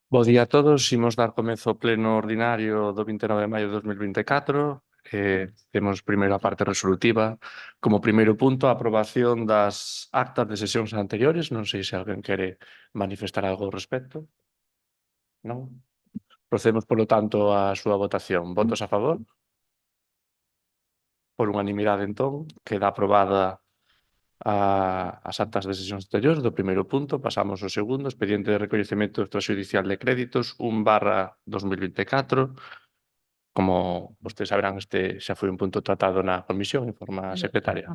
Bo día a todos. Imos dar comezo ao pleno ordinario do 29 de maio de 2024. Temos primeiro a parte resolutiva. Como primeiro punto, a aprobación das actas de sesións anteriores. Non sei se alguén quere manifestar algo ao respecto. Non? Procedemos, polo tanto, á súa votación. Votos a favor? Por unanimidade, entón, queda aprobada as actas de sesións anteriores do primeiro punto. Pasamos ao segundo, expediente de recoñecemento extrajudicial de créditos 1/2024. Como vostedes saberán, este xa foi un punto tratado na comisión, informa a secretaria.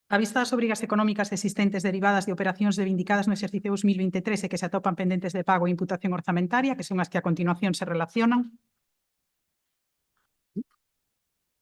A vista das obrigas económicas existentes derivadas de operacións reivindicadas no exercicio 2023 e que se atopan pendentes de pago e imputación orzamentaria, que son as que a continuación se relacionan,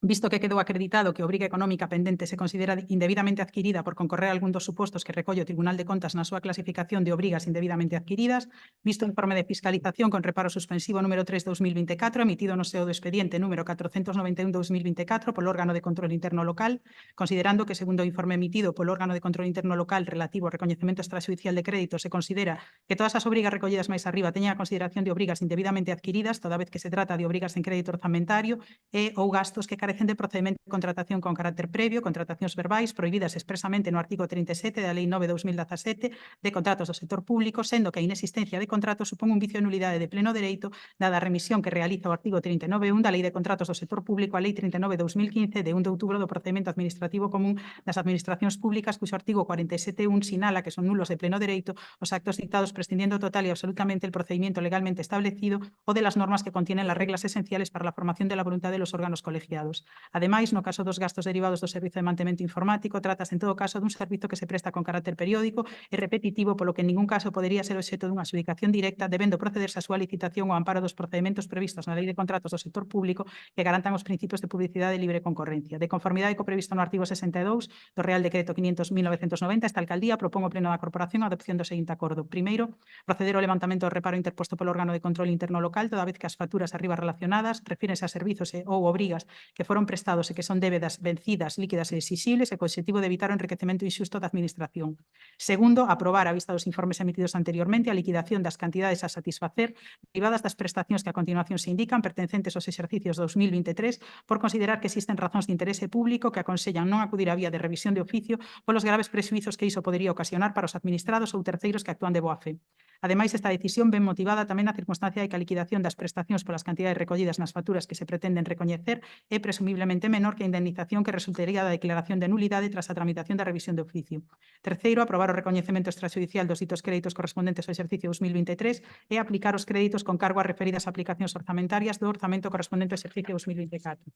visto que quedou acreditado que a obriga económica pendente se considera indebidamente adquirida por concorrer a algún dos supostos que recolle o Tribunal de Contas na súa clasificación de obrigas indebidamente adquiridas, visto o informe de fiscalización con reparo suspensivo número 3/2024, emitido no seo do expediente número 491/2024 polo órgano de control interno local, considerando que, segundo o informe emitido polo órgano de control interno local relativo ao recoñecemento extrajudicial de crédito, se considera que todas as obrigas recollidas máis arriba teñen a consideración de obrigas indebidamente adquiridas, toda vez que se trata de obrigas en crédito orzamentario e ou gastos que carecen de procedimento de contratación con carácter previo, contratacións verbais prohibidas expresamente no artigo 37 da Lei 9/2017 de contratos do sector público, sendo que a inexistencia de contratos supón un vicio de nulidade de pleno dereito, dada a remisión que realiza o artigo 39.1 da Lei de Contratos do Sector Público, a Lei 39/2015 de 1 de outubro do Procedimento Administrativo Común das Administracións Públicas, cuxo artigo 47.1 sinala que son nulos de pleno dereito os actos dictados prescindiendo total y absolutamente el procedimiento legalmente establecido o de las normas que contienen las reglas esenciales para la formación de la voluntad de los órganos colegiados. Ademais, no caso dos gastos derivados do servizo de mantemento informático, trátase en todo caso dun servizo que se presta con carácter periódico e repetitivo, polo que en ningún caso podería ser obxecto dunha adxudicación directa, debendo procederse a súa licitación ao amparo dos procedementos previstos na Lei de Contratos do Sector Público que garantan os principios de publicidade e libre concorrencia. De conformidade co previsto no artigo 62 do Real Decreto 500/1990, esta alcaldía propón ao Pleno da Corporación a adopción do seguinte acordo. Primeiro, proceder ao levantamento do reparo interposto polo órgano de control interno local, toda vez que as facturas arriba relacionadas refírense a servizos ou obrigas que foron prestados e que son débedas vencidas, líquidas e exixibles e co objetivo de evitar o enriquecemento inxusto da administración. Segundo, aprobar, a vista dos informes emitidos anteriormente, a liquidación das cantidades a satisfacer derivadas das prestacións que a continuación se indican pertencentes aos exercicios 2023 por considerar que existen razóns de interese público que aconsellan non acudir á vía de revisión de oficio polos graves prexuizos que iso podería ocasionar para os administrados ou terceiros que actúan de boa fe. Ademais, esta decisión ven motivada tamén na circunstancia de que a liquidación das prestacións polas cantidades recollidas nas facturas que se pretenden recoñecer é presumiblemente menor que a indemnización que resultaría da declaración de nulidade tras a tramitación da revisión de oficio. Terceiro, aprobar o recoñecemento extrajudicial dos ditos créditos correspondentes ao exercicio 2023 e aplicar os créditos con cargo a referidas aplicacións orzamentarias do orzamento correspondente ao exercicio 2024.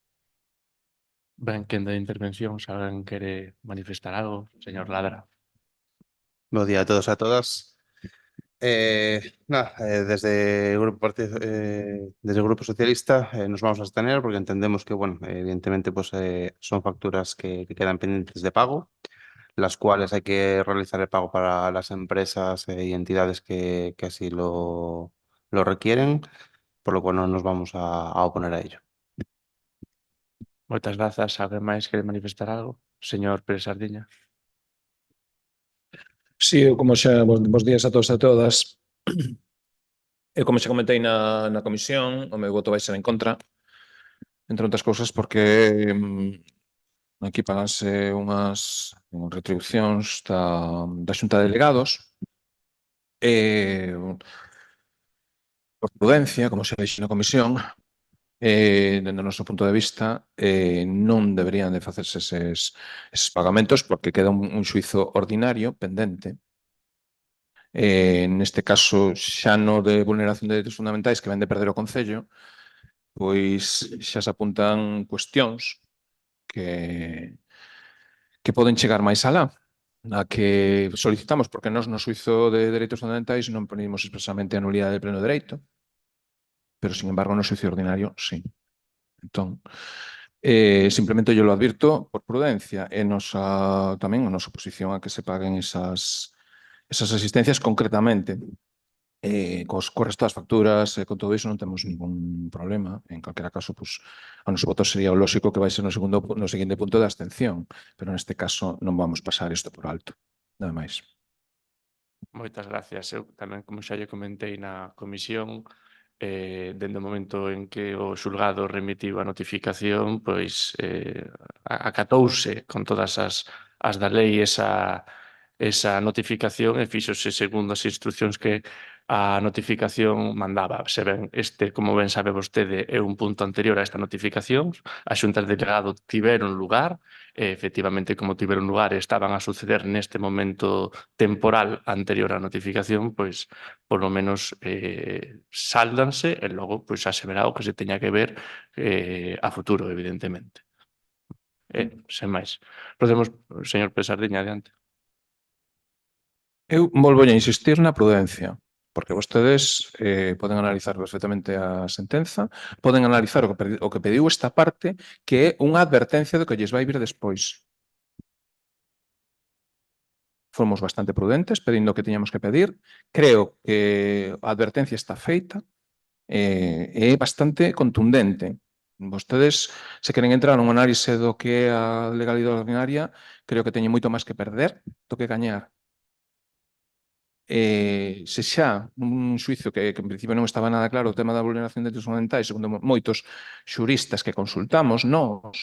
Ben, quen da intervención, se alguén quere manifestar algo, señor Ladra. Bo día a todos e a todas. Desde el Grupo Socialista nos vamos a abstener porque entendemos que, bueno, evidentemente pues, son facturas que quedan pendientes de pago, las cuales hay que realizar el pago para las empresas y entidades que así lo requieren, por lo cual no nos vamos a oponer a ello. Moitas grazas. Alguén máis quere manifestar algo? Señor Pérez Sardiña. Sí, como xa, bons días a todos e a todas. Eu, como xa comentei na comisión, o meu voto vai ser en contra, entre outras cousas, porque aquí paganse unhas retribucións da Xunta de Delegados e, por prudencia, como xa dixo na comisión, Dende o noso punto de vista, non deberían de facerse eses pagamentos porque queda un xuizo ordinario pendente. Neste caso, xa no de vulneración de dereitos fundamentais que ven de perder o Concello, pois xa se apuntan cuestións que poden chegar máis alá, a que solicitamos, porque nós no xuizo de dereitos fundamentais non ponimos expresamente a nulidade de pleno dereito, pero, sin embargo, no xuizo ordinario, sí. Entón, simplemente yo lo advirto por prudencia e tamén a nosa oposición a que se paguen esas asistencias concretamente. Co resto das facturas e con todo iso non temos ningún problema. En calquera caso, pues, o noso voto sería o lóxico que vai ser no seguinte punto de abstención, pero neste caso non vamos pasar isto por alto. Nada máis. Moitas gracias. Eu tamén, como xa lle comentei na comisión, dende o momento en que o xulgado remitiu a notificación, pois acatouse con todas as da lei esa notificación e fíxose segundo as instruccións que a notificación mandaba. Se ben, como ben sabe vostede, é un punto anterior a esta notificación. As xuntas de delegado tiveron lugar, e, efectivamente, como tiveron lugar e estaban a suceder neste momento temporal anterior á notificación, pois, polo menos, sáldanse e logo, pois, xa se verá o que se teña que ver a futuro, evidentemente. Sen máis. Procedemos, señor Pesardiña, adiante. Eu volvo a insistir na prudencia, porque vostedes poden analizar perfectamente a sentenza, poden analizar o que pediu esta parte, que é unha advertencia do que lles vai vir despois. Fomos bastante prudentes pedindo o que tiñamos que pedir. Creo que a advertencia está feita e é bastante contundente. Vostedes, se queren entrar nun análise do que é a legalidade ordinaria, creo que teñen moito máis que perder do que gañar. Se xa un xuizo que en principio non estaba nada claro o tema da vulneración de dereitos fundamentais, segundo moitos xuristas que consultamos, nós,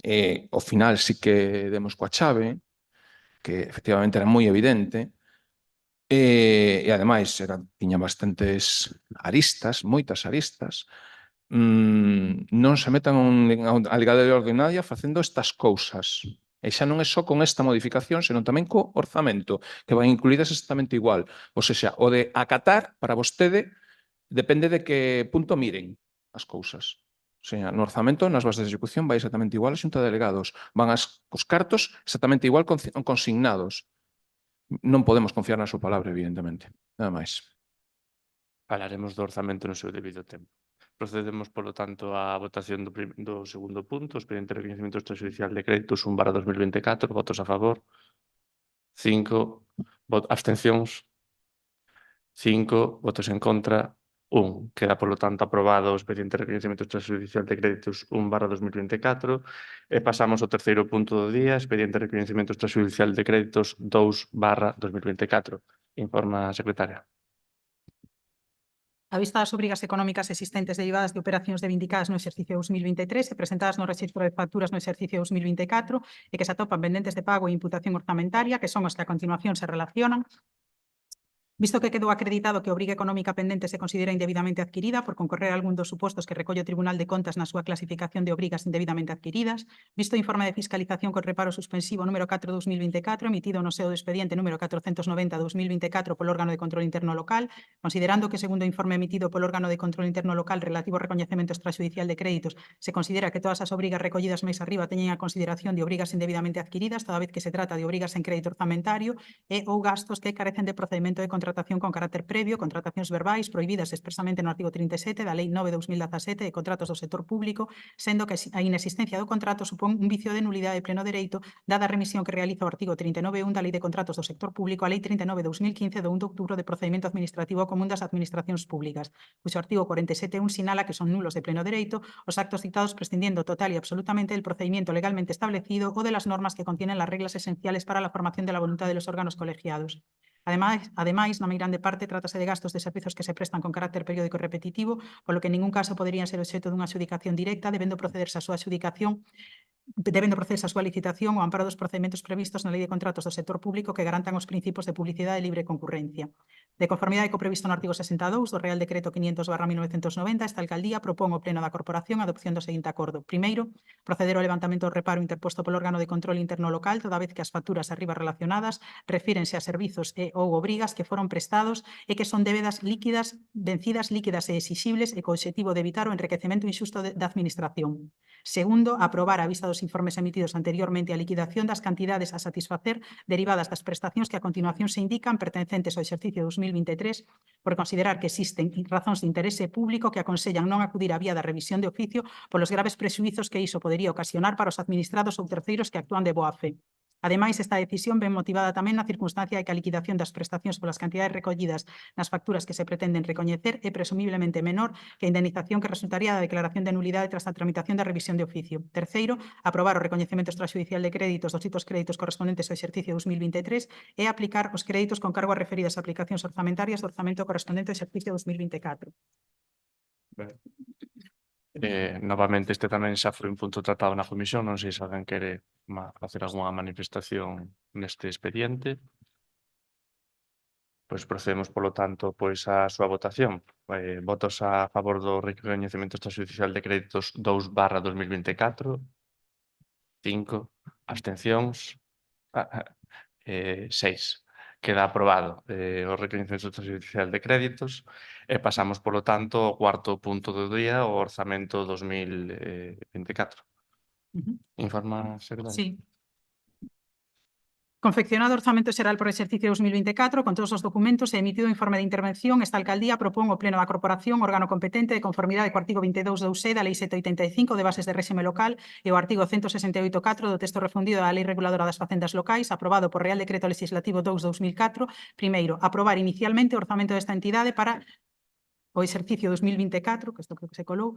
ao final sí que demos coa chave, que efectivamente era moi evidente, e ademais tiña bastantes aristas, moitas aristas. Non se metan a legalidade ordinaria facendo estas cousas. E xa non é só con esta modificación, senón tamén co orzamento, que van incluídas exactamente igual. Ou seja, o de acatar, para vostede, depende de que punto miren as cousas. O sea, no orzamento, nas bases de execución, vai exactamente igual a xunta de delegados. Van os cartos exactamente igual consignados. Non podemos confiar na súa palabra, evidentemente. Nada máis. Falaremos do orzamento no seu debido tempo. Procedemos, polo tanto, á votación do segundo punto, expediente de recoñecemento extrajudicial de créditos 1/2024, votos a favor, 5, abstencións, 5, votos en contra, 1. Queda, polo tanto, aprobado o expediente de recoñecemento extrajudicial de créditos 1/2024 e pasamos ao terceiro punto do día, expediente de recoñecemento extrajudicial de créditos 2/2024. Informa a secretaria. A vista das obrigas económicas existentes derivadas de operacións reivindicadas no exercicio 2023 e presentadas no rexistro de facturas no exercicio 2024 e que se atopan pendentes de pago e imputación orzamentaria, que son os que a continuación se relacionan. Visto que quedou acreditado que a obriga económica pendente se considera indebidamente adquirida por concorrer a algún dos supostos que recolle o Tribunal de Contas na súa clasificación de obrigas indebidamente adquiridas, visto o informe de fiscalización con reparo suspensivo número 4/2024 emitido no seo do expediente número 490/2024 polo órgano de control interno local, considerando que, segundo o informe emitido polo órgano de control interno local relativo ao recoñecemento extrajudicial de créditos, se considera que todas as obrigas recollidas máis arriba teñen a consideración de obrigas indebidamente adquiridas, toda vez que se trata de obrigas en crédito orzamentario e ou gastos que carecen de procedimento de contratación con carácter previo, contratacións verbais prohibidas expresamente no artigo 37 da Lei 9/2017 de contratos do sector público, sendo que a inexistencia do contrato supón un vicio de nulidade de pleno dereito, dada a remisión que realiza o artigo 39.1 da Lei de Contratos do Sector Público a Lei 39/2015 do 1 de outubro de Procedimento Administrativo Común das Administracións Públicas, cuxo artigo 47.1 sinala que son nulos de pleno dereito os actos citados prescindiendo total y absolutamente del procedimiento legalmente establecido o de las normas que contienen las reglas esenciales para la formación de la voluntad de los órganos colegiados. Ademais, na meirande parte, trátase de gastos de servizos que se prestan con carácter periódico e repetitivo, polo que en ningún caso poderían ser obxecto dunha adxudicación directa, debendo procederse a súa adxudicación debendo proceder a súa licitación ao amparo dos procedementos previstos na Lei de Contratos do Sector Público que garantan os principios de publicidade e libre concurrencia. De conformidade co previsto no artigo 62 do Real Decreto 500/1990, esta alcaldía propón ao Pleno da Corporación a adopción do seguinte acordo. Primeiro, proceder ao levantamento do reparo interposto polo órgano de control interno local, toda vez que as facturas arriba relacionadas refírense a servizos e ou obrigas que foron prestados e que son débedas líquidas, vencidas, líquidas e exixibles e co obxectivo de evitar o enriquecemento inxusto da administración. Segundo, aprobar a vista dos informes emitidos anteriormente a liquidación das cantidades a satisfacer derivadas das prestacións que a continuación se indican pertencentes ao exercicio 2023 por considerar que existen razóns de interese público que aconsellan non acudir á vía da revisión de oficio polos graves prexuizos que iso podería ocasionar para os administrados ou terceiros que actúan de boa fe. Ademais, esta decisión ven motivada tamén na circunstancia de que a liquidación das prestacións polas cantidades recollidas nas facturas que se pretenden recoñecer é presumiblemente menor que a indemnización que resultaría da declaración de nulidade tras a tramitación da revisión de oficio. Terceiro, aprobar o recoñecemento extrajudicial de créditos dos ditos créditos correspondentes ao exercicio 2023 e aplicar os créditos con cargo a referidas a aplicacións orzamentarias do orzamento correspondente ao exercicio 2024. Novamente, este tamén xa foi un punto tratado na comisión. Non sei se alguén quere facer algunha manifestación neste expediente. Pois procedemos, polo tanto, pois a súa votación. Votos a favor do recoñecemento extrajudicial de créditos 2/2024. 5. Abstencións. 6. Queda aprobado o recoñecemento extrajudicial de créditos e pasamos, polo tanto, ao cuarto punto do día, o orzamento 2024. Informa, secretario. Sí. Confeccionado o orzamento xeral por exercicio 2024 con todos os documentos e emitido o informe de intervención, esta alcaldía propón ao Pleno da Corporación, órgano competente de conformidade co artigo 22.2e da Lei 785 de bases de réxime local e o artigo 168.4 do texto refundido da Lei Reguladora das Facendas Locais, aprobado por Real Decreto Legislativo 2/2004, primeiro, aprobar inicialmente o orzamento desta entidade para o exercicio 2024, que isto creo que se colou,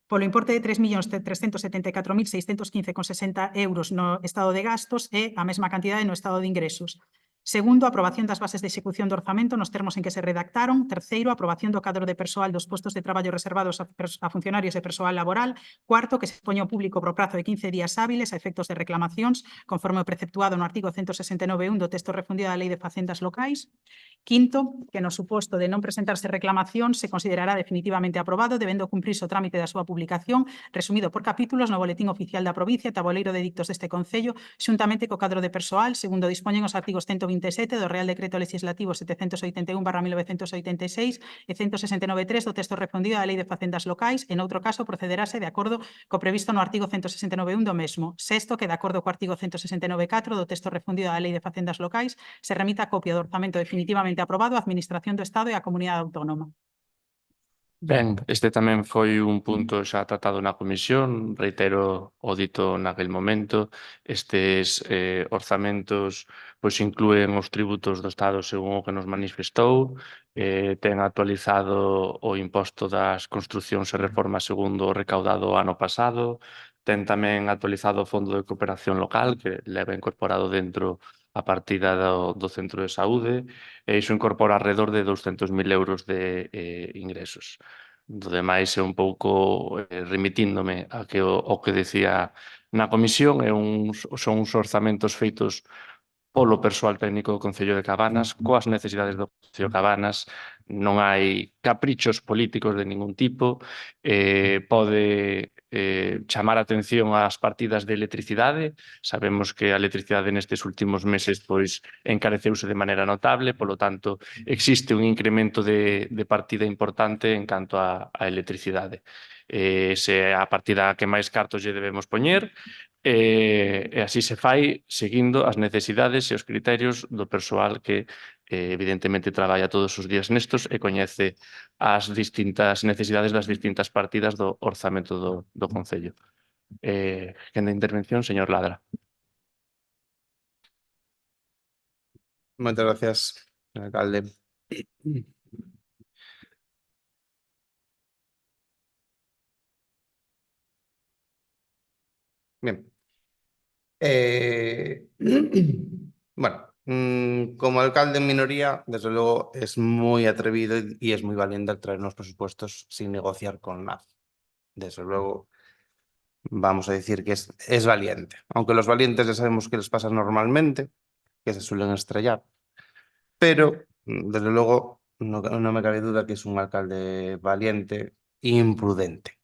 polo importe de 3.374.615,60 euros no estado de gastos e a mesma cantidade no estado de ingresos. Segundo, aprobación das bases de execución do orzamento nos termos en que se redactaron. Terceiro, aprobación do cadro de persoal dos postos de traballo reservados a funcionarios e persoal laboral. Cuarto, que se expoña ao público por prazo de 15 días hábiles a efectos de reclamacións, conforme o preceptuado no artigo 169.1 do texto refundido da Lei de Facendas Locais. Quinto, que no suposto de non presentarse reclamación se considerará definitivamente aprobado, debendo cumprirse o trámite da súa publicación, resumido por capítulos no Boletín Oficial da Provincia, tabuleiro de edictos deste Concello, xuntamente co cadro de persoal, segundo dispoñen os artigos 127 do Real Decreto Legislativo 781/1986 e 169.3 do texto refundido da Lei de Facendas Locais, e noutro caso procederase de acordo co previsto no artigo 169.1 do mesmo. Sexto, que de acordo co artigo 169.4 do texto refundido da Lei de Facendas Locais se remita a copia do orzamento definitivamente aprobado á Administración do Estado e á Comunidade Autónoma. Ben, este tamén foi un punto xa tratado na comisión. Reitero o dito naquel momento. Estes orzamentos pois inclúen os tributos do Estado según o que nos manifestou. Ten actualizado o imposto das construcións e reformas segundo o recaudado ano pasado. Ten tamén actualizado o Fondo de Cooperación Local, que leva incorporado dentro a partida do centro de saúde, e iso incorpora alrededor de 200.000 euros de ingresos. Do demais é un pouco remitíndome a que o que decía na comisión, son uns orzamentos feitos polo persoal técnico do Concello de Cabanas, coas necesidades do Concello de Cabanas. Non hai caprichos políticos de ningún tipo. Pode chamar a atención ás partidas de electricidade. Sabemos que a electricidade nestes últimos meses pois encareceuse de maneira notable, polo tanto existe un incremento de partida importante en canto a electricidade. Se a partida que máis cartos lle debemos poñer, e así se fai seguindo as necesidades e os criterios do persoal que evidentemente traballa todos os días nestos e coñece as distintas necesidades das distintas partidas do orzamento do Concello. Quen da intervención, señor Ladra. Moitas gracias, señor alcalde. Bien. Bueno, como alcalde en minoría, desde luego es muy atrevido y es muy valiente al traer unos presupuestos sin negociar con nadie. Desde luego, vamos a decir que es valiente. Aunque los valientes ya sabemos que les pasa normalmente, que se suelen estrellar. Pero, desde luego, no me cabe duda que es un alcalde valiente e imprudente.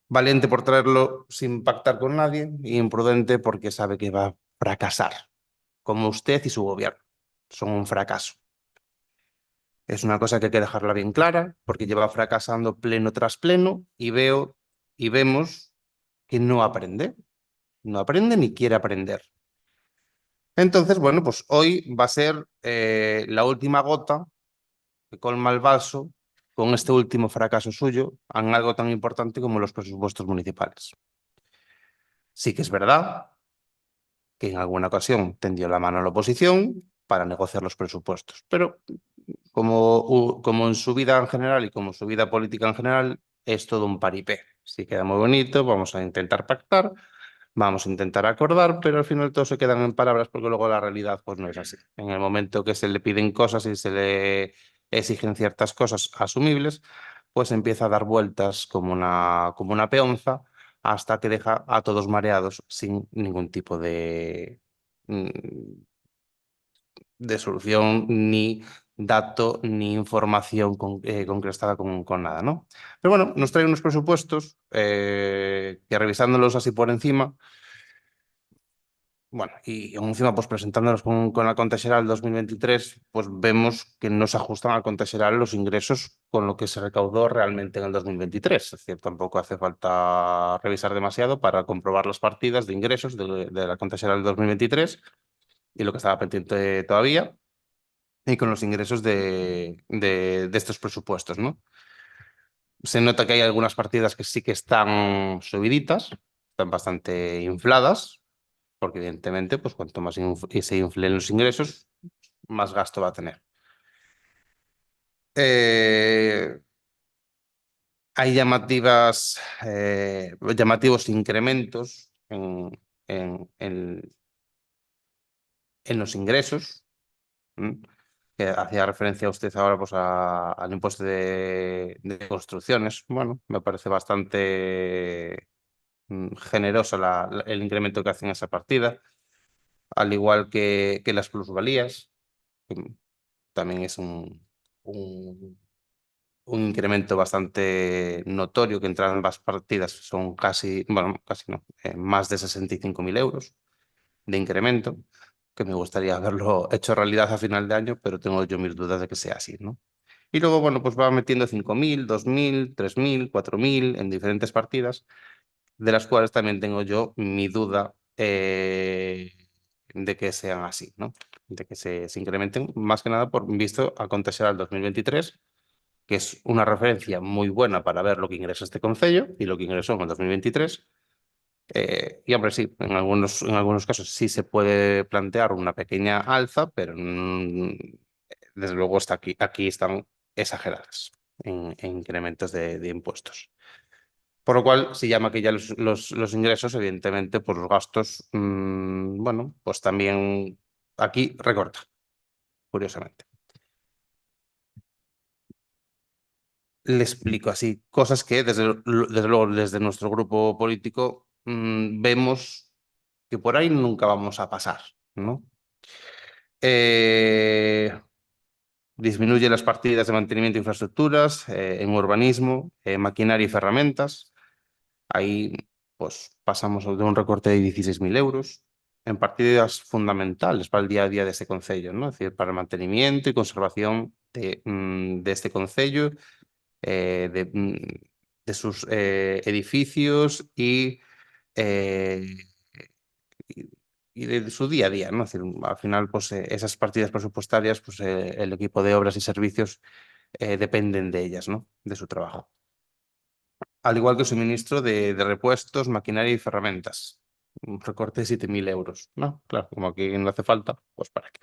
Valiente por traerlo sin pactar con nadie y imprudente porque sabe que va a fracasar, como usted y su gobierno. Son un fracaso. Es una cosa que hay que dejarla bien clara porque lleva fracasando pleno tras pleno y vemos que no aprende. No aprende ni quiere aprender. Entonces, bueno, pues hoy va a ser la última gota que colma el vaso con este último fracaso suyo en algo tan importante como los presupuestos municipales. Sí que es verdad que en alguna ocasión tendió la mano a la oposición para negociar los presupuestos, pero como en su vida en general y como su vida política en general, es todo un paripé. Sí queda muy bonito, vamos a intentar pactar, vamos a intentar acordar, pero al final todo se quedan en palabras porque luego la realidad pues no es así. En el momento que se le piden cosas y se le exigen ciertas cosas asumibles, pues empieza a dar vueltas como una peonza hasta que deja a todos mareados sin ningún tipo de solución, ni dato, ni información concretada con nada, ¿no? Pero bueno, nos trae unos presupuestos que revisándolos así por encima, bueno, y encima pues presentándolos con la Conta Xeral 2023, pues vemos que no se ajustan al Conta Xeral los ingresos con lo que se recaudó realmente en el 2023. Es decir, tampoco hace falta revisar demasiado para comprobar las partidas de ingresos de la Conta Xeral 2023 y lo que estaba pendiente todavía, y con los ingresos de estos presupuestos, ¿no? Se nota que hay algunas partidas que sí que están subiditas, están bastante infladas, porque evidentemente, pues cuanto más se inflen los ingresos, más gasto va a tener. Hay llamativos incrementos en los ingresos. Que hacía referencia usted ahora pues, al impuesto de construcciones. Bueno, me parece bastante generoso el incremento que hacen esa partida, al igual que las plusvalías, que también es un incremento bastante notorio, que entre ambas partidas son casi, bueno, casi no, más de 65.000 euros de incremento, que me gustaría haberlo hecho realidad a final de año, pero tengo yo mis dudas de que sea así, ¿no? Y luego, bueno, pues va metiendo 5.000, 2.000, 3.000, 4.000 en diferentes partidas, de las cuales también tengo yo mi duda de que sean así, ¿no? De que se incrementen, más que nada por visto a contar al 2023, que es una referencia muy buena para ver lo que ingresa este concello y lo que ingresó en el 2023. Y hombre, sí, en algunos casos sí se puede plantear una pequeña alza, pero desde luego aquí están exageradas en incrementos de impuestos. Por lo cual, si llama que ya los ingresos, evidentemente, pues los gastos, bueno, pues también aquí recorta, curiosamente. Le explico así, cosas que desde luego desde nuestro grupo político vemos que por ahí nunca vamos a pasar, ¿no? Disminuye las partidas de mantenimiento de infraestructuras, en urbanismo, maquinaria y ferramentas. Ahí pues pasamos de un recorte de 16.000 euros en partidas fundamentales para el día a día de este concello, ¿no? Es decir, para el mantenimiento y conservación de este concello, de sus edificios eh, y de su día a día, ¿no? Es decir, al final, pues esas partidas presupuestarias, pues el equipo de obras y servicios dependen de ellas, ¿no? De su trabajo. Al igual que suministro de repuestos, maquinaria y ferramentas. Un recorte de 7.000 euros, ¿no? Claro, como aquí no hace falta, pues para qué.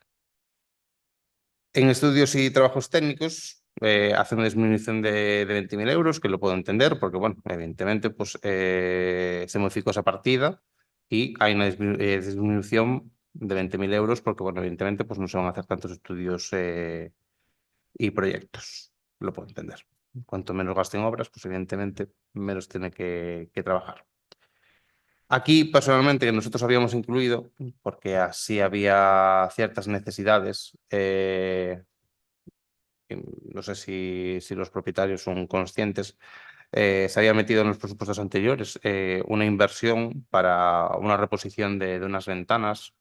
En estudios y trabajos técnicos hace una disminución de 20.000 euros, que lo puedo entender, porque, bueno, evidentemente, pues se modificó esa partida y hay una disminución de 20.000 euros, porque, bueno, evidentemente, pues no se van a hacer tantos estudios y proyectos. Lo puedo entender. Cuanto menos gaste en obras, pues evidentemente menos tiene que trabajar. Aquí, personalmente, que nosotros habíamos incluido, porque así había ciertas necesidades, no sé si los propietarios son conscientes, se había metido en los presupuestos anteriores una inversión para una reposición de unas ventanas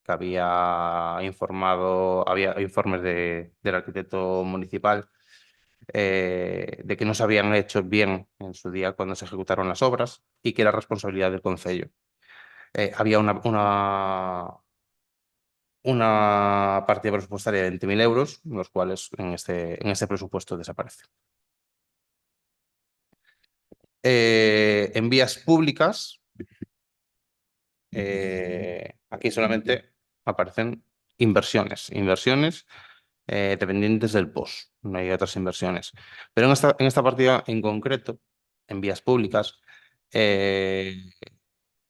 que había informes del arquitecto municipal de que no se habían hecho bien en su día cuando se ejecutaron las obras y que era responsabilidad del concello. Había una partida presupuestaria de 20.000 euros, los cuales en este presupuesto desaparecen. En vías públicas, aquí solamente aparecen inversiones dependientes del POS, no hay otras inversiones. Pero en esta partida en concreto, en vías públicas, el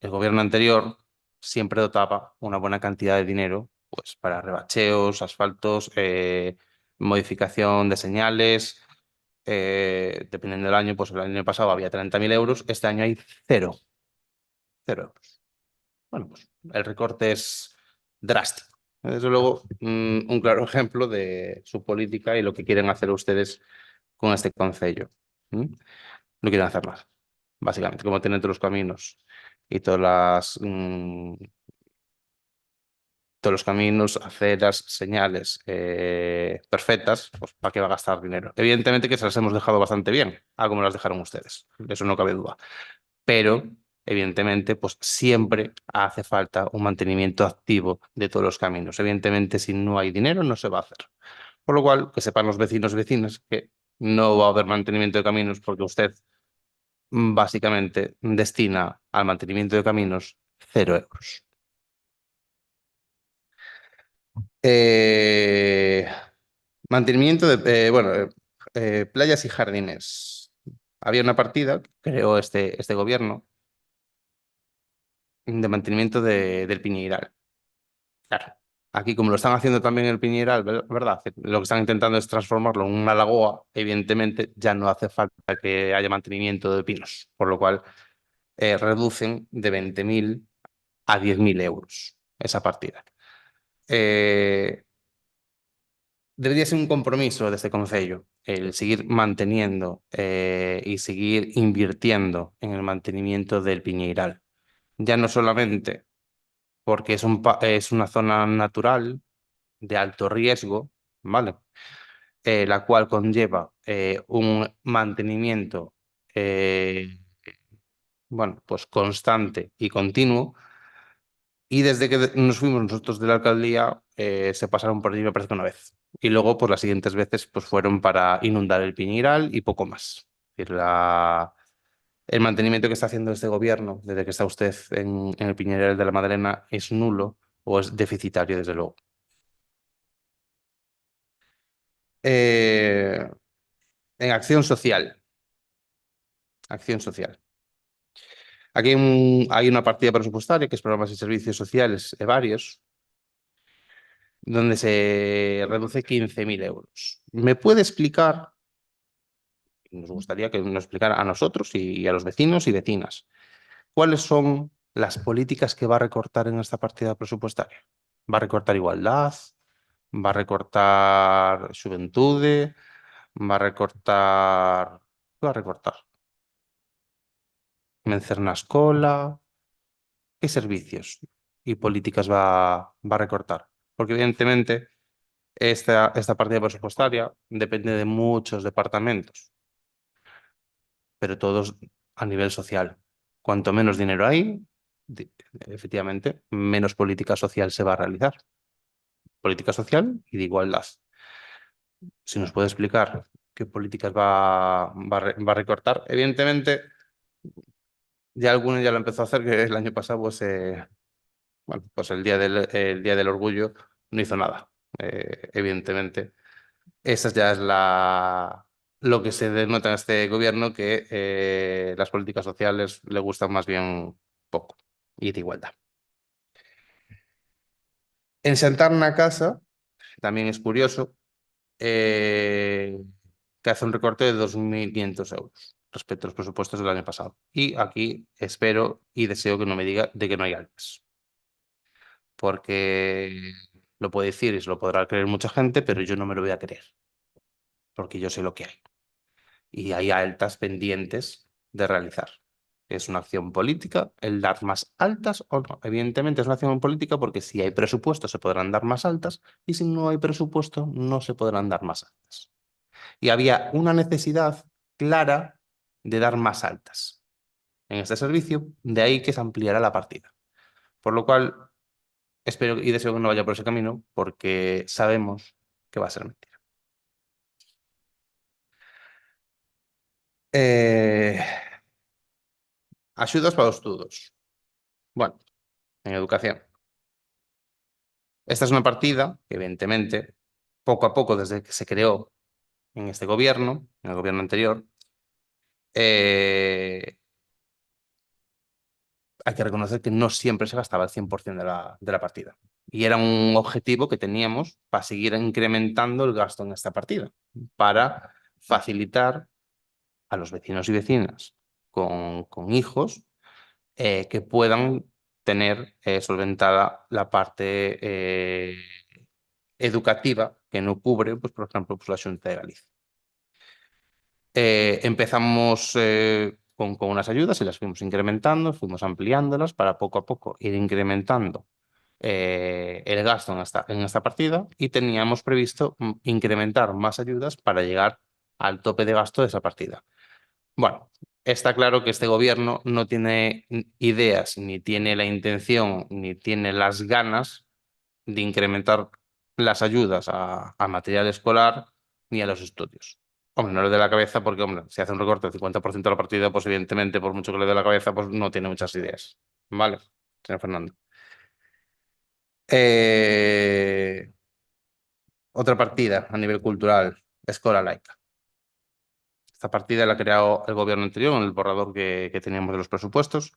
gobierno anterior siempre dotaba una buena cantidad de dinero pues, para rebacheos, asfaltos, modificación de señales. Dependiendo del año, pues el año pasado había 30.000 euros, este año hay cero euros. Bueno, pues el recorte es drástico. Desde luego, un claro ejemplo de su política y lo que quieren hacer ustedes con este concello. No quieren hacer nada, básicamente, como tienen todos los caminos y todos los caminos, aceras, señales perfectas, pues ¿para qué va a gastar dinero? Evidentemente que se las hemos dejado bastante bien, a como las dejaron ustedes, de eso no cabe duda. Pero, evidentemente, pues siempre hace falta un mantenimiento activo de todos los caminos. Evidentemente, si no hay dinero, no se va a hacer. Por lo cual, que sepan los vecinos y vecinas que no va a haber mantenimiento de caminos porque usted básicamente destina al mantenimiento de caminos 0 euros. Mantenimiento de, playas y jardines. Había una partida, creó este gobierno, de mantenimiento del Piñeiral. Claro, aquí como lo están haciendo también el Piñeiral, ¿verdad? Lo que están intentando es transformarlo en una lagoa, evidentemente ya no hace falta que haya mantenimiento de pinos, por lo cual reducen de 20.000 a 10.000 euros esa partida. Debería ser un compromiso de este concello el seguir manteniendo y seguir invirtiendo en el mantenimiento del Piñeiral. Ya no solamente porque es una zona natural de alto riesgo, ¿vale? La cual conlleva un mantenimiento pues constante y continuo. Y desde que nos fuimos nosotros de la alcaldía, se pasaron por allí, me parece que una vez. Y luego, pues las siguientes veces, pues fueron para inundar el Piñiral y poco más. Es decir, el mantenimiento que está haciendo este gobierno, desde que está usted en el Piñiral de la Madalena, es nulo o es deficitario, desde luego. En acción social. Acción social. Aquí hay una partida presupuestaria que es programas y servicios sociales varios, donde se reduce 15.000 euros. ¿Me puede explicar? Nos gustaría que nos explicara a nosotros y a los vecinos y vecinas cuáles son las políticas que va a recortar en esta partida presupuestaria. ¿Va a recortar igualdad? ¿Va a recortar xuventude? ¿Va a recortar? ¿Qué va a recortar? ¿Mencer na escola? ¿Qué servicios y políticas va a recortar? Porque evidentemente esta partida presupuestaria depende de muchos departamentos, pero todos a nivel social. Cuanto menos dinero hay, efectivamente, menos política social se va a realizar. Política social y de igualdad. Si nos puede explicar qué políticas va a recortar. Evidentemente, ya alguno ya lo empezó a hacer, que el año pasado, pues el día del orgullo no hizo nada. Evidentemente, esa ya es lo que se denota en este gobierno, que las políticas sociales le gustan más bien poco y de igualdad. En Sentar na Casa también es curioso que que hace un recorte de 2.500 euros respecto a los presupuestos del año pasado. Y aquí espero y deseo que no me diga de que no hay altas. Porque lo puede decir y se lo podrá creer mucha gente, pero yo no me lo voy a creer. Porque yo sé lo que hay. Y hay altas pendientes de realizar. Es una acción política el dar más altas o no. Evidentemente es una acción política porque si hay presupuesto se podrán dar más altas y si no hay presupuesto no se podrán dar más altas. Y había una necesidad clara de dar más altas en este servicio, de ahí que se ampliara la partida. Por lo cual, espero y deseo que no vaya por ese camino porque sabemos que va a ser mentira. Axudas para os estudos. Bueno, en educación. Esta es una partida que, evidentemente, poco a poco, desde que se creó en este gobierno, en el gobierno anterior, hay que reconocer que no siempre se gastaba el 100% de la partida. Y era un objetivo que teníamos para seguir incrementando el gasto en esta partida, para facilitar a los vecinos y vecinas con hijos que puedan tener solventada la parte educativa que no cubre, pues, por ejemplo, pues, la Xunta de Galicia. Empezamos con unas ayudas y las fuimos incrementando, fuimos ampliándolas para poco a poco ir incrementando el gasto en esta partida y teníamos previsto incrementar más ayudas para llegar al tope de gasto de esa partida. Bueno, está claro que este gobierno no tiene ideas, ni tiene la intención, ni tiene las ganas de incrementar las ayudas a material escolar ni a los estudios. Hombre, no le dé la cabeza porque, hombre, si hace un recorte del 50% de la partida, pues evidentemente, por mucho que le dé la cabeza, pues no tiene muchas ideas. ¿Vale, señor Fernando? Otra partida a nivel cultural, Escola Laica. Esta partida la ha creado el gobierno anterior en el borrador que teníamos de los presupuestos,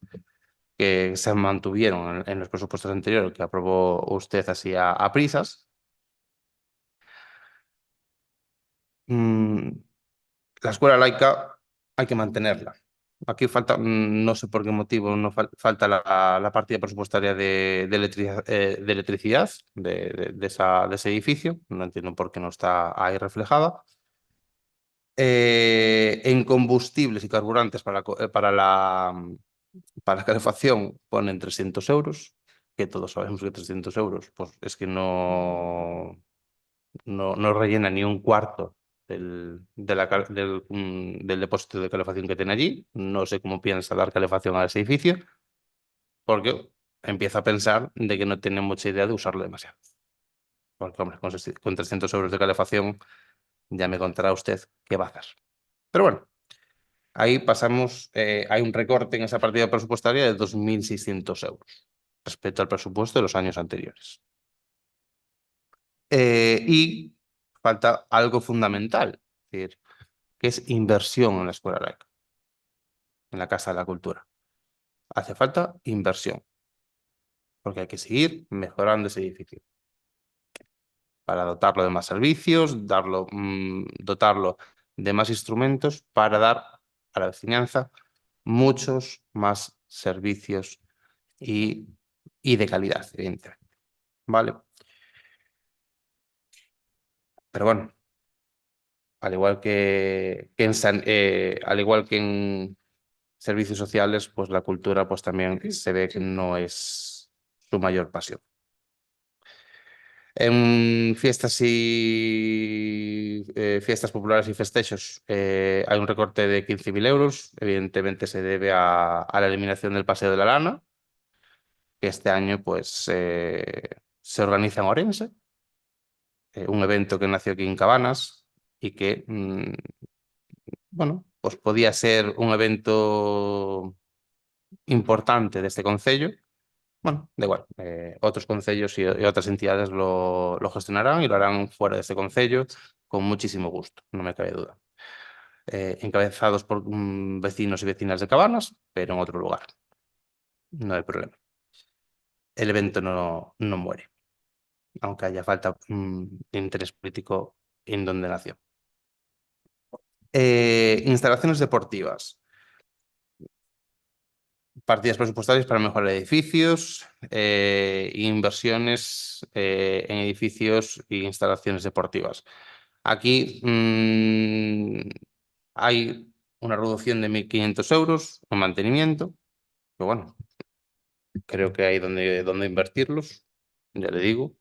que se mantuvieron en los presupuestos anteriores que aprobó usted así a prisas. La escuela laica hay que mantenerla. Aquí falta, no sé por qué motivo, no falta la partida presupuestaria de electricidad de ese edificio. No entiendo por qué no está ahí reflejada. En combustibles y carburantes para la calefacción ponen 300 euros, que todos sabemos que 300 euros pues es que no rellena ni un cuarto del depósito de calefacción que tiene allí. No sé cómo piensa dar calefacción a ese edificio, porque empiezo a pensar de que no tiene mucha idea de usarlo demasiado. Porque, hombre, con 300 euros de calefacción ya me contará usted qué va a hacer. Pero bueno, ahí pasamos, hay un recorte en esa partida presupuestaria de 2.600 euros respecto al presupuesto de los años anteriores. Y falta algo fundamental, es decir, que es inversión en la escuela laica, en la Casa de la Cultura. Hace falta inversión, porque hay que seguir mejorando ese edificio para dotarlo de más servicios, dotarlo de más instrumentos para dar a la enseñanza muchos más servicios y de calidad, evidentemente. ¿Vale? Pero bueno, al igual que en servicios sociales, pues la cultura pues también se ve que no es su mayor pasión. En fiestas fiestas populares y festejos hay un recorte de 15.000 euros. Evidentemente se debe a la eliminación del Paseo de la Lana, que este año pues se organiza en Orense, un evento que nació aquí en Cabanas y que bueno, pues podía ser un evento importante de este concello. Bueno, da igual, otros concellos y otras entidades lo gestionarán y lo harán fuera de este concello con muchísimo gusto, no me cabe duda. Encabezados por vecinos y vecinas de Cabanas, pero en otro lugar. No hay problema. El evento no muere, aunque haya falta de interés político en donde nació. Instalaciones deportivas. Partidas presupuestarias para mejorar edificios, inversiones en edificios e instalaciones deportivas. Aquí hay una reducción de 1.500 euros en mantenimiento, que bueno, creo que hay donde invertirlos, ya le digo.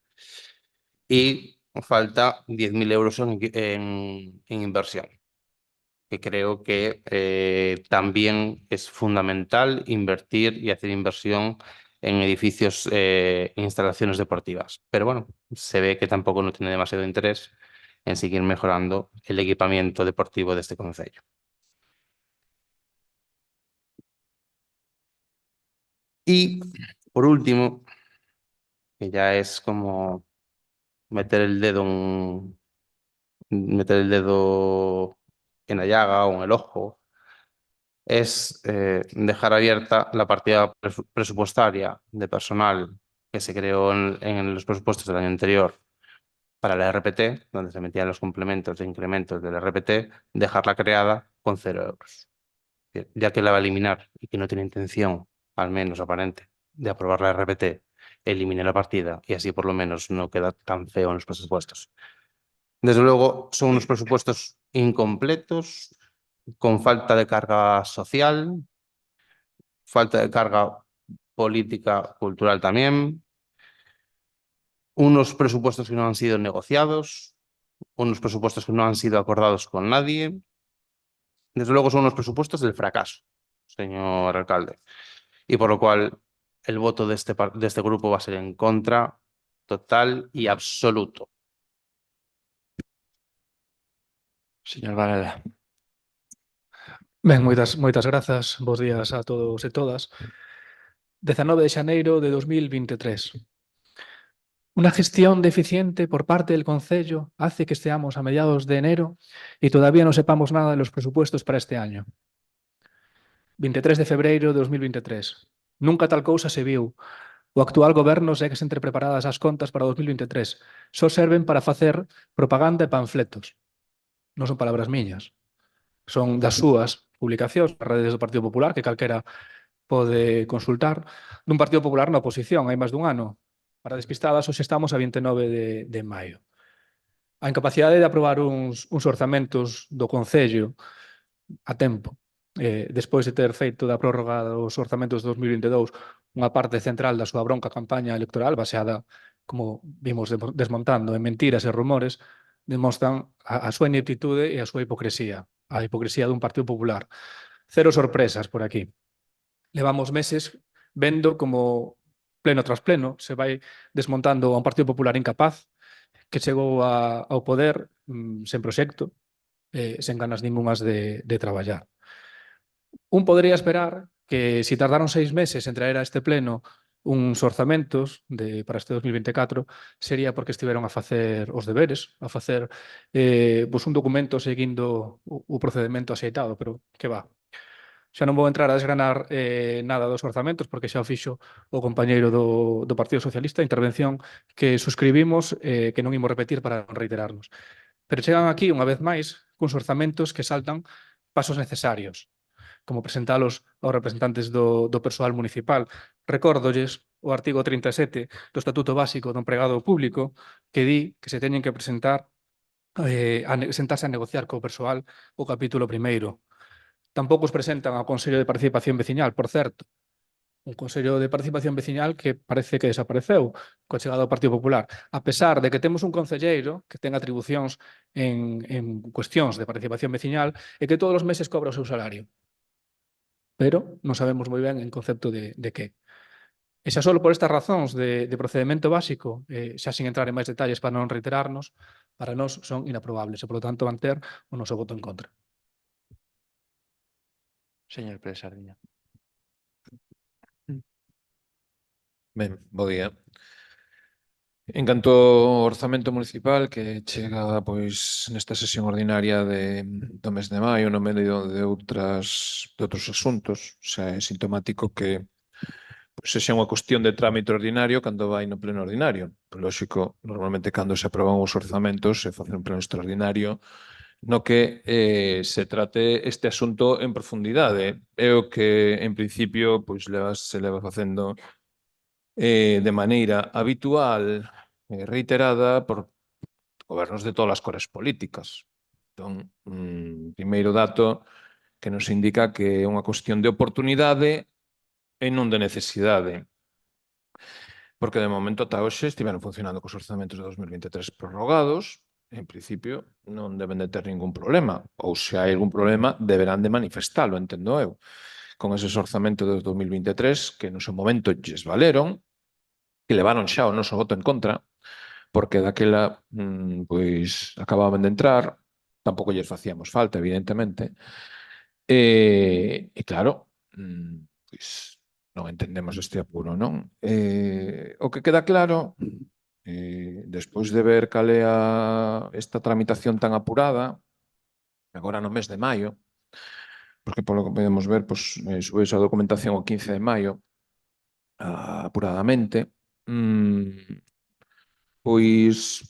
Y falta 10.000 euros en inversión, que creo que también es fundamental invertir y hacer inversión en edificios e instalaciones deportivas. Pero bueno, se ve que tampoco no tiene demasiado interés en seguir mejorando el equipamiento deportivo de este concello. Y por último, que ya es como meter el dedo en la llaga o en el ojo, es dejar abierta la partida presupuestaria de personal que se creó en los presupuestos del año anterior para la RPT, donde se metían los complementos e incrementos de la RPT, dejarla creada con 0 euros. Ya que la va a eliminar y que no tiene intención, al menos aparente, de aprobar la RPT, elimine la partida y así por lo menos no queda tan feo en los presupuestos. Desde luego son unos presupuestos incompletos, con falta de carga social, falta de carga política, cultural también, unos presupuestos que no han sido negociados, unos presupuestos que no han sido acordados con nadie. Desde luego son unos presupuestos del fracaso, señor alcalde. Y por lo cual el voto de este grupo va a ser en contra total y absoluto. Señor Varela. Ben, moitas grazas. Bos días a todos e todas. 19 de xaneiro de 2023. Una gestión deficiente por parte del Concello hace que esteamos a mediados de enero y todavía no sepamos nada de los presupuestos para este año. 23 de febreiro de 2023. Nunca tal cousa se viu. O actual goberno segue sen ter preparadas as contas para 2023. Só serven para facer propaganda e panfletos. Non son palabras miñas. Son das súas publicacións nas redes do Partido Popular, que calquera pode consultar, dun Partido Popular na oposición, hai máis dun ano. Para despistadas, hoxe estamos a 29 de maio. A incapacidade de aprobar uns orzamentos do Concello a tempo, despois de ter feito da prórroga dos orzamentos de 2022 unha parte central da súa bronca campaña electoral baseada, como vimos desmontando, en mentiras e rumores, demostran a súa ineptitude e a súa hipocresía, a hipocresía dun Partido Popular. Cero sorpresas por aquí. Levamos meses vendo como pleno tras pleno se vai desmontando a un Partido Popular incapaz que chegou ao poder sen proxecto, sen ganas ningunhas de traballar. Un podría esperar que se tardaron 6 meses en traer a este pleno uns orzamentos para este 2024 sería porque estiveron a facer os deberes, a facer un documento seguindo o procedimento axeitado, pero que va. Xa non vou entrar a desgranar nada dos orzamentos porque xa o fixo o compañeiro do Partido Socialista, intervención que suscribimos que non imos repetir para non reiterarnos. Pero chegan aquí unha vez máis cuns orzamentos que saltan pasos necesarios, como presentalos aos representantes do persoal municipal. Recórdolles o artigo 37 do Estatuto Básico do Empregado Público que di que se teñen que presentar sentarse a negociar co persoal o capítulo primeiro. Tampouco os presentan ao Consello de Participación Veciñal, por certo. Un Consello de Participación Veciñal que parece que desapareceu coa chegada do Partido Popular. A pesar de que temos un concelleiro que ten atribucións en cuestións de participación veciñal e que todos os meses cobra o seu salario. Pero non sabemos moi ben en concepto de que. E xa só por estas razóns de procedimento básico, xa sin entrar en máis detalles para non reiterarnos, para nós son inaprobables e, polo tanto, van ter o noso voto en contra. Señor Pérez Sardiña. Ben, bo día. En canto ao orzamento municipal que chega pois nesta sesión ordinaria do mes de maio no medio de outros asuntos, xa é sintomático que pois sexa unha cuestión de trámite ordinario cando vai no pleno ordinario. Por lógico, normalmente cando se aproban os orzamentos se faz un pleno extraordinario no que se trate este asunto en profundidade. É o que, en principio, pois se leva facendo de maneira habitual e reiterada por gobernos de todas as cores políticas. Entón, primeiro dato que nos indica que é unha cuestión de oportunidade e non de necesidade. Porque de momento ata hoxe estiveron funcionando cos orzamentos de 2023 prorrogados, en principio non deben de ter ningún problema, ou se hai algún problema deberán de manifestalo, entendo eu. Con eses orzamentos de 2023 que no seu momento lles valeron, que levaron xa o noso voto en contra, porque daquela pois acababan de entrar, tampouco lles facíamos falta, evidentemente, e claro, pois non entendemos este apuro, non? O que queda claro, despois de ver cal é esta tramitación tan apurada, agora no mes de maio, porque polo que podemos ver, pois, subes a documentación o 15 de maio, apuradamente, pois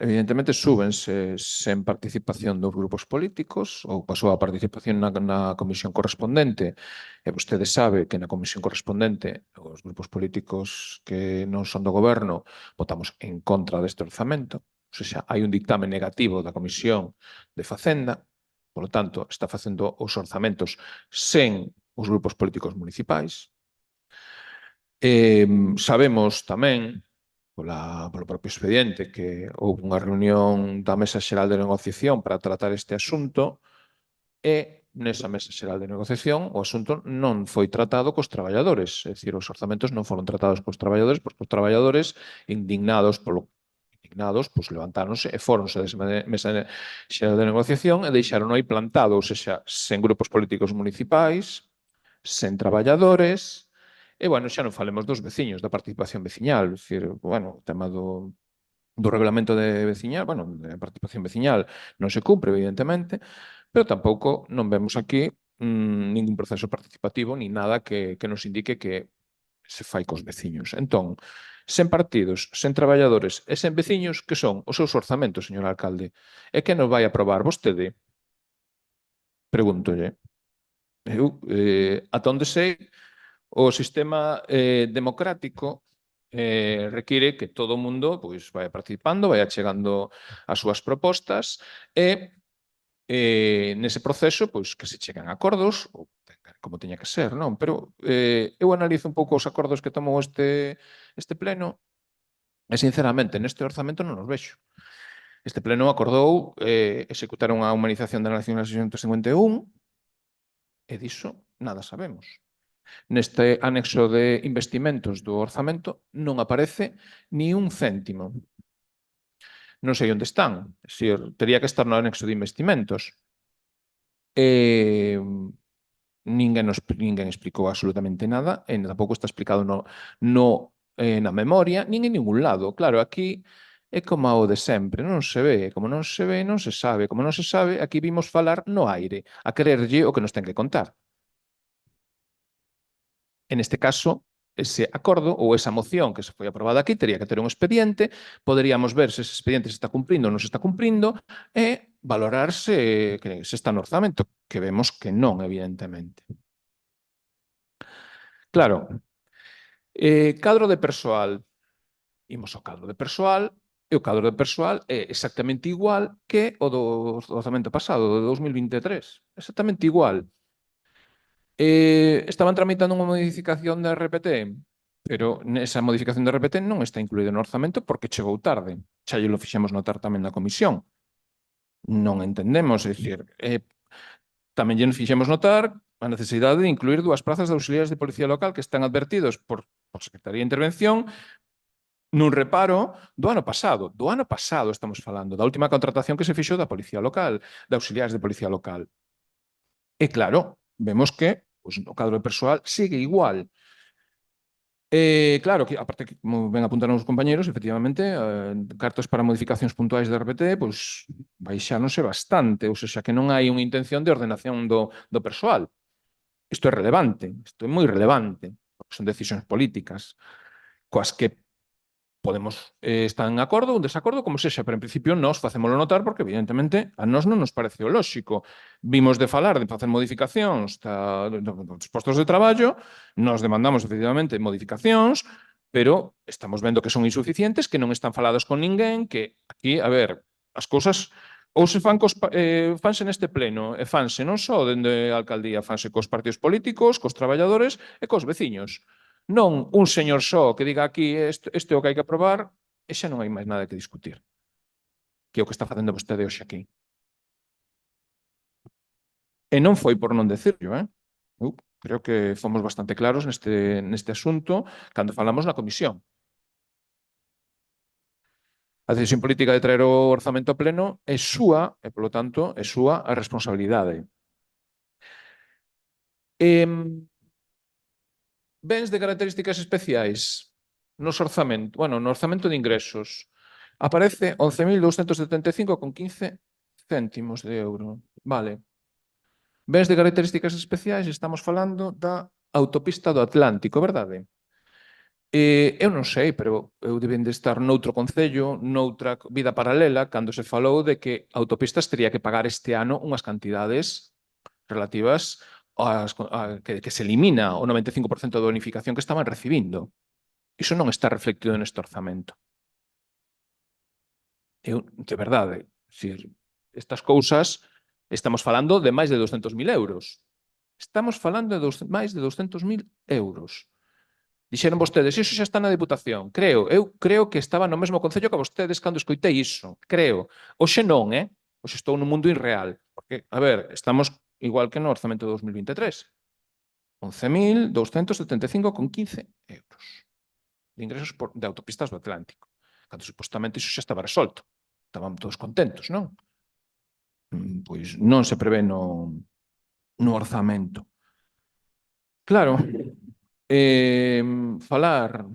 evidentemente súbense sen participación dos grupos políticos ou pasou a participación na comisión correspondente e vostede sabe que na comisión correspondente os grupos políticos que non son do goberno votamos en contra deste orzamento, ou seja, hai un dictame negativo da comisión de Facenda, por lo tanto, está facendo os orzamentos sen os grupos políticos municipais. Sabemos tamén polo propio expediente que houve unha reunión da Mesa Xeral de Negociación para tratar este asunto e nesa Mesa Xeral de Negociación o asunto non foi tratado cos traballadores, é dicir, os orzamentos non foron tratados cos traballadores porque os traballadores indignados, pois levantáronse e fóronse desa Mesa Xeral de Negociación e deixaron aí plantado, ou seja, sen grupos políticos municipais, sen traballadores. E, bueno, xa non falemos dos veciños, da participación veciñal, é dicir, bueno, o tema do regulamento de veciñal, bueno, a participación veciñal non se cumpre, evidentemente, pero tampouco non vemos aquí ningún proceso participativo ni nada que nos indique que se fai cos veciños. Entón, sen partidos, sen traballadores e sen veciños, que son os seus orzamentos, señor alcalde? E que nos vai aprobar vostede? Pregúntolle. Eu, ata onde sei, o sistema democrático require que todo o mundo pois, vaya participando, vaya chegando as súas propostas e nese proceso pois, que se chegan a acordos, ou como teña que ser, non? Pero eu analizo un pouco os acordos que tomou este pleno e, sinceramente, neste orzamento non os vexo. Este pleno acordou executar unha humanización da Nación 651 e diso nada sabemos. Neste anexo de investimentos do orzamento non aparece ni un céntimo. Non sei onde están. Tería que estar no anexo de investimentos. Ninguén explicou absolutamente nada e tampouco está explicado na memoria nin en ningún lado. Claro, aquí é como o de sempre, non se ve, como non se ve, non se sabe, como non se sabe, aquí vimos falar no aire, a quererlle o que nos ten que contar. En este caso, ese acordo ou esa moción que se foi aprobada aquí tería que ter un expediente, poderíamos ver se ese expediente se está cumprindo ou non se está cumprindo e valorar se está no orzamento, que vemos que non, evidentemente. Claro, cadro de persoal. Imos ao cadro de persoal e o cadro de persoal é exactamente igual que o do orzamento pasado, do 2023. Exactamente igual. Estaban tramitando unha modificación da RPT, pero nesa modificación da RPT non está incluída no orzamento porque chegou tarde. Xa lle lo fixemos notar tamén na comisión. Non entendemos, é dicir, tamén lle fixemos notar a necesidade de incluir 2 prazas de auxiliares de policía local que están advertidos por Secretaría de Intervención nun reparo do ano pasado. Do ano pasado estamos falando, da última contratación que se fixo da policía local, de auxiliares de policía local. E claro, vemos que pois, o cadro de persoal sigue igual. Claro, que aparte que, como ben apuntaron os compañeros, efectivamente, cartas para modificacións puntuais de RPT, pois baixáronse bastante, ou seja, que non hai unha intención de ordenación do persoal. Isto é relevante, isto é moi relevante, porque son decisións políticas, coas que podemos estar en acordo ou en desacordo, como sexa, pero en principio nós facémolo notar porque evidentemente a nós non nos pareceu lóxico. Vimos de falar de facer modificacións dos postos de traballo, nós demandamos efectivamente modificacións, pero estamos vendo que son insuficientes, que non están falados con ninguén, que aquí, a ver, as cousas ou se fan fanse neste pleno e fanse non só dende a alcaldía, fanse cos partidos políticos, cos traballadores e cos veciños. Non un señor só que diga aquí este é o que hai que aprobar e xa non hai máis nada que discutir. Que é o que está facendo vostede hoxe aquí. E non foi por non decirlo, Eu creo que fomos bastante claros neste asunto cando falamos na comisión. A decisión política de traer o orzamento a pleno é súa e, polo tanto, é súa a responsabilidade. Bens de características especiais no orzamento de ingresos aparece 11.275,15 céntimos de euro. Vale. Bens de características especiais, estamos falando da autopista do Atlántico, verdade? Eu non sei, pero eu deben de estar noutro concello, noutra vida paralela, cando se falou de que autopistas tería que pagar este ano unhas cantidades relativas que se elimina o 95% de bonificación que estaban recibindo. Iso non está reflectido neste orzamento. De verdade, estas cousas, estamos falando de máis de 200.000 euros. Estamos falando de máis de 200.000 euros. Dixeron vostedes, iso xa está na Deputación. Eu creo que estaba no mesmo concello que vostedes cando escoitei iso. Creo. Hoxe non, Hoxe estou no mundo irreal. Porque, a ver, estamos igual que no orzamento de 2023. 11.275,15 euros de ingresos de autopistas do Atlántico. Cando supostamente iso xa estaba resolto. Estaban todos contentos, non? Pois non se prevé no orzamento. Claro, falar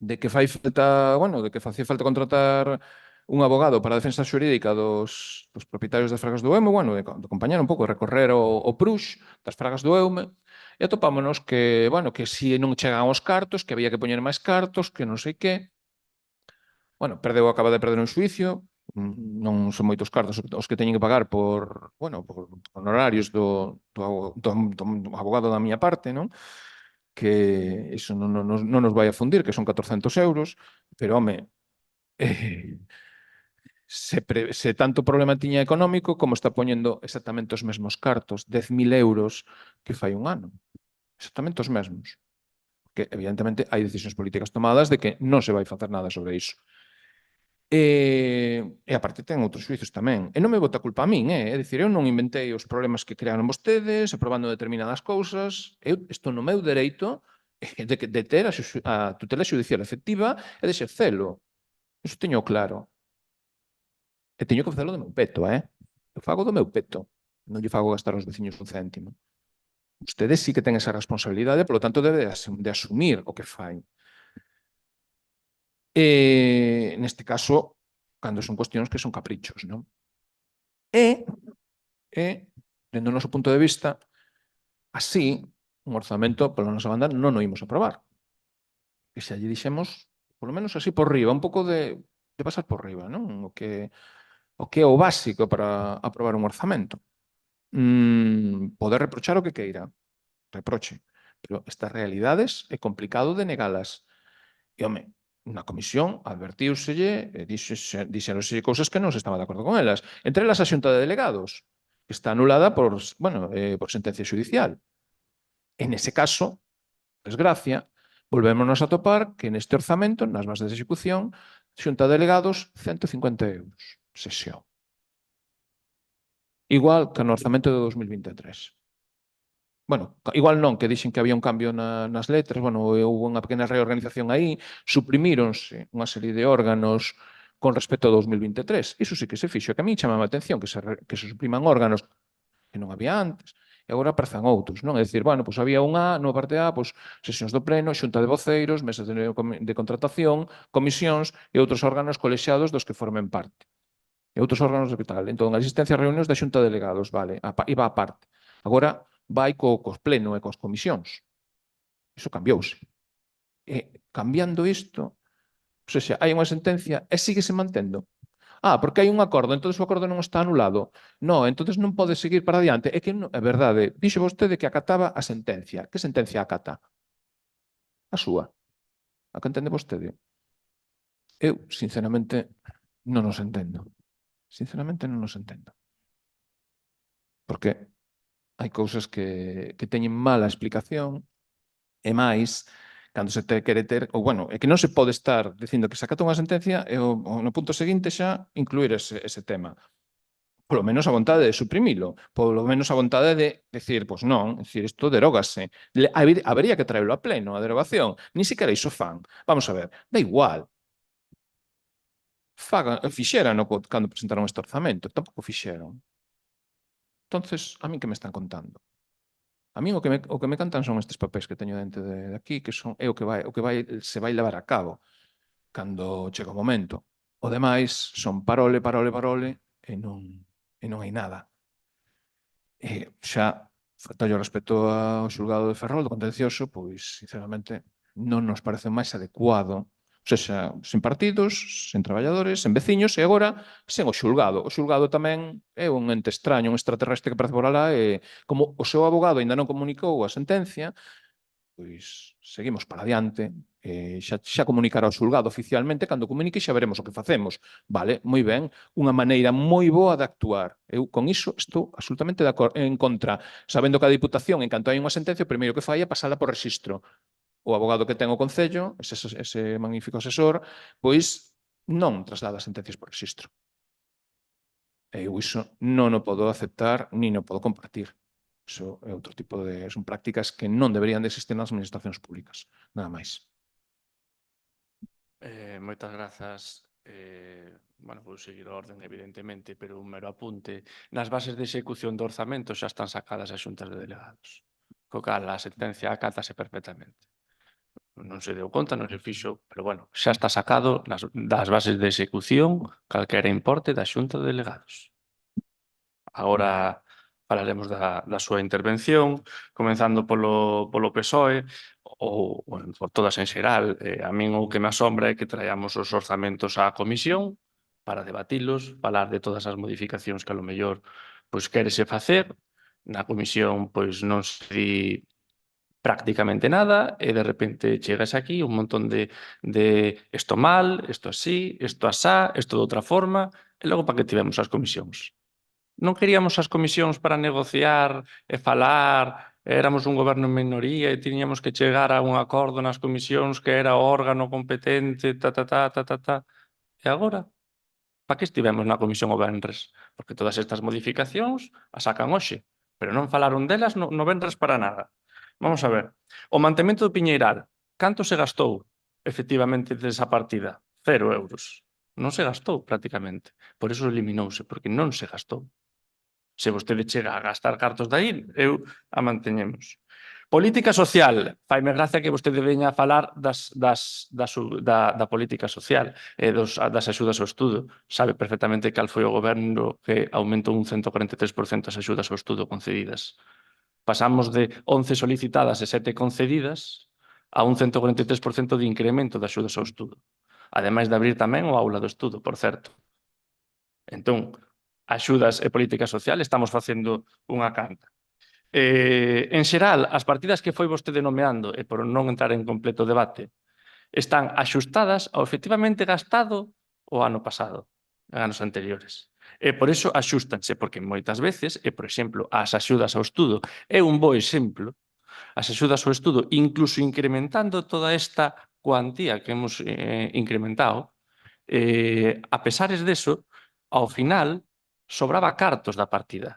de que fai falta, de que facía falta contratar un abogado para a defensa xurídica dos propietarios das fragas do Eume, de acompañar un pouco, recorrer o PRUX das fragas do Eume, e atopámonos que, que si non chegan os cartos, que había que poñer máis cartos, que non sei que. Acaba de perder un xuicio, non son moitos cartos os que teñen que pagar por honorarios do abogado da miña parte, non? Que iso non nos vai a fundir, que son 400 euros, pero, se tanto problema tiña económico, como está poñendo exactamente os mesmos cartos, 10.000 euros que fai un ano. Exactamente os mesmos. Que, evidentemente, hai decisións políticas tomadas de que non se vai facer nada sobre iso. E aparte ten outros xuizos tamén. E non me bota culpa a min, é dicir, eu non inventei os problemas que crearon vostedes, aprobando determinadas cousas. Eu estou no meu dereito de ter a tutela xudicial efectiva e de exercelo. Iso teño claro. E teño que facelo do meu peto, Eu fago do meu peto. Non lle fago gastar aos veciños un céntimo. Ustedes sí que ten esa responsabilidade, polo tanto, debe de asumir o que fai. Neste caso, cando son cuestións que son caprichos, non? Dentro do noso punto de vista, así, un orzamento, pola nosa banda, non o imos aprobar. E xa lle dixemos, polo menos así por riba, un pouco de pasar por riba, non? O que é o básico para aprobar un orzamento. Poder reprochar o que queira, reproche, pero estas realidades é complicado de negalas. E, na comisión advertíuselle e dixéronselle cousas que non se estaba de acordo con elas. Entre elas a xunta de delegados, que está anulada por sentencia judicial. En ese caso, desgracia, volvémonos a topar que neste orzamento, nas bases de execución, xunta de delegados, 150 euros. Sesión. Igual que no orzamento de 2023. Igual non, que dixen que había un cambio nas letras, houve unha pequena reorganización aí, suprimíronse unha serie de órganos con respecto a 2023. Iso sí que se fixo, que a mí chamaba a atención que se supriman órganos que non había antes, e agora aparezan outros, non? É dicir, había unha, nunha parte A, sesións do pleno, xunta de voceiros, mesas de contratación, comisións e outros órganos colexiados dos que formen parte. E outros órganos de tal. Entón, a asistencia a reunións da xunta de delegados, iba a parte. Agora, vai cos pleno e cos comisións. Iso cambiouse. E, cambiando isto, Ou seja, hai unha sentencia e síguese mantendo. Porque hai un acordo, entón o acordo non está anulado. Non, entón non pode seguir para adiante. É que é verdade, dixo vostede que acataba a sentencia. Que sentencia acata? A súa. A que entende vostede? Eu, sinceramente, non os entendo. Sinceramente, non os entendo. Porque hai cousas que teñen mala explicación e máis cando se te quere ter, ou bueno, é que non se pode estar dicindo que se acata unha sentencia e no punto seguinte xa incluir ese tema. Polo menos a vontade de suprimilo, polo menos a vontade de decir, pois non, decir, isto derógase. Habería que traerlo a pleno, a derogación. Ni siquiera iso fan. Vamos a ver, da igual. Fixérano cando presentaron este orzamento, tampouco fixeron. Entonces, a min que me están contando? A min o que me cantan son estes papéis que teño dentro de aquí, que son o que se vai levar a cabo cando chega o momento. O demais son parole, parole, parole e non hai nada. E xa, faltalle o respeto ao xulgado de Ferrol do contencioso, pois, sinceramente, non nos parece máis adecuado. O sea, sen partidos, sen traballadores, sen veciños e agora sen o xulgado. O xulgado tamén é un ente extraño, un extraterrestre que aparece por alá e como o seu abogado aínda non comunicou a sentencia, pois seguimos para adiante. Xa comunicará o xulgado oficialmente, cando comunique xa veremos o que facemos. Vale, moi ben, unha maneira moi boa de actuar. Eu con iso estou absolutamente en contra. Sabendo que a Diputación, en canto hai unha sentencia, o primeiro que fai é pasala por rexistro. O abogado que ten o Concello, ese magnífico asesor, pois non traslada sentencias por rexistro. E eu iso non o podo aceptar, nin o podo compartir. Iso é outro tipo de... Son prácticas que non deberían de existir nas administracións públicas. Nada máis. Moitas grazas. Bueno, vou seguir a orden, evidentemente, pero un mero apunte. Nas bases de execución do orzamento xa están sacadas as xuntas de delegados. Co cal, a sentencia acátase perfectamente. Non se deu conta, non se fixo, pero bueno, xa está sacado das bases de execución calquera importe da xunta de delegados. Agora falaremos da súa intervención, comenzando polo PSOE, ou bueno, por todas en xeral. A min o que me asombra é que traíamos os orzamentos á comisión para debatilos, falar de todas as modificacións que a lo mellor pois quérese facer. Na comisión pois non se di prácticamente nada e de repente chegas aquí un montón de isto mal, isto así, isto asá, isto de outra forma, e logo para que tivemos as comisións. Non queríamos as comisións para negociar e falar, éramos un goberno en minoría e tiñamos que chegar a un acordo nas comisións que era o órgano competente, E agora? Para que estivemos na comisión o venres? Porque todas estas modificacións as sacan hoxe, pero non falaron delas no venres para nada. Vamos a ver. O mantemento do Piñeiral, canto se gastou efectivamente desa partida? 0 euros. Non se gastou prácticamente. Por eso eliminouse, porque non se gastou. Se vostede chega a gastar cartos dai, eu a manteñemos. Política social. Faime gracia que vostede veña a falar da política social e das axudas ao estudo. Sabe perfectamente cal foi o goberno que aumentou un 143% as axudas ao estudo concedidas. Pasamos de 11 solicitadas e 7 concedidas a un 143% de incremento de axudas ao estudo. Ademais de abrir tamén o aula do estudo, por certo. Entón, axudas e política social estamos facendo unha canta. En xeral, as partidas que foi vostede nomeando, e por non entrar en completo debate, están axustadas ao efectivamente gastado o ano pasado, en anos anteriores. E por iso axústanse, porque moitas veces, e por exemplo, as axudas ao estudo é un bo exemplo, as axudas ao estudo, incluso incrementando toda esta cuantía que hemos incrementado, a pesares deso, ao final, sobraba cartos da partida.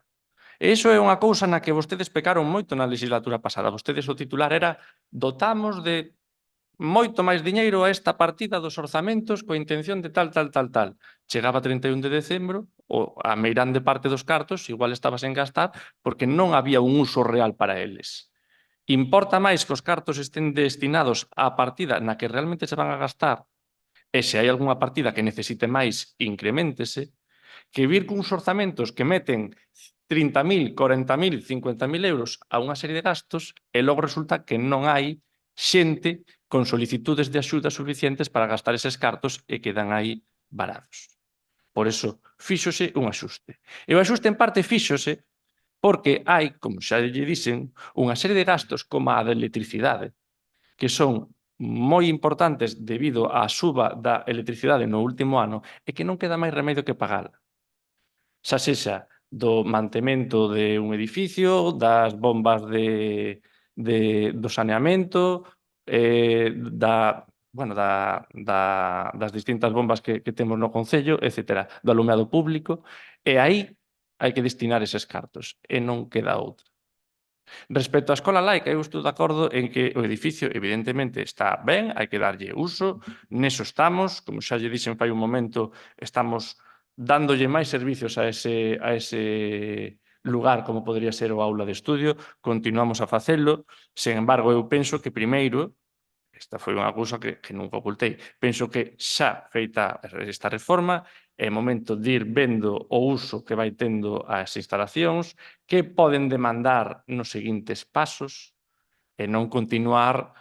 E iso é unha cousa na que vostedes pecaron moito na legislatura pasada. Vostedes o titular era dotamos de moito máis diñeiro a esta partida dos orzamentos coa intención de tal. Chegaba 31 de decembro, a meirande parte dos cartos igual estaba sen gastar porque non había un uso real para eles. Importa máis que os cartos estén destinados á partida na que realmente se van a gastar e se hai algunha partida que necesite máis, increméntese, que vir cuns orzamentos que meten 30.000, 40.000, 50.000 euros a unha serie de gastos e logo resulta que non hai xente con solicitudes de axuda suficientes para gastar eses cartos e quedan aí varados. Por eso, fíxose un axuste. E o axuste en parte fíxose porque hai, como xa lle dixen, unha serie de gastos como a da electricidade, que son moi importantes debido á suba da electricidade no último ano e que non queda máis remedio que pagala. Xa sexa do mantemento de un edificio, das bombas do saneamento, das distintas bombas que temos no Concello, etc., do alumeado público, e aí hai que destinar eses cartos, e non queda outra. Respecto á escola laica, eu estou de acordo en que o edificio evidentemente está ben, hai que darlle uso, neso estamos, como xa lle dixen fai un momento, estamos dándolle máis servicios a ese lugar como podría ser o aula de estudio, continuamos a facelo, sen embargo eu penso que primeiro, esta foi unha cousa que nunca ocultei, penso que xa feita esta reforma, é momento de ir vendo o uso que vai tendo as instalacións, que poden demandar nos seguintes pasos e non continuar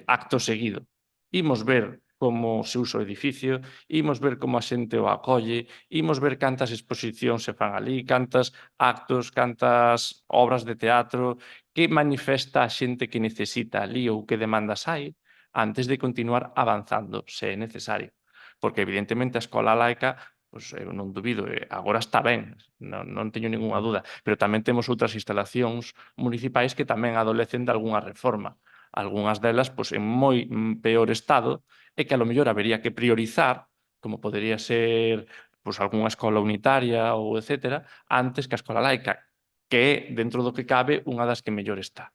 acto seguido. Imos ver como se usa o edificio, imos ver como a xente o acolle, imos ver cantas exposicións se fan ali, cantas actos, cantas obras de teatro, que manifesta a xente que necesita ali ou que demandas hai, antes de continuar avanzando, se é necesario. Porque, evidentemente, a escola laica, pois, eu non dubido, agora está ben, non teño ninguna dúda, pero tamén temos outras instalacións municipais que tamén adolecen de algunha reforma. Algúnas delas, pois, en moi peor estado, e que a lo mellor habería que priorizar, como podería ser pois, algunha escola unitaria ou etcétera, antes que a escola laica, que é, dentro do que cabe, unha das que mellor está.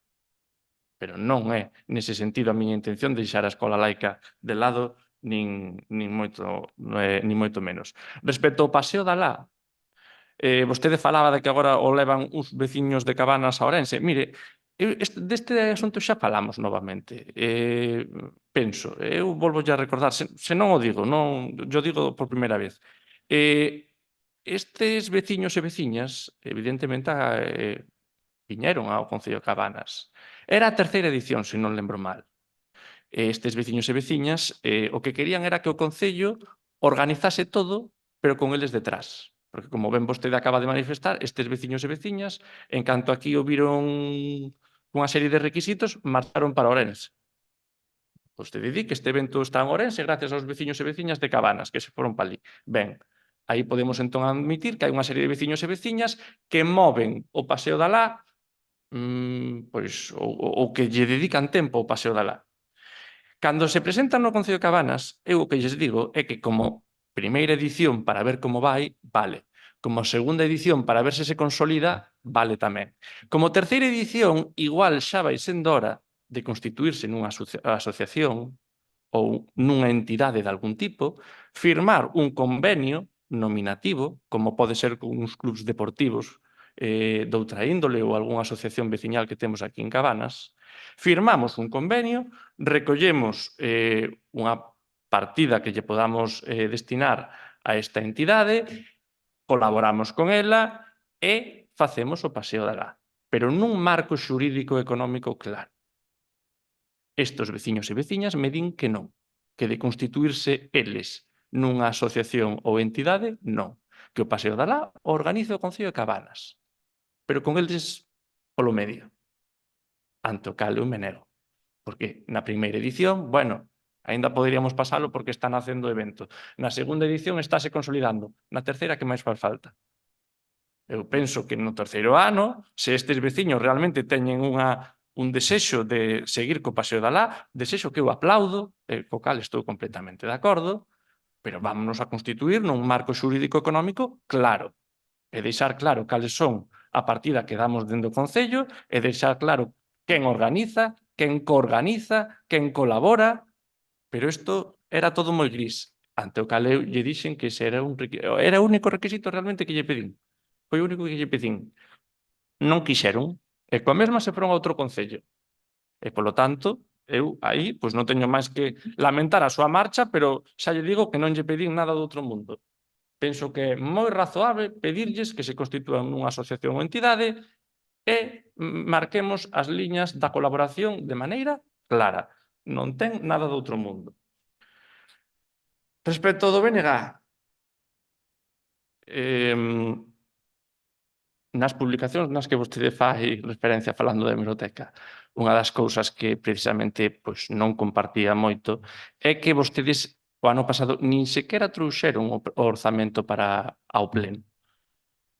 Pero non é, nese sentido, a miña intención deixar a escola laica de lado, nin moito menos. Respecto ao Paseo da Lá, vostede falaba de que agora o levan uns veciños de Cabanas a Ourense. Mire, deste asunto xa falamos novamente. Penso, eu volvo a recordar, se non o digo, yo digo por primeira vez. Estes veciños e veciñas, evidentemente, viñeron ao Concello de Cabanas. Era a terceira edición, se non lembro mal. Estes veciños e veciñas o que querían era que o Concello organizase todo, pero con eles detrás. Porque, como ben vostede acaba de manifestar, estes veciños e veciñas, en canto aquí o viron unha serie de requisitos, marcharon para Ourense. Vostede di que este evento está en Ourense gracias aos veciños e veciñas de Cabanas, que se foron para ali. Ben, aí podemos entón admitir que hai unha serie de veciños e veciñas que moven o Paseo da Lá, pois, ou que lle dedican tempo ao Paseo da Lá. Cando se presentan no Concello de Cabanas, eu o que lles digo é que como primeira edición para ver como vai, vale. Como segunda edición para ver se se consolida, vale tamén. Como terceira edición, igual xa vai sendo hora de constituirse nunha asociación ou nunha entidade de algún tipo, firmar un convenio nominativo, como pode ser con uns clubs deportivos doutra índole ou algunha asociación veciñal que temos aquí en Cabanas, firmamos un convenio, recollemos unha partida que lle podamos destinar a esta entidade, colaboramos con ela e facemos o Paseo da Lá, pero nun marco xurídico económico claro. Estes veciños e veciñas me din que non, que de constituirse eles nunha asociación ou entidade, non, que o Paseo da Lá o organiza o Concello de Cabanas, pero con eles polo medio. Ante o cal eu me nego. Porque na primeira edición, bueno, aínda poderíamos pasalo porque están facendo o evento. Na segunda edición estáse consolidando. Na terceira, que máis faz falta? Eu penso que no terceiro ano, se estes veciños realmente teñen un desexo de seguir co Paseo da Lá, desexo que eu aplaudo, co cal estou completamente de acordo, pero vámonos a constituir nun marco xurídico económico claro, e deixar claro cales son a partida que damos dentro do Concello, e deixar claro quen organiza, quen coorganiza, quen colabora, pero isto era todo moi gris, ante o cal eu lle dixen que ese era o único requisito realmente que lle pedín. Foi o único que lle pedín. Non quixeron, e coa mesma se foron a outro Concello. E, polo tanto, eu aí pois non teño máis que lamentar a súa marcha, pero xa lle digo que non lle pedín nada do outro mundo. Penso que é moi razoable pedirlles que se constitúan nunha asociación ou entidade e marquemos as liñas da colaboración de maneira clara. Non ten nada do outro mundo. Respecto do BNG, nas publicacións nas que vostede fai referencia falando da hemeroteca, unha das cousas que precisamente pois, non compartía moito é que vostedes o ano pasado nin sequera trouxeron o orzamento para ao pleno.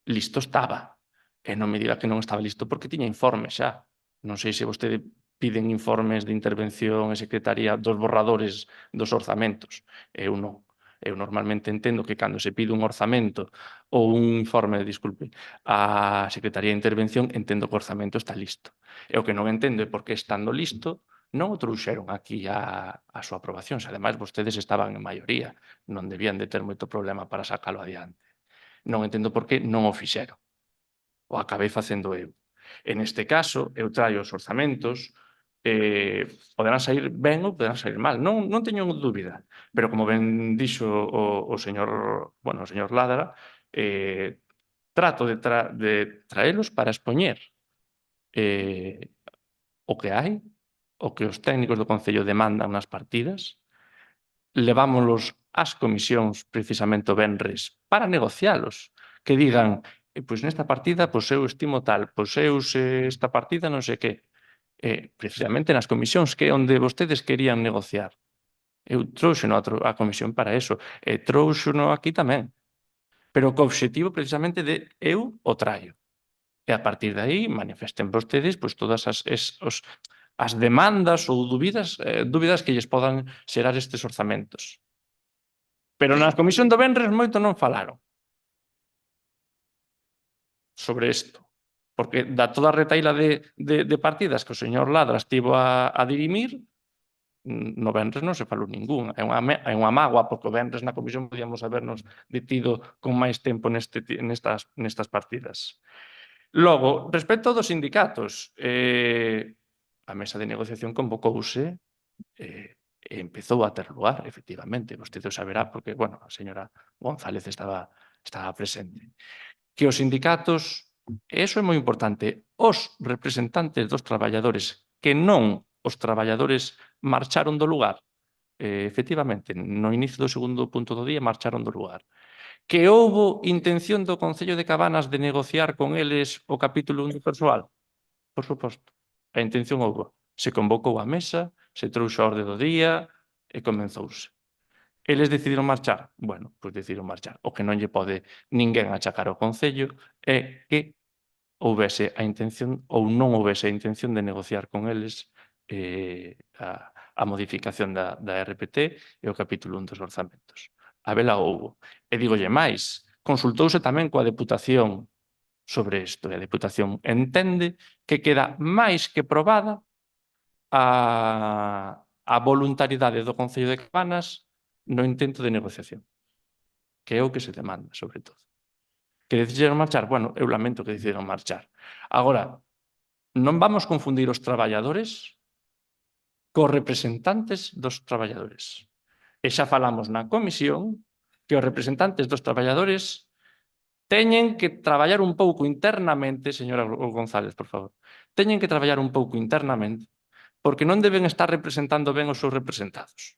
Listo estaba. E non me diga que non estaba listo porque tiña informes xa. Non sei se vostede piden informes de intervención e secretaría dos borradores dos orzamentos. Eu non. Eu normalmente entendo que cando se pide un orzamento ou un informe, disculpe, a Secretaría de Intervención, entendo que o orzamento está listo. E o que non entendo é por que estando listo non o trouxeron aquí a súa aprobación. Se ademais vostedes estaban en maioría, non debían de ter moito problema para sacalo adiante. Non entendo por que non o fixeron. O acabei facendo eu. En este caso, eu traio os orzamentos, poderán sair ben ou poderán sair mal. Non teño dúbida. Pero como ben dixo o señor Ladra, trato de traelos para expoñer o que hai, o que os técnicos do Concello demandan nas partidas, levámolos ás comisións precisamente o venres para negocialos, que digan, pois nesta partida pois eu estimo tal, pois eu se esta partida non sei que. Precisamente nas comisións, que é onde vostedes querían negociar. Eu trouxeno a comisión para eso, e trouxeno aquí tamén. Pero co obxectivo precisamente de eu o traio. E a partir de aí manifesten vostedes pois, todas as demandas ou dúbidas que lles podan xerar estes orzamentos. Pero na comisión do venres moito non falaron sobre isto. Porque da toda a retaíla de partidas que o señor Ladra estivo a dirimir, no venres non se falou ningún. É unha mágoa, porque o venres na comisión podíamos habernos detido con máis tempo nestas partidas. Logo, respecto dos sindicatos, a mesa de negociación convocouse e empezou a ter lugar, efectivamente. Vostede o saberá, porque, bueno, a señora González estaba presente. Que os sindicatos, e iso é moi importante, os representantes dos traballadores, que non os traballadores marcharon do lugar, efectivamente, no inicio do segundo punto do día marcharon do lugar. Que houbo intención do Concello de Cabanas de negociar con eles o capítulo 1 do persoal? Por suposto. A intención houbo. Se convocou a mesa, se trouxo a orde do día e comenzouse. Eles decidiron marchar? Bueno, pois decidiron marchar. O que non lle pode ninguén achacar ao Concello é que houvese a intención ou non houvese a intención de negociar con eles a modificación da RPT e o capítulo 1 dos orzamentos. A vela houbo. E dígolle máis, consultouse tamén coa Deputación sobre isto, e a Deputación entende que queda máis que probada a voluntariedade do Concello de Cabanas no intento de negociación, que é o que se demanda, sobre todo. Que decidiron marchar? Bueno, eu lamento que decidiron marchar. Agora, non vamos confundir os traballadores cos representantes dos traballadores. E xa falamos na comisión que os representantes dos traballadores teñen que traballar un pouco internamente, señora González, por favor, teñen que traballar un pouco internamente porque non deben estar representando ben os seus representados.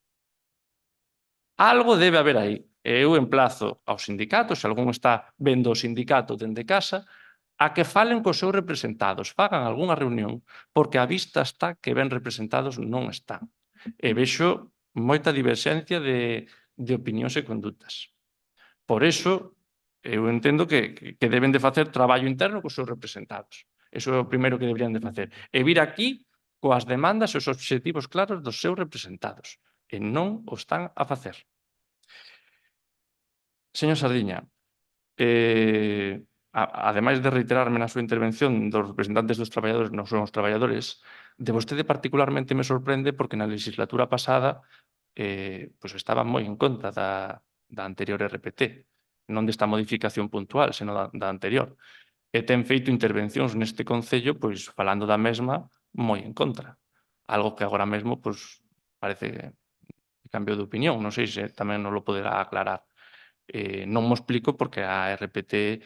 Algo debe haber aí. Eu emplazo aos sindicatos, se algún está vendo o sindicato dende casa, a que falen cos seus representados, fagan algunha reunión, porque a vista está que ben representados non están. E vexo moita diverxencia de opinións e condutas. Por iso, eu entendo que deben de facer traballo interno cos seus representados. Iso é o primeiro que deberían de facer. E vir aquí coas demandas e os obxectivos claros dos seus representados. E non o están a facer. Señor Sardiña, ademais de reiterarme na súa intervención dos representantes dos traballadores non son os traballadores, de vostede particularmente me sorprende porque na legislatura pasada pois estaba moi en contra da anterior RPT, non desta modificación puntual, senón da anterior. E ten feito intervencións neste Concello pois falando da mesma moi en contra. Algo que agora mesmo pois parece que cambiou de opinión. Non sei se tamén nos lo poderá aclarar. Non mo explico porque a RPT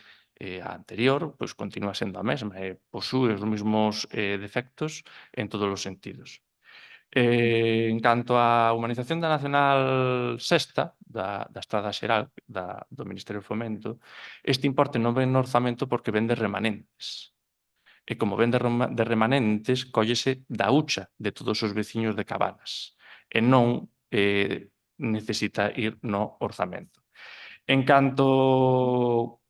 a anterior pois continúa sendo a mesma e posúe os mesmos defectos en todos os sentidos. En canto á humanización da Nacional Sexta, da Estrada Xeral, do Ministerio de Fomento, este importe non ven no orzamento porque ven de remanentes. E como ven de remanentes, cóllese da hucha de todos os veciños de Cabanas. E non necesita ir no orzamento. En canto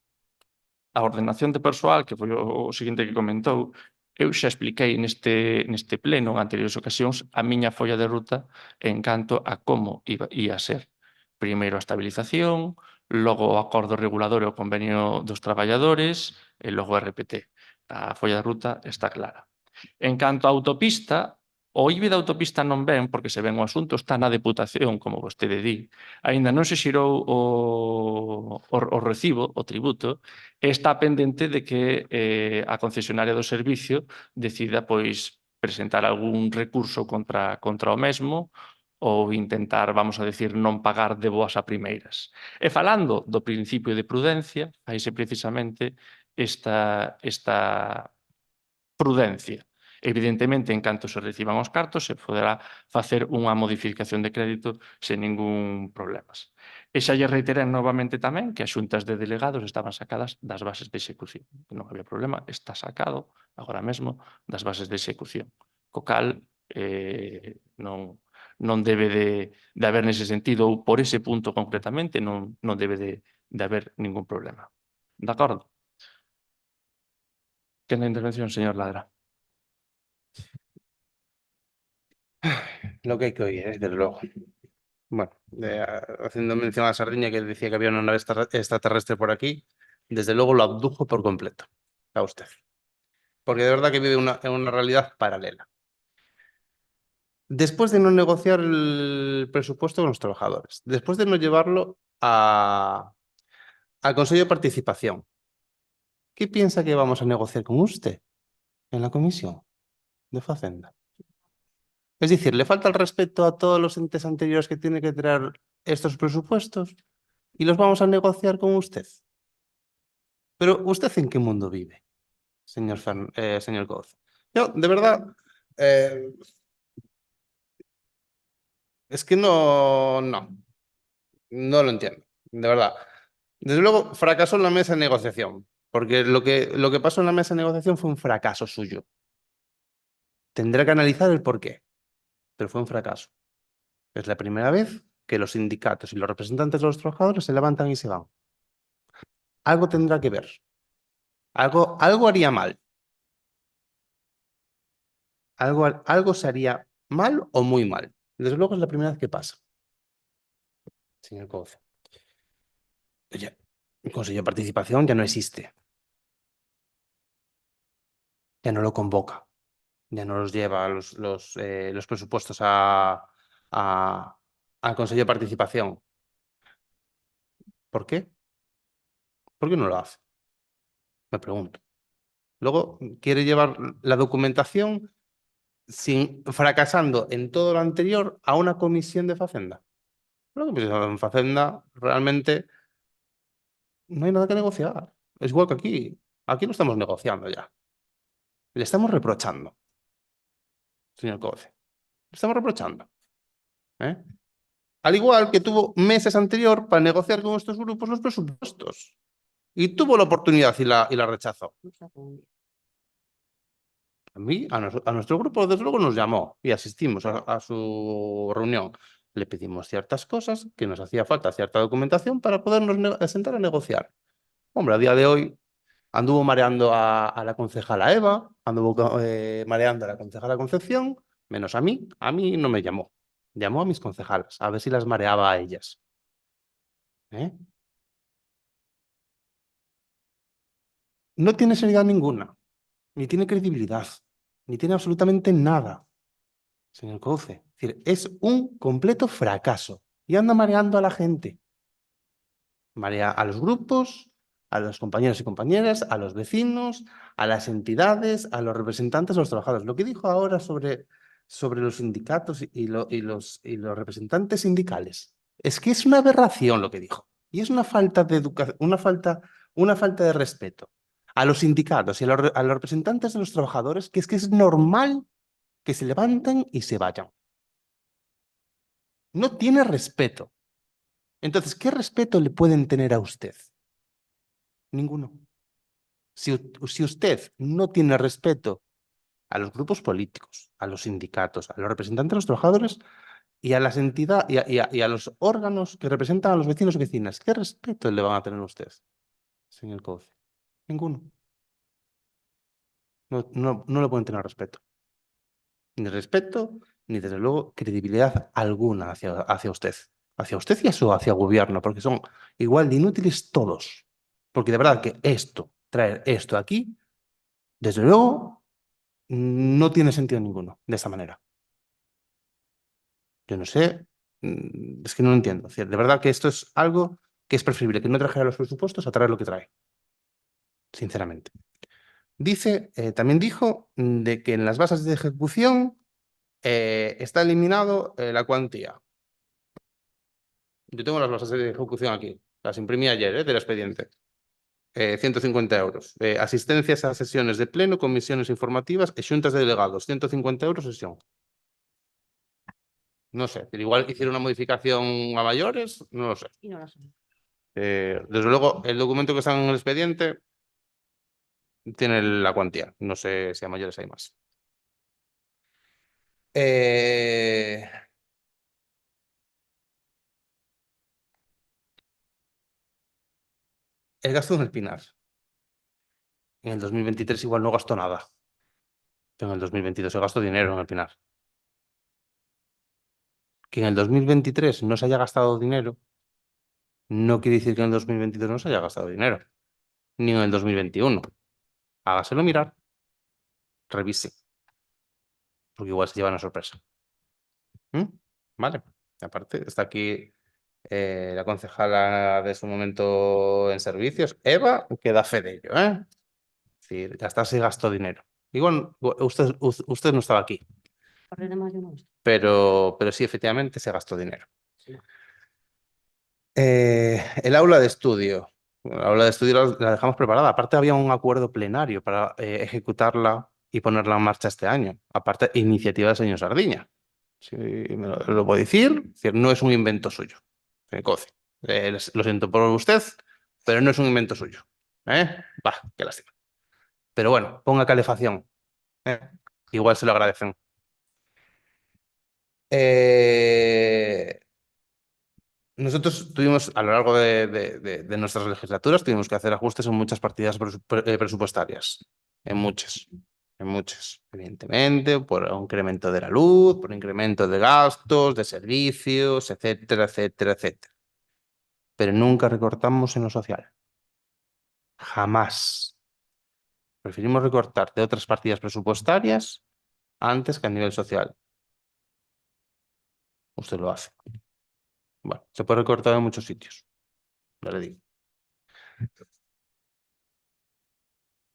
a ordenación de persoal, que foi o seguinte que comentou, eu xa expliquei neste pleno en anteriores ocasións a miña folla de ruta en canto a como ia ser primeiro a estabilización, logo o acordo regulador e o convenio dos traballadores e logo o RPT. A folla de ruta está clara. En canto á autopista, o IBI da autopista non ven, porque se ven o asunto está na Deputación, como vostede di, aínda non se xirou o recibo, o tributo, e está pendente de que a concesionaria do servicio decida pois presentar algún recurso contra o mesmo ou intentar, vamos a decir, non pagar de boas a primeiras. E falando do principio de prudencia, faise precisamente esta prudencia. Evidentemente, en canto se reciban os cartos, se poderá facer unha modificación de crédito sen ningún problemas. E xa lle reiterei novamente tamén que as xuntas de delegados estaban sacadas das bases de execución. Non había problema, está sacado agora mesmo das bases de execución. Co cal, non debe de haber nese sentido, ou por ese punto concretamente, non debe de haber ningún problema. De acordo? Que na intervención, señor Ladra. Lo que hay que oír, desde luego. Bueno, haciendo mención a Sardiña, que decía que había una nave extraterrestre por aquí, desde luego lo abdujo por completo a usted. Porque de verdad que vive en una realidad paralela. Después de no negociar el presupuesto con los trabajadores, después de no llevarlo al Consejo de Participación, ¿qué piensa que vamos a negociar con usted en la Comisión de Facenda? Es decir, ¿le falta el respeto a todos los entes anteriores que tiene que traer estos presupuestos y los vamos a negociar con usted? Pero ¿usted en qué mundo vive, señor Couce? Yo, de verdad, es que no lo entiendo, de verdad. Desde luego, fracasó en la mesa de negociación, porque lo que pasó en la mesa de negociación fue un fracaso suyo. Tendrá que analizar el porqué, pero fue un fracaso. Es la primera vez que los sindicatos y los representantes de los trabajadores se levantan y se van. Algo tendrá que ver. Algo haría mal. Algo se haría mal o muy mal. Desde luego es la primera vez que pasa. Señor Couce. Oye, el Consejo de Participación ya no existe. Ya no lo convoca. Ya no los lleva los presupuestos al Consejo de Participación. ¿Por qué? ¿Por qué no lo hace? Me pregunto. Luego quiere llevar la documentación fracasando en todo lo anterior a una comisión de Facenda. Bueno, pues en Facenda realmente no hay nada que negociar. Es igual que aquí. Aquí no estamos negociando ya. Le estamos reprochando, señor Couce. Le estamos reprochando. Al igual que tuvo meses anterior para negociar con estos grupos los presupuestos. Y tuvo la oportunidad y la rechazó. A nuestro grupo, desde luego, nos llamó y asistimos a su reunión. Le pedimos ciertas cosas, que nos hacía falta cierta documentación para podernos sentar a negociar. Hombre, a día de hoy anduvo mareando a la concejala Eva, anduvo mareando a la concejala Concepción, menos a mí. A mí no me llamó. Llamó a mis concejalas, a ver si las mareaba a ellas. No tiene seriedad ninguna, ni tiene credibilidad, ni tiene absolutamente nada, señor Couce. Es decir, es un completo fracaso y anda mareando a la gente. Marea a los grupos, a los compañeros y compañeras, a los vecinos, a las entidades, a los representantes de los trabajadores. Lo que dijo ahora sobre los sindicatos y los representantes sindicales es que es una aberración lo que dijo. Y es una falta de educación, una falta de respeto a los sindicatos y a los representantes de los trabajadores, que es normal que se levanten y se vayan. No tiene respeto. Entonces, ¿qué respeto le pueden tener a usted? Ninguno. Si usted no tiene respeto a los grupos políticos, a los sindicatos, a los representantes de los trabajadores y a las entidades y a los órganos que representan a los vecinos y vecinas, ¿qué respeto le van a tener a usted, señor Couce? Ninguno. No le pueden tener respeto. Ni respeto, ni desde luego credibilidad alguna hacia usted. Hacia usted y hacia el gobierno, porque son igual de inútiles todos. Porque de verdad que traer esto aquí, desde luego, no tiene sentido ninguno de esta manera. Yo no sé, es que no lo entiendo. Es decir, de verdad que esto es algo que es preferible que no trajera los presupuestos a traer lo que trae. Sinceramente. También dijo de que en las bases de ejecución está eliminado la cuantía. Yo tengo las bases de ejecución aquí. Las imprimí ayer del expediente. 150 euros. Asistencias a sesiones de pleno, comisiones informativas y xuntas de delegados. 150 euros sesión. No sé, igual hicieron una modificación a mayores, no lo sé. Desde luego, el documento que está en el expediente tiene la cuantía. No sé si a mayores hay más. El gasto en el Pinar. En el 2023 igual no gastó nada. Pero en el 2022 se gastó dinero en el Pinar. Que en el 2023 no se haya gastado dinero, no quiere decir que en el 2022 no se haya gastado dinero. Ni en el 2021. Hágaselo mirar. Revise. Porque igual se lleva una sorpresa. Vale. Aparte, está aquí la concejala de su momento en servicios, Eva, que da fe de ello, ¿eh? Es decir, gastarse y gastó dinero. Igual usted no estaba aquí. Pero sí, efectivamente, se gastó dinero. El aula de estudio. Bueno, la aula de estudio la dejamos preparada. Aparte, había un acuerdo plenario para ejecutarla y ponerla en marcha este año. Aparte, iniciativa del señor Sardiña. Sí, lo puedo decir. Es decir, no es un invento suyo. Coce. Lo siento por usted, pero no es un invento suyo. Bah, qué lástima. Pero bueno, ponga calefacción. Igual se lo agradecen. Nosotros tuvimos, a lo largo de nuestras legislaturas, tuvimos que hacer ajustes en muchas partidas presupuestarias. En muchas, evidentemente, por un incremento de la luz, por incremento de gastos, de servicios, etcétera, etcétera, etcétera. Pero nunca recortamos en lo social. Jamás. Preferimos recortar de otras partidas presupuestarias antes que a nivel social. Usted lo hace. Bueno, se puede recortar en muchos sitios. Ya le digo.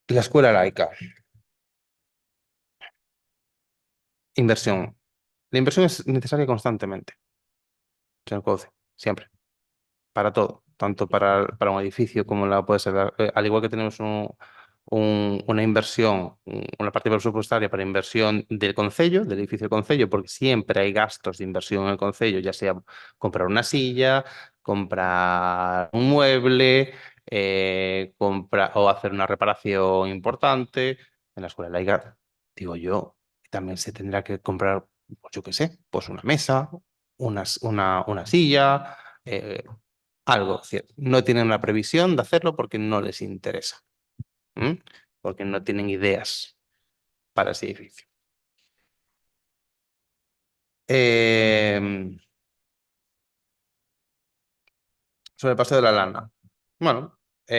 La escuela laica. Inversión. La inversión es necesaria constantemente. Señor Couce, siempre. Para todo. Tanto para un edificio como puede ser. Al igual que tenemos una inversión, una partida presupuestaria para inversión del concello, del edificio del concello, porque siempre hay gastos de inversión en el concello, ya sea comprar una silla, comprar un mueble, o hacer una reparación importante. En la escuela laica, digo yo, también se tendrá que comprar, pues yo qué sé, pues una mesa, una silla, algo. Es decir, no tienen la previsión de hacerlo porque no les interesa. Porque no tienen ideas para ese edificio. Sobre el Paseo de la Lana. Bueno, a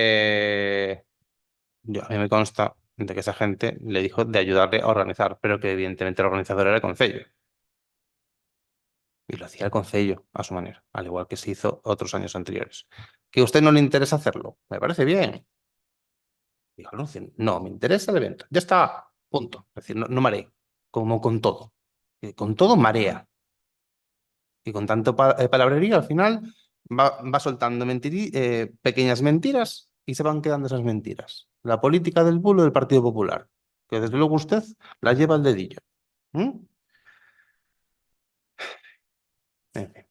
mí me consta de que esa gente le dijo de ayudarle a organizar, pero que evidentemente el organizador era el concello. Y lo hacía el concello a su manera, al igual que se hizo otros años anteriores. ¿Que a usted no le interesa hacerlo? Me parece bien. Dígalo, no, me interesa el evento. Ya está, punto. Es decir, no maree, como con todo. Con todo marea. Y con tanto palabrería, al final va soltando pequeñas mentiras y se van quedando esas mentiras. La política del bulo del Partido Popular, que desde luego usted la lleva al dedillo. En fin.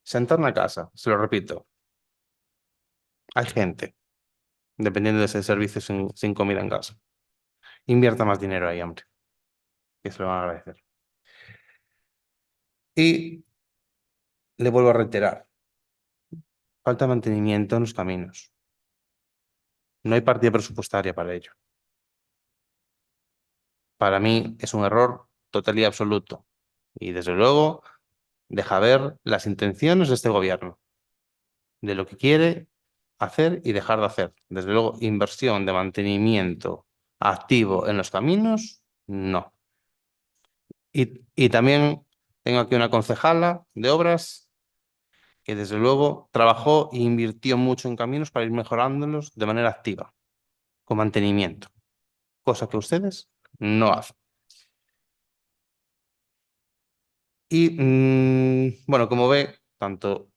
Sentar na casa, se lo repito. Hay gente, dependiendo de ese servicio, sin comida en casa. Invierta más dinero ahí, hombre, que se lo van a agradecer. Y le vuelvo a reiterar, falta mantenimiento en los caminos. No hay partida presupuestaria para ello. Para mí es un error total y absoluto. Y desde luego deja ver las intenciones de este gobierno, de lo que quiere hacer y dejar de hacer. Desde luego, inversión de mantenimiento activo en los caminos, no. Y también tengo aquí una concejala de obras que desde luego trabajó e invirtió mucho en caminos para ir mejorándolos de manera activa, con mantenimiento, cosa que ustedes no hacen. Y bueno, como ve, tanto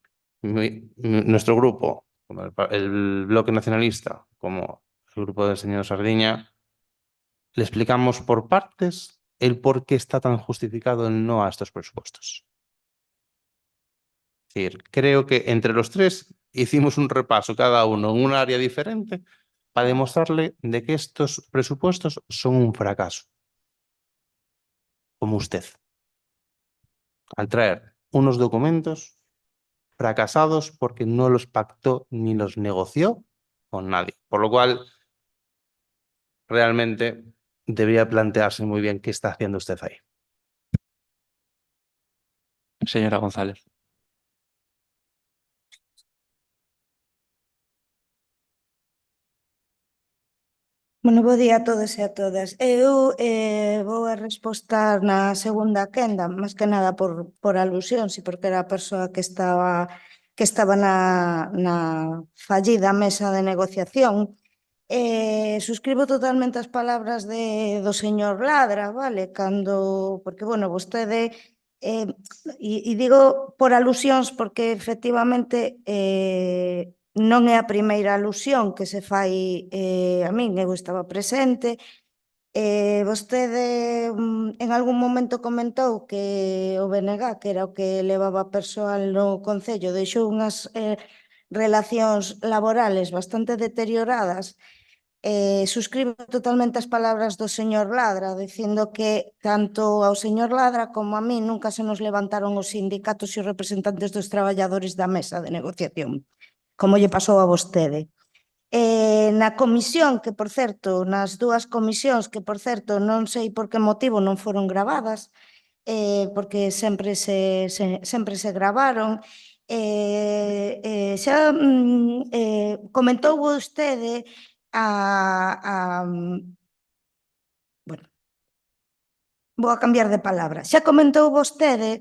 nuestro grupo, como el Bloque Nacionalista, como el grupo del señor Sardiña, le explicamos por partes el por qué está tan justificado el no a estos presupuestos. Es decir, creo que entre los tres hicimos un repaso cada uno en un área diferente para demostrarle de que estos presupuestos son un fracaso, como usted, al traer unos documentos fracasados porque no los pactó ni los negoció con nadie. Por lo cual, realmente debería plantearse muy bien qué está haciendo usted ahí. Señora González. Bueno, bo día a todos e a todas. Eu vou a respostar na segunda quenda, máis que nada por alusión, si porque era a persoa que estaba na fallida mesa de negociación. Suscribo totalmente as palabras do señor Ladra, vale? Porque, bueno, vostede, e digo por alusións porque efectivamente non é a primeira alusión que se fai a min, eu estaba presente. Vostede en algún momento comentou que o BNG, que era o que levaba persoal no Concello, deixou unhas relacións laborales bastante deterioradas. Suscribo totalmente as palabras do señor Ladra, dicindo que tanto ao señor Ladra como a mí nunca se nos levantaron os sindicatos e os representantes dos traballadores da mesa de negociación, como lle pasou a vostede. Na comisión, que por certo, nas dúas comisións, que por certo non sei por que motivo non foron gravadas, porque sempre se gravaron, xa comentou vostede bueno, vou a cambiar de palabra. Xa comentou vostede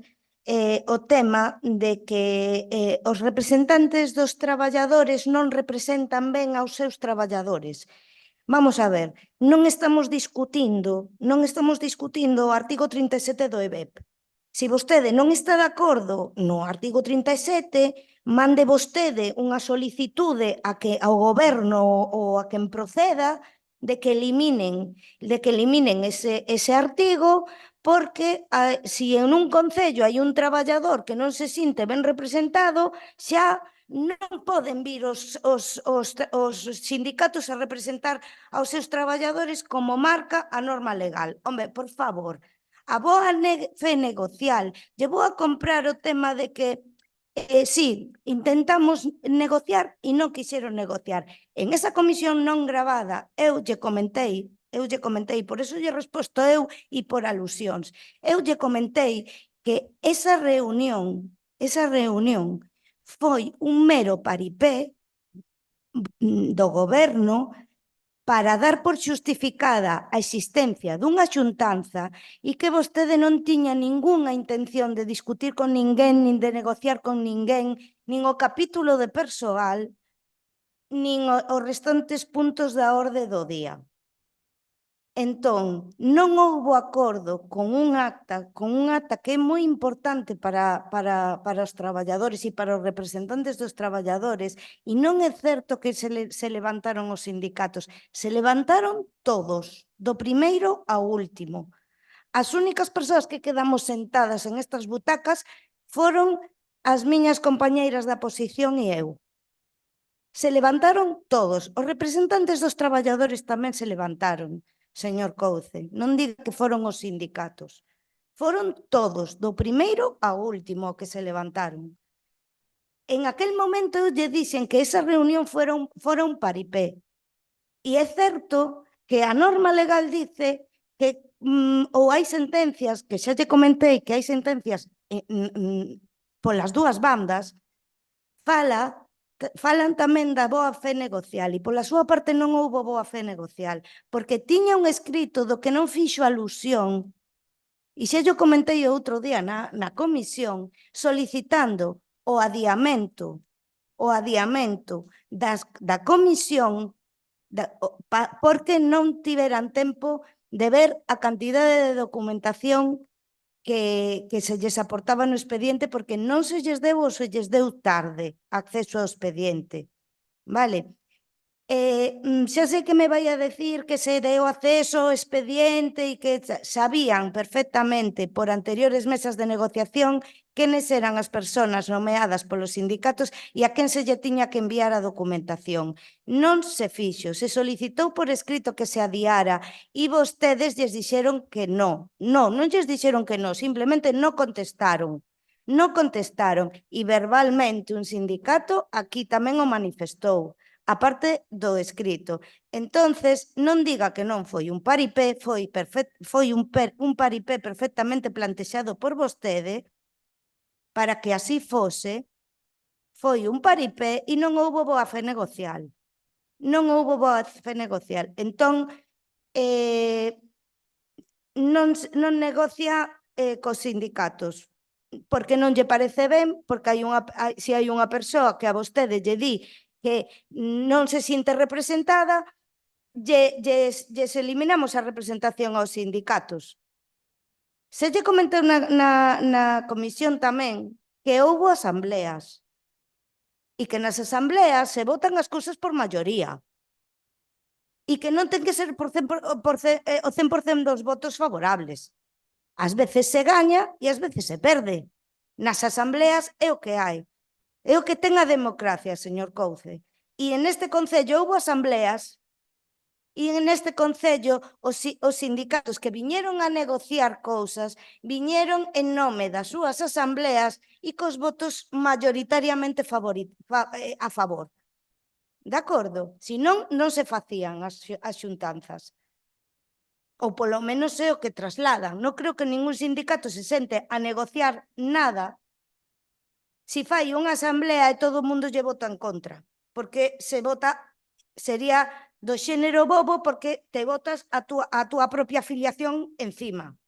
o tema de que os representantes dos traballadores non representan ben aos seus traballadores. Vamos a ver, non estamos discutindo o artigo 37 do EBEP. Se vostede non está de acordo no artigo 37, mande vostede unha solicitude ao goberno ou a quen proceda de que eliminen ese artigo, porque se en un concello hai un traballador que non se sinte ben representado, xa non poden vir os sindicatos a representar aos seus traballadores como marca a norma legal. Home, por favor, a boa fe negocial, lle vou a comprar o tema de que sí, intentamos negociar e non quixeron negociar. En esa comisión non gravada, eu lle comentei, por eso lle resposto eu e por alusións. Eu lle comentei que esa reunión foi un mero paripé do goberno para dar por xustificada a existencia dunha xuntanza e que vostede non tiña ningunha intención de discutir con ninguén, nin de negociar con ninguén, nin o capítulo de persoal, nin os restantes puntos da orde do día. Entón, non houbo acordo con un acta que é moi importante para os traballadores e para os representantes dos traballadores, e non é certo que se levantaron os sindicatos, se levantaron todos, do primeiro ao último. As únicas persoas que quedamos sentadas en estas butacas foron as miñas compañeiras da oposición e eu. Se levantaron todos. Os representantes dos traballadores tamén se levantaron, señor Couce. Non diga que foron os sindicatos. Foron todos, do primeiro ao último que se levantaron. En aquel momento lle dixen que esa reunión fora un paripé. E é certo que a norma legal dice que ou hai sentencias, que xa lle comentei que hai sentencias polas dúas bandas, falan tamén da boa fe negocial e pola súa parte non houbo boa fe negocial, porque tiña un escrito do que non fixo alusión, e xa yo comentei outro día na comisión, solicitando o adiamento da comisión porque non tiveran tempo de ver a cantidade de documentación que se lles aportaba no expediente porque non se lles deu ou se lles deu tarde acceso ao expediente. Vale. Xa sei que me vai a decir que se deu acceso ao expediente e que sabían perfectamente por anteriores mesas de negociación quenes eran as persoas nomeadas polos sindicatos e a quen se lle tiña que enviar a documentación. Non se fixo, se solicitou por escrito que se adiara e vostedes lles dixeron que non. Non lles dixeron que non, simplemente non contestaron. Non contestaron e verbalmente un sindicato aquí tamén o manifestou, a parte do escrito. Entonces, non diga que non foi un paripé, foi un paripé perfectamente plantexado por vostede para que así fose. Foi un paripé e non houbo boa fe negocial. Non houbo boa fe negocial. Entón, non negocia cos sindicatos, porque non lle parece ben, porque se hai unha persoa que a vostede lle di que non se sinte representada, lles eliminamos a representación aos sindicatos. Se lle comentou na comisión tamén que houbo asambleas e que nas asambleas se votan as cousas por maioría e que non ten que ser o 100% dos votos favorables. Ás veces se gaña e ás veces se perde. Nas asambleas é o que hai. É o que ten a democracia, señor Couce. E en este concello houbo asambleas e en este concello os sindicatos que viñeron a negociar cousas viñeron en nome das súas asambleas e cos votos maioritariamente a favor. De acordo? Se non, non se facían as xuntanzas. Ou polo menos é o que trasladan. Non creo que ningún sindicato se sente a negociar nada se fai unha asamblea e todo o mundo lle vota en contra, porque se vota, sería do xénero bobo porque te votas a túa propia afiliación encima.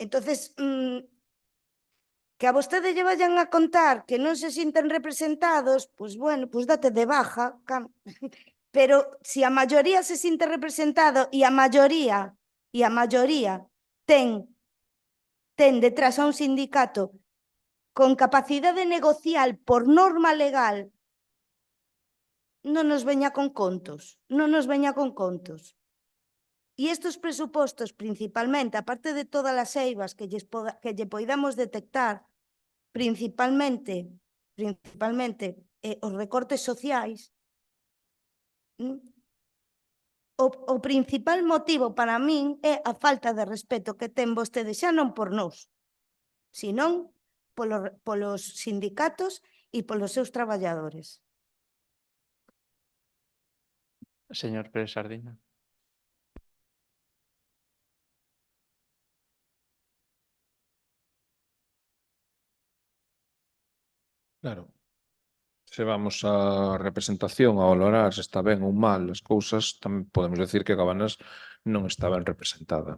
Entonces, que a vostede lle vayan a contar que non se sinten representados, pois bueno, pois date de baja, pero se a maioría se sinte representado e a maioría ten detrás a un sindicato con capacidade negocial por norma legal, non nos veña con contos, E estes presupostos, principalmente, aparte de todas as eivas que lle poidamos detectar, principalmente os recortes sociais, o principal motivo para min é a falta de respeto que ten vostede xa non por nós, senón polos sindicatos e polos seus traballadores. Señor Pérez Sardina. Claro. Se vamos a representación a valorar se está ben ou mal as cousas, tamén podemos decir que Cabanas non está ben representada.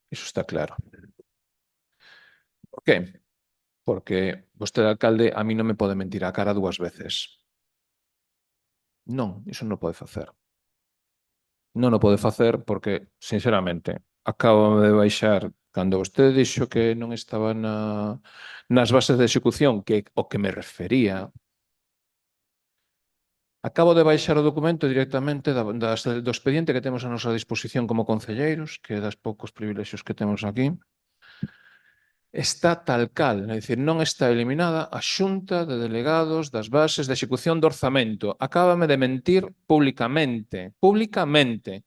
Iso está claro. Por qué? Porque vostede, alcalde, a mí non me pode mentir a cara dúas veces. Non, iso non pode facer. Non o pode facer porque, sinceramente, acabo de baixar cando vostede dixo que non estaba nas bases de execución, que o que me refería Acabo de baixar o documento directamente do expediente que temos a nosa disposición como concelleiros, que é das poucos privilexios que temos aquí. Está tal cal, é dicir, non está eliminada a Xunta de Delegados das bases de execución do orzamento. Acábame de mentir públicamente. Públicamente.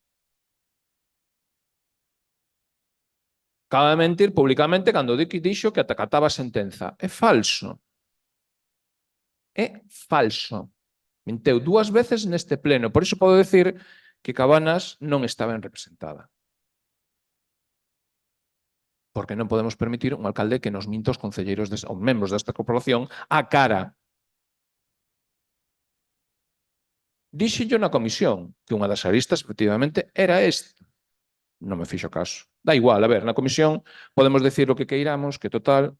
Acaba de mentir públicamente cando dixo que atacataba a sentenza. É falso. É falso. Menteu 2 veces neste pleno. Por iso podo decir que Cabanas non está ben representada. Porque non podemos permitir un alcalde que nos minta os concelleiros ou membros desta corporación á cara. Díxenllo na comisión que unha das aristas, efectivamente, era esta. Non me fixo caso. Da igual, a ver, na comisión podemos decir o que queiramos, que total...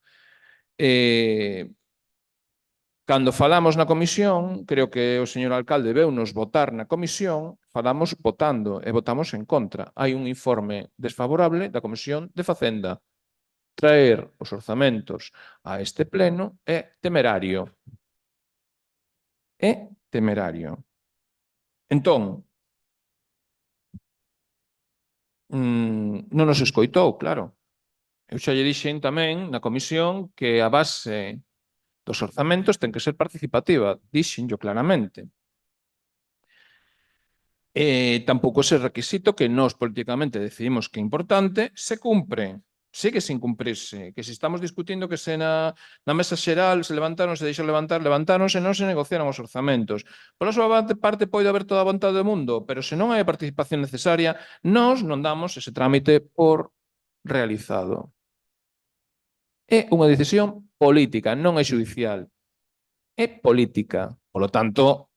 Cando falamos na comisión, creo que o señor alcalde veunos votar na comisión, falamos votando e votamos en contra. Hai un informe desfavorable da Comisión de Facenda. Traer os orzamentos a este pleno é temerario. É temerario. Entón, non nos escoitou, claro. Eu xa lle dixen tamén na comisión que a base dos orzamentos ten que ser participativa. Dixenllo claramente. Tampouco ese requisito que nós políticamente decidimos que é importante se cumpre. Sigue sin cumprirse. Que se estamos discutindo que se na mesa xeral se levantaron, se deixou levantaron e non se negociaron os orzamentos. Por a súa parte pode haber toda a vontade do mundo, pero se non hai a participación necesaria, nós non damos ese trámite por realizado. É unha decisión política, non é xudicial. É política. Por lo tanto,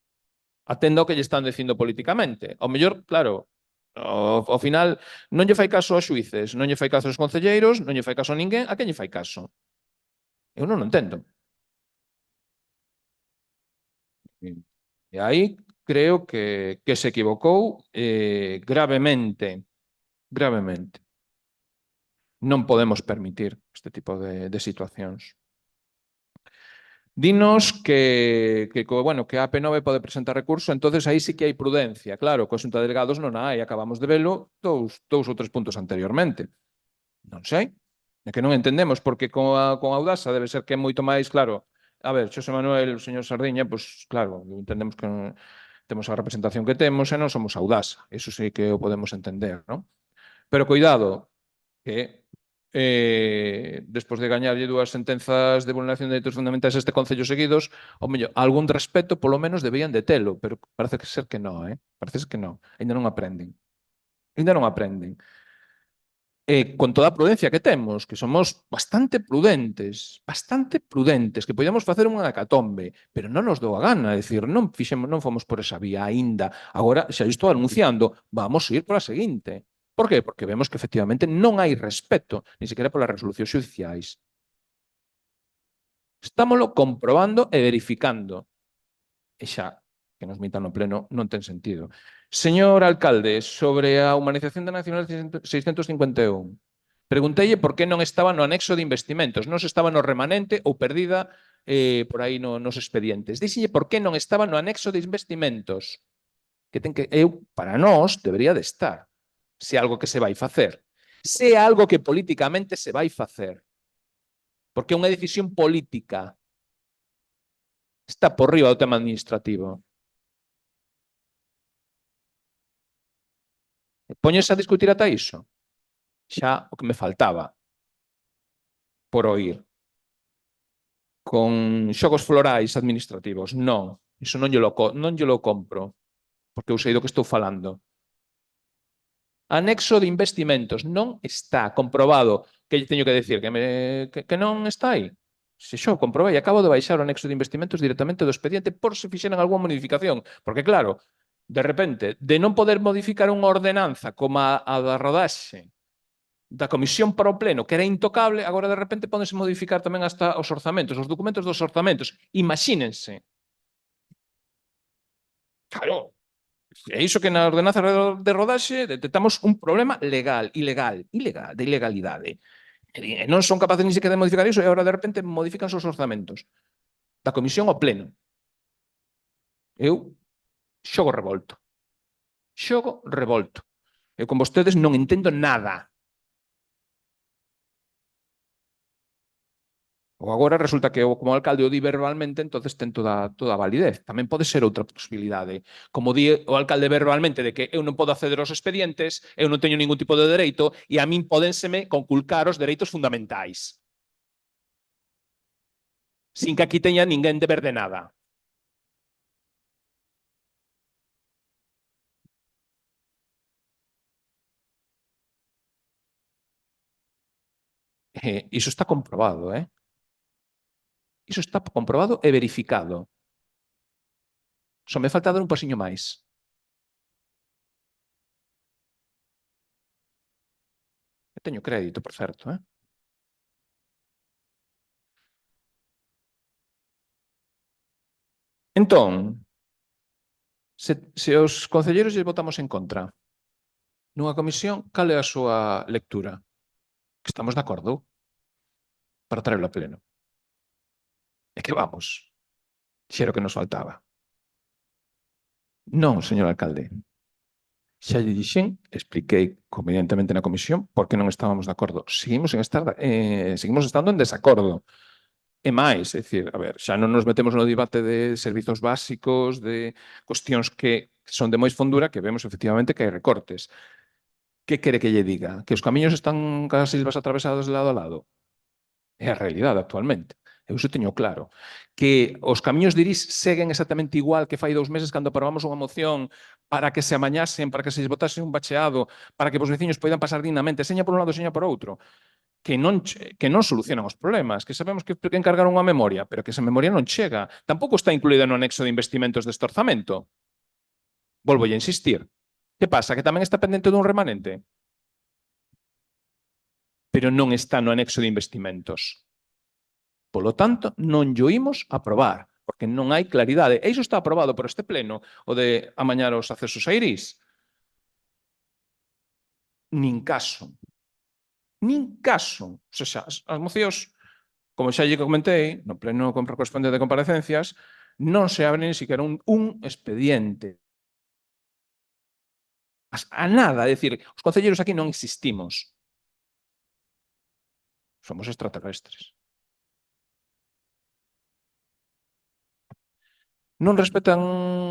atendo ao que lle están dicindo políticamente. Ao mellor, claro, ao final non lle fai caso aos xuíces, non lle fai caso aos concelleiros, non lle fai caso a ninguén, a quen lle fai caso? Eu non o entendo. E aí creo que se equivocou gravemente. Gravemente. Non podemos permitir este tipo de situacións. Dinos que a AP9 pode presentar recurso, entonces aí sí que hai prudencia. Claro, coa Xunta de Delegados non hai, acabamos de velo dous ou tres puntos anteriormente. Non sei. É que non entendemos, porque con Audasa debe ser que é moito máis, claro. A ver, Xosé Manuel, o señor Sardiña, pois claro, entendemos que temos a representación que temos e non somos Audasa. Eso sí que o podemos entender, non? Pero cuidado, que despois de gañarlle 2 sentenzas de vulneración de dereitos fundamentais a este concello seguidos, ao mellor, algún respeto polo menos debían de telo, pero parece ser que non, parece que non. Ainda non aprenden. Ainda non aprenden. Con toda a prudencia que temos, que somos bastante prudentes, que podíamos facer unha hecatombe, pero non nos dou a gana, é dicir, non fomos por esa vía aínda. Agora, xa estou anunciando, vamos ir por a seguinte. Por qué? Porque vemos que efectivamente non hai respeto, ni sequera polas resolucións xudiciais. Estámoslo comprobando e verificando. E xa, que nos mitan no pleno, non ten sentido. Señor alcalde, sobre a humanización da Nacional 651, pregunteille por que non estaba no anexo de investimentos, non se estaba no remanente ou perdida por aí nos expedientes. Díxelle por que non estaba no anexo de investimentos, que para nós debería de estar. Se é algo que se vai facer. Se é algo que políticamente se vai facer. Porque é unha decisión política. Está por riba do tema administrativo. Póñese a discutir ata iso. Xa o que me faltaba por oír. Con xogos florais administrativos. Non. Iso non lle lo compro. Porque eu sei do que estou falando. Anexo de investimentos non está comprobado. Que teño que decir? Que non está aí? Se xo comprobei, acabo de baixar o anexo de investimentos directamente do expediente por se fixeran algunha modificación. Porque claro, de repente, de non poder modificar unha ordenanza como a da rodaxe da comisión para o pleno, que era intocable, agora de repente pódense modificar tamén hasta os orzamentos, os documentos dos orzamentos. Imagínense. Claro. É iso que na ordenanza de rodaxe detectamos un problema de ilegalidade. E non son capaces ni sequera de modificar iso e agora de repente modifican os orzamentos da comisión ao pleno. Eu Xogo revolto. Xogo revolto. Eu con vostedes non entendo nada. Ou agora resulta que eu, como alcalde, o di verbalmente, entonces ten toda a validez. Tamén pode ser outra posibilidade. Como di o alcalde verbalmente de que eu non podo acceder aos expedientes, eu non teño ningún tipo de dereito e a min pódenseme conculcar os dereitos fundamentais. Sin que aquí teña ninguén deber de nada. Iso está comprobado, Iso está comprobado e verificado. Só me falta dar un pasiño máis. Eu teño crédito, por certo, Entón, se os concelleiros lle votamos en contra nunha comisión, cal é a súa lectura? Que estamos de acordo para traerlo a pleno. É que vamos, xero que nos faltaba. Non, señor alcalde. Xa lle dixen, expliquei convenientemente na comisión por que non estábamos de acordo. Seguimos estando en desacordo. E máis, é dicir, a ver, xa non nos metemos no debate de servizos básicos, de cuestións que son de moi fondura, que vemos efectivamente que hai recortes. Que quere que lle diga? Que os camiños están cas silvas atravesadas de lado a lado? É a realidade actualmente. Eu iso teño claro. Que os camiños de Irís seguen exactamente igual que fai 2 meses cando aprobamos unha moción para que se amañasen, para que se botase un bacheado, para que os veciños poidan pasar dignamente, seña por un lado, seña por outro. Que non solucionan os problemas, que sabemos que encargaron unha memoria, pero que esa memoria non chega. Tampouco está incluída no anexo de investimentos deste orzamento. Volvo a insistir. Que pasa? Que tamén está pendente dun remanente? Pero non está no anexo de investimentos. Polo tanto, non llo imos aprobar, porque non hai claridade. E iso está aprobado por este pleno, o de amañar os accesos a Irís. Nin caso. Nin caso. O sea, as mocións, como xa lle comentei, no pleno correspondente de comparecencias, non se abre nin siquiera un expediente. A nada, é dicir, os concelleiros aquí non existimos. Somos extraterrestres. Non respetan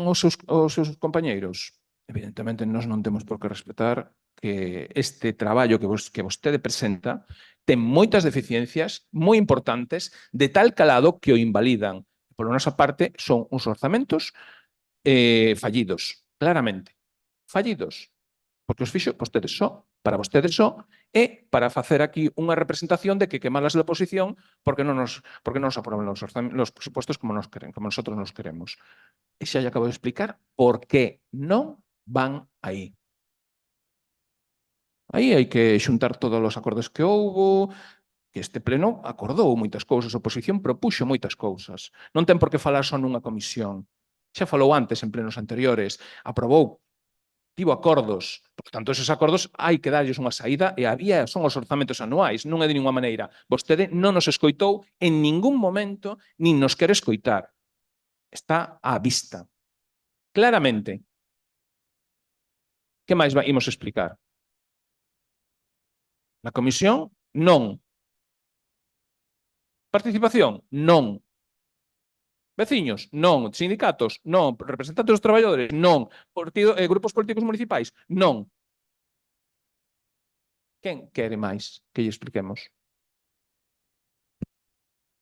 os seus compañeiros? Evidentemente, nós non temos por que respetar que este traballo que vostede presenta ten moitas deficiencias moi importantes de tal calado que o invalidan. Por nosa parte, son uns orzamentos fallidos, claramente. Fallidos. Porque os fixo vostedes só, para vostedes só, e para facer aquí unha representación de que quemalas la oposición porque non nos aproban los presupuestos como nosotros nos queremos. E xa lle acabo de explicar por que non van aí. Aí hai que xuntar todos os acordos que houbo, que este pleno acordou moitas cousas, a oposición propuxo moitas cousas. Non ten por que falar só nunha comisión. Xa falou antes en plenos anteriores, aprobou, tivo acordos. Por tanto, esos acordos hai que darlles unha saída e son os orzamentos anuais, non é de ninguna maneira. Vostede non nos escoitou en ningún momento, nin nos quere escoitar. Está á vista. Claramente. Que máis imos explicar? Na comisión, non. Participación, non. Veciños, non. Sindicatos, non. Representantes dos traballadores, non. Grupos políticos municipais, non. Quen quere máis que lle expliquemos?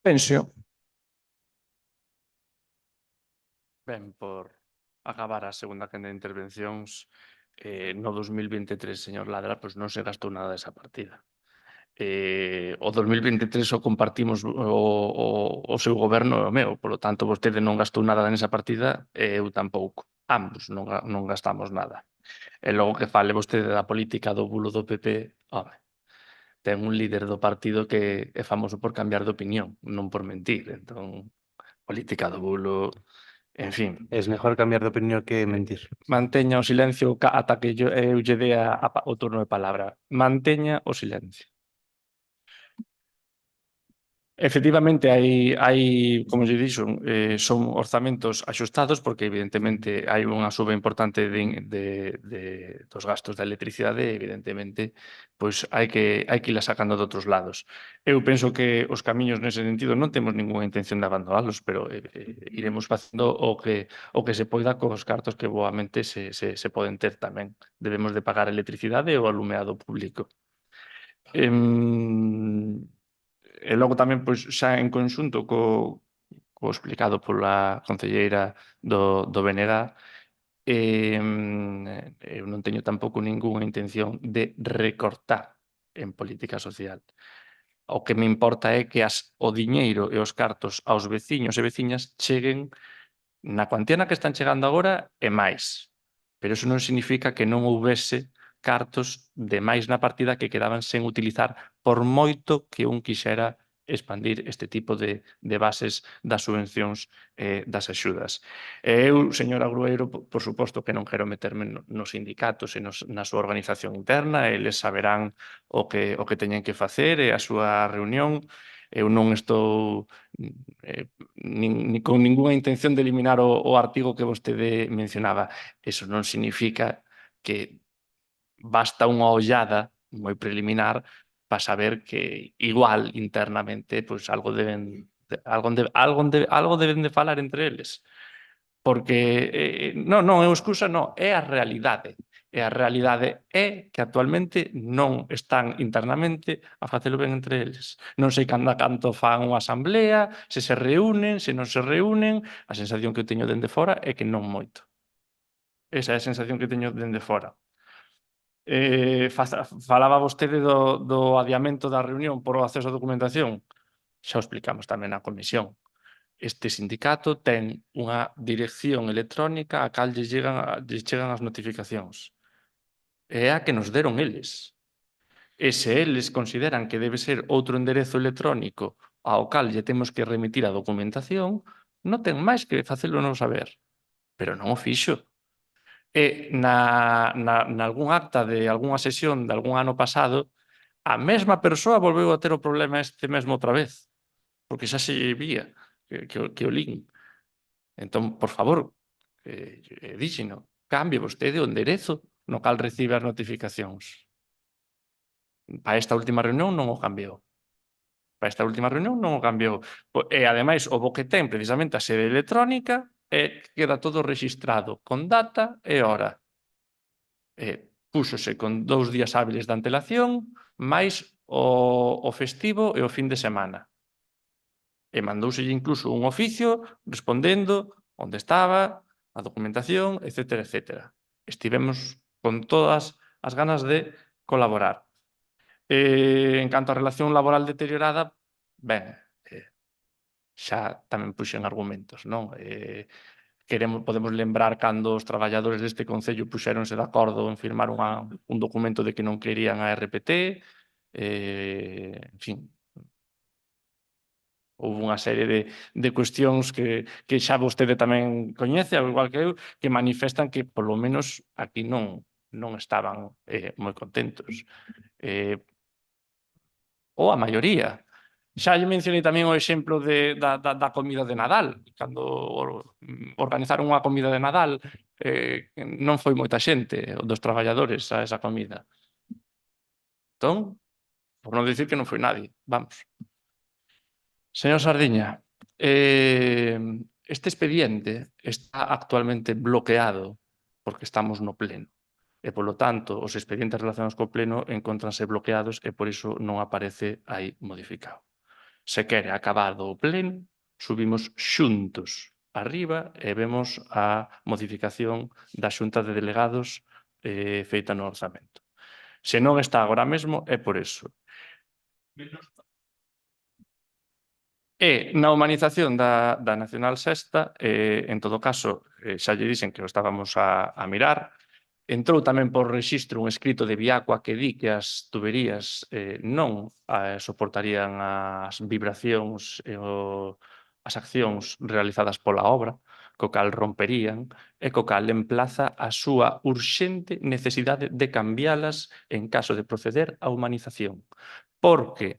Pensio. Ben, por acabar a segunda quenda de intervencións, no 2023, señor Ladra, pois non se gastou nada desa partida. O 2023 o compartimos o seu goberno e o meu, polo tanto, vostede non gastou nada nesa partida e eu tampouco. Ambos non gastamos nada. E logo que fale vostede da política do bulo do PP, home, ten un líder do partido que é famoso por cambiar de opinión, non por mentir. Entón, política do bulo, en fin. Es mejor cambiar de opinión que mentir. Manteña o silencio ata que eu lle dé o turno de palabra. Manteña o silencio. Efectivamente, como lle dixo, son orzamentos axustados porque evidentemente hai unha suba importante dos gastos da electricidade e evidentemente pois hai que ila sacando de outros lados. Eu penso que os camiños nese sentido non temos ninguna intención de abandonalos, pero iremos facendo o que se poida cos cartos que boamente se poden ter tamén. Debemos de pagar a electricidade e o alumeado público. E logo tamén, pois, xa en conxunto co explicado pola concelleira do BNG, eu non teño tampouco ningunha intención de recortar en política social. O que me importa é que o diñeiro e os cartos aos veciños e veciñas cheguen na cuantía na que están chegando agora e máis. Pero iso non significa que non houbese cartos de máis na partida que quedaban sen utilizar por moito que un quixera expandir este tipo de bases das subvencións das axudas. E eu, señora Grueiro, por suposto que non quero meterme nos sindicatos e na súa organización interna, eles saberán o que teñen que facer e a súa reunión. Eu non estou nin con ningunha intención de eliminar o artigo que vostede mencionaba. Eso non significa que basta unha ollada moi preliminar para saber que igual internamente pois algo deben de falar entre eles. Porque non é unha excusa, non, é a realidade. E a realidade é que actualmente non están internamente a facelo ben entre eles. Non sei canto fan unha asamblea, se reúnen, se non se reúnen, a sensación que eu teño dende fora é que non moito. Esa é a sensación que teño dende fora. Falaba vostede do adiamento da reunión por acceso á documentación. Xa o explicamos tamén na comisión. Este sindicato ten unha dirección electrónica a cal lle chegan as notificacións. É a que nos deron eles. E se eles consideran que debe ser outro enderezo electrónico ao cal lle temos que remitir a documentación, non ten máis que facelo non saber. Pero non o fixo. E nalgún acta de algunha sesión de algún ano pasado, a mesma persoa volveu a ter o problema este mesmo outra vez, porque xa se vía que o lin. Entón, por favor, díxeno, cambie vostede o enderezo no cal recibe as notificacións. Para esta última reunión non o cambiou. Para esta última reunión non o cambiou. E, ademais, o bo que ten precisamente a sede electrónica queda todo rexistrado con data e hora. Púxose con 2 días hábiles de antelación, máis o festivo e o fin de semana. E mandouselle incluso un oficio respondendo onde estaba, a documentación, etcétera, etcétera. Estivemos con todas as ganas de colaborar. En canto á relación laboral deteriorada, ben, xa tamén puxen argumentos, non? Podemos lembrar cando os traballadores deste Concello puxéronse de acordo en firmar un documento de que non querían a RPT, en fin, houve unha serie de cuestións que xa vostede tamén coñece, ao igual que eu, que manifestan que, polo menos, aquí non estaban moi contentos. Ou a maioría. Xa lle mencionei tamén o exemplo da comida de Nadal. Cando organizaron unha comida de Nadal, non foi moita xente dos traballadores a esa comida. Entón, por non dicir que non foi nadie, vamos. Señor Sardiña, este expediente está actualmente bloqueado porque estamos no pleno. E, polo tanto, os expedientes relacionados co pleno encontranse bloqueados e, por iso, non aparece aí modificado. Se quere acabar do pleno, subimos xuntos arriba e vemos a modificación da xunta de delegados feita no orzamento. Se non está agora mesmo, é por eso. E na humanización da Nacional Sexta, en todo caso, xa lle dixen que o estábamos a mirar, entrou tamén por rexistro un escrito de Viacua que di que as tuberías non soportarían as vibracións e as accións realizadas pola obra, co cal romperían e co cal emplaza a súa urxente necesidade de cambialas en caso de proceder á humanización, porque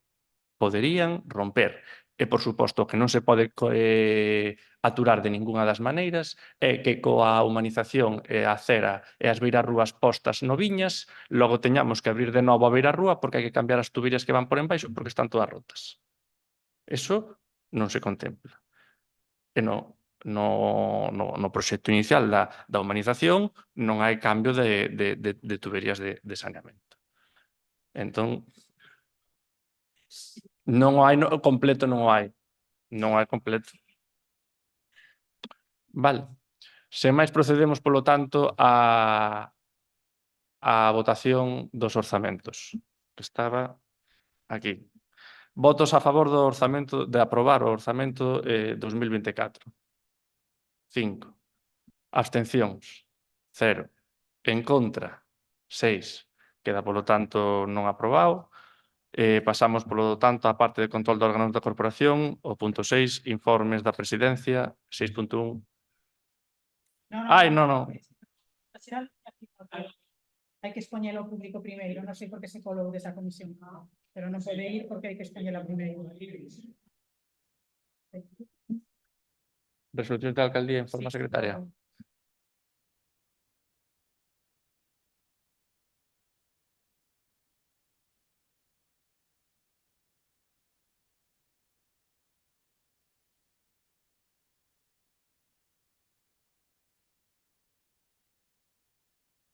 poderían romper. E, por suposto, que non se pode aturar de ningunha das maneiras é que coa humanización e a acera e as beirarrúas postas no Viñas, logo teñamos que abrir de novo a beirarrúa porque hai que cambiar as tuberías que van por embaixo porque están todas rotas. Eso non se contempla. E no proxecto inicial da humanización non hai cambio de tuberías de saneamento. Entón, non hai completo, non hai. Non hai completo. Vale. Sen máis procedemos, polo tanto, a votación dos orzamentos. Estaba aquí. Votos a favor do orzamento, de aprobar o orzamento 2024. 5. Abstencións. 0. En contra. 6. Queda, polo tanto, non aprobado. Pasamos, polo tanto, á parte de control de órganos da corporación, o punto 6, informes da presidencia, 6.1. Ai, non. Hai que expoñelo ao público primeiro, non sei por que se colou desa comisión, pero non pode ir porque hai que expoñelo primeiro. Resolución da alcaldía, informa a secretaria.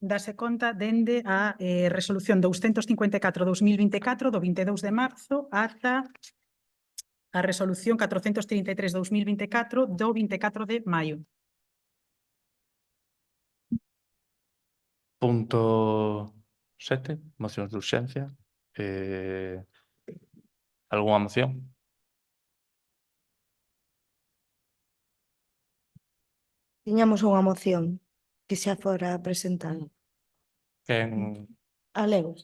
Dase conta dende a resolución 254/2024 do 22 de marzo ata a resolución 433/2024 do 24 de maio. Punto 7, mocións de urxencia. Algunha moción? Tiñamos unha moción que xa fora presentada. Quen Alego.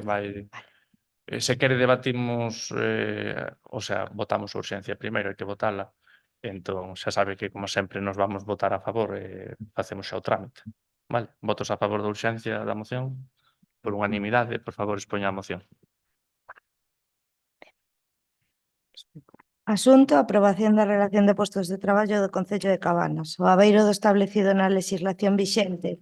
vai... Se quere debatimos, o sea, votamos a urxencia primeiro, hai que votala. Entón, xa sabe que, como sempre, nos vamos votar a favor e facemos xa o trámite. Vale, votos a favor da urxencia da moción. Por unanimidade, por favor, expoña a moción. Asunto: aprobación da relación de postos de traballo do Concello de Cabanas. O abeiro do establecido na legislación vixente,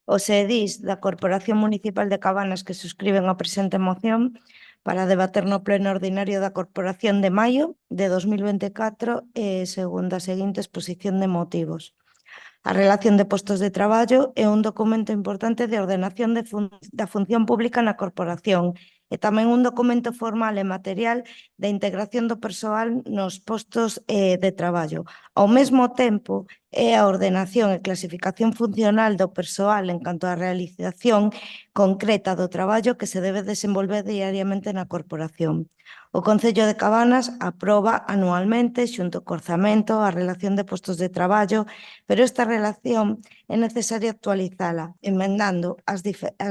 os edís da Corporación Municipal de Cabanas que suscriben a presente moción para debater no pleno ordinario da Corporación de maio de 2024 segundo a seguinte exposición de motivos. A relación de postos de traballo é un documento importante de ordenación da función pública na corporación e tamén un documento formal e material de integración do persoal nos postos de traballo. Ao mesmo tempo, é a ordenación e clasificación funcional do persoal en canto á realización concreta do traballo que se debe desenvolver diariamente na corporación. O Concello de Cabanas aproba anualmente, xunto co orzamento, a relación de postos de traballo, pero esta relación é necesario actualizala, enmendando as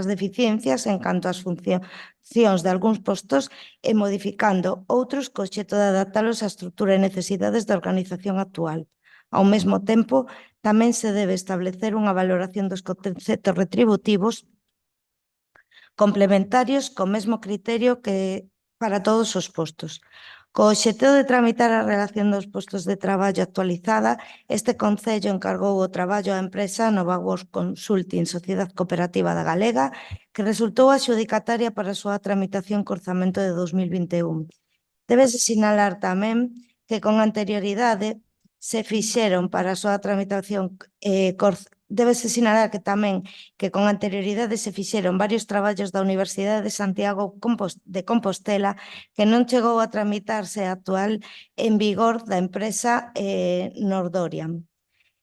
deficiencias en canto ás funcións de algúns postos e modificando outros co obxecto de adaptalos á estrutura e necesidades da organización actual. Ao mesmo tempo, tamén se debe establecer unha valoración dos conceptos retributivos complementarios co mesmo criterio que para todos os postos. Co obxecto de tramitar a relación dos postos de traballo actualizada, este Concello encargou o traballo á empresa Nova Works Consulting, Sociedade Cooperativa da Galega, que resultou adxudicataria para a súa tramitación co orzamento de 2021. Débese sinalar tamén que con anterioridade se fixeron para a súa tramitación débese sinalar que tamén que con anterioridade se fixeron varios traballos da Universidade de Santiago de Compostela que non chegou a tramitarse actual en vigor da empresa Nordorian.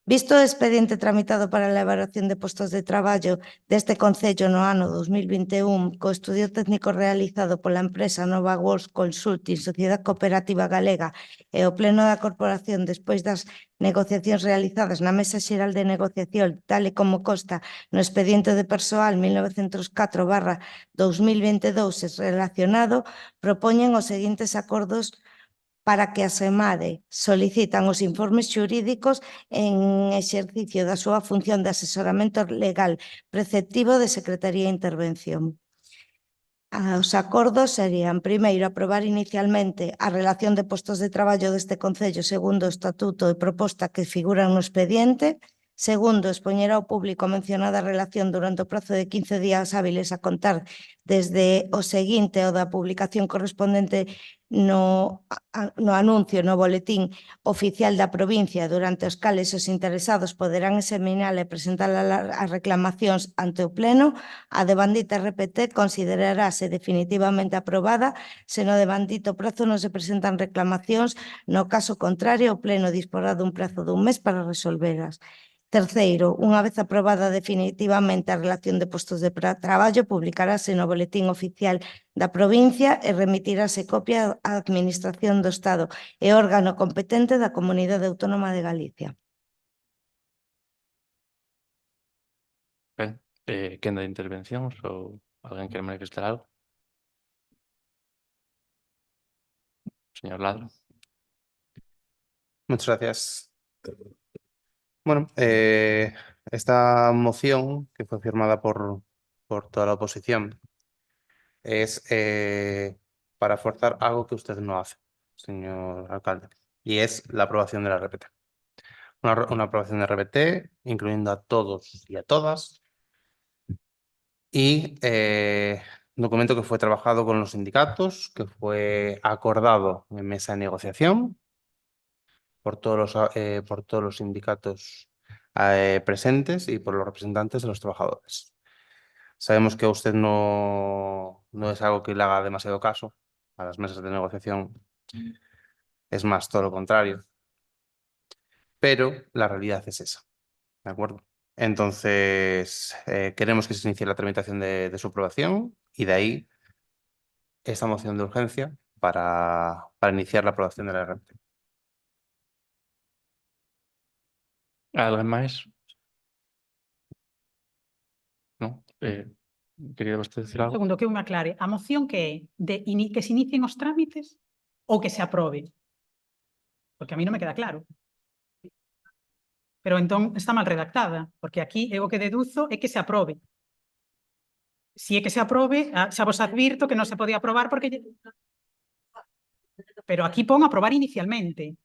Visto o expediente tramitado para a elaboración de postos de traballo deste Concello no ano 2021, co estudio técnico realizado pola empresa Nova Works Consulting, Sociedade Cooperativa Galega e o Pleno da Corporación despois das negociacións realizadas na Mesa Xeral de Negociación, tal e como consta no expediente de persoal 1904/2022 relacionado, propoñen os seguintes acordos para que a SEMADE solicitan os informes xurídicos en exercicio da súa función de asesoramento legal preceptivo de Secretaría de Intervención. Os acordos serían, primeiro, aprobar inicialmente a relación de postos de traballo deste Concello segundo o estatuto e proposta que figuran no expediente. Segundo, expoñer ao público a mencionada relación durante o prazo de 15 días hábiles a contar desde o seguinte ao da publicación correspondente no anuncio no boletín oficial da provincia, durante os cales os interesados poderán examinar e presentar as reclamacións ante o Pleno. A devandita RPT considerarase definitivamente aprobada se no devandito prazo non se presentan reclamacións. No caso contrario, o Pleno disporá dun prazo dun mes para resolveras. Terceiro, unha vez aprobada definitivamente a relación de postos de traballo, publicarase no boletín oficial da provincia e remitirase copia á Administración do Estado e órgano competente da Comunidade Autónoma de Galicia. Ben, quenda de intervencións ou alguén quere manifestar algo? Señor Ladro. Muchas gracias. Bueno, esta moción, que fue firmada por toda la oposición, es para forzar algo que usted no hace, señor alcalde, y es la aprobación de la RPT. Una aprobación de RPT, incluyendo a todos y a todas, y documento que fue trabajado con los sindicatos, que fue acordado en mesa de negociación por todos los sindicatos presentes y por los representantes de los trabajadores. Sabemos que a usted no es algo que le haga demasiado caso a las mesas de negociación, es más, todo lo contrario, pero la realidad es esa, ¿de acuerdo? Entonces, queremos que se inicie la tramitación de su aprobación y de ahí esta moción de urgencia para iniciar la aprobación de la RPT. Alguén máis? Non? Quería vostede decir Un algo? segundo, que eu me aclare. A moción que é que se inicien os trámites ou que se aprobe? Porque a mí non me queda claro. Pero entón está mal redactada, porque aquí eu o que deduzo é que se aprobe. Si é que se aprobe, xa vos advirto que non se podía aprobar porque... Pero aquí pon aprobar inicialmente.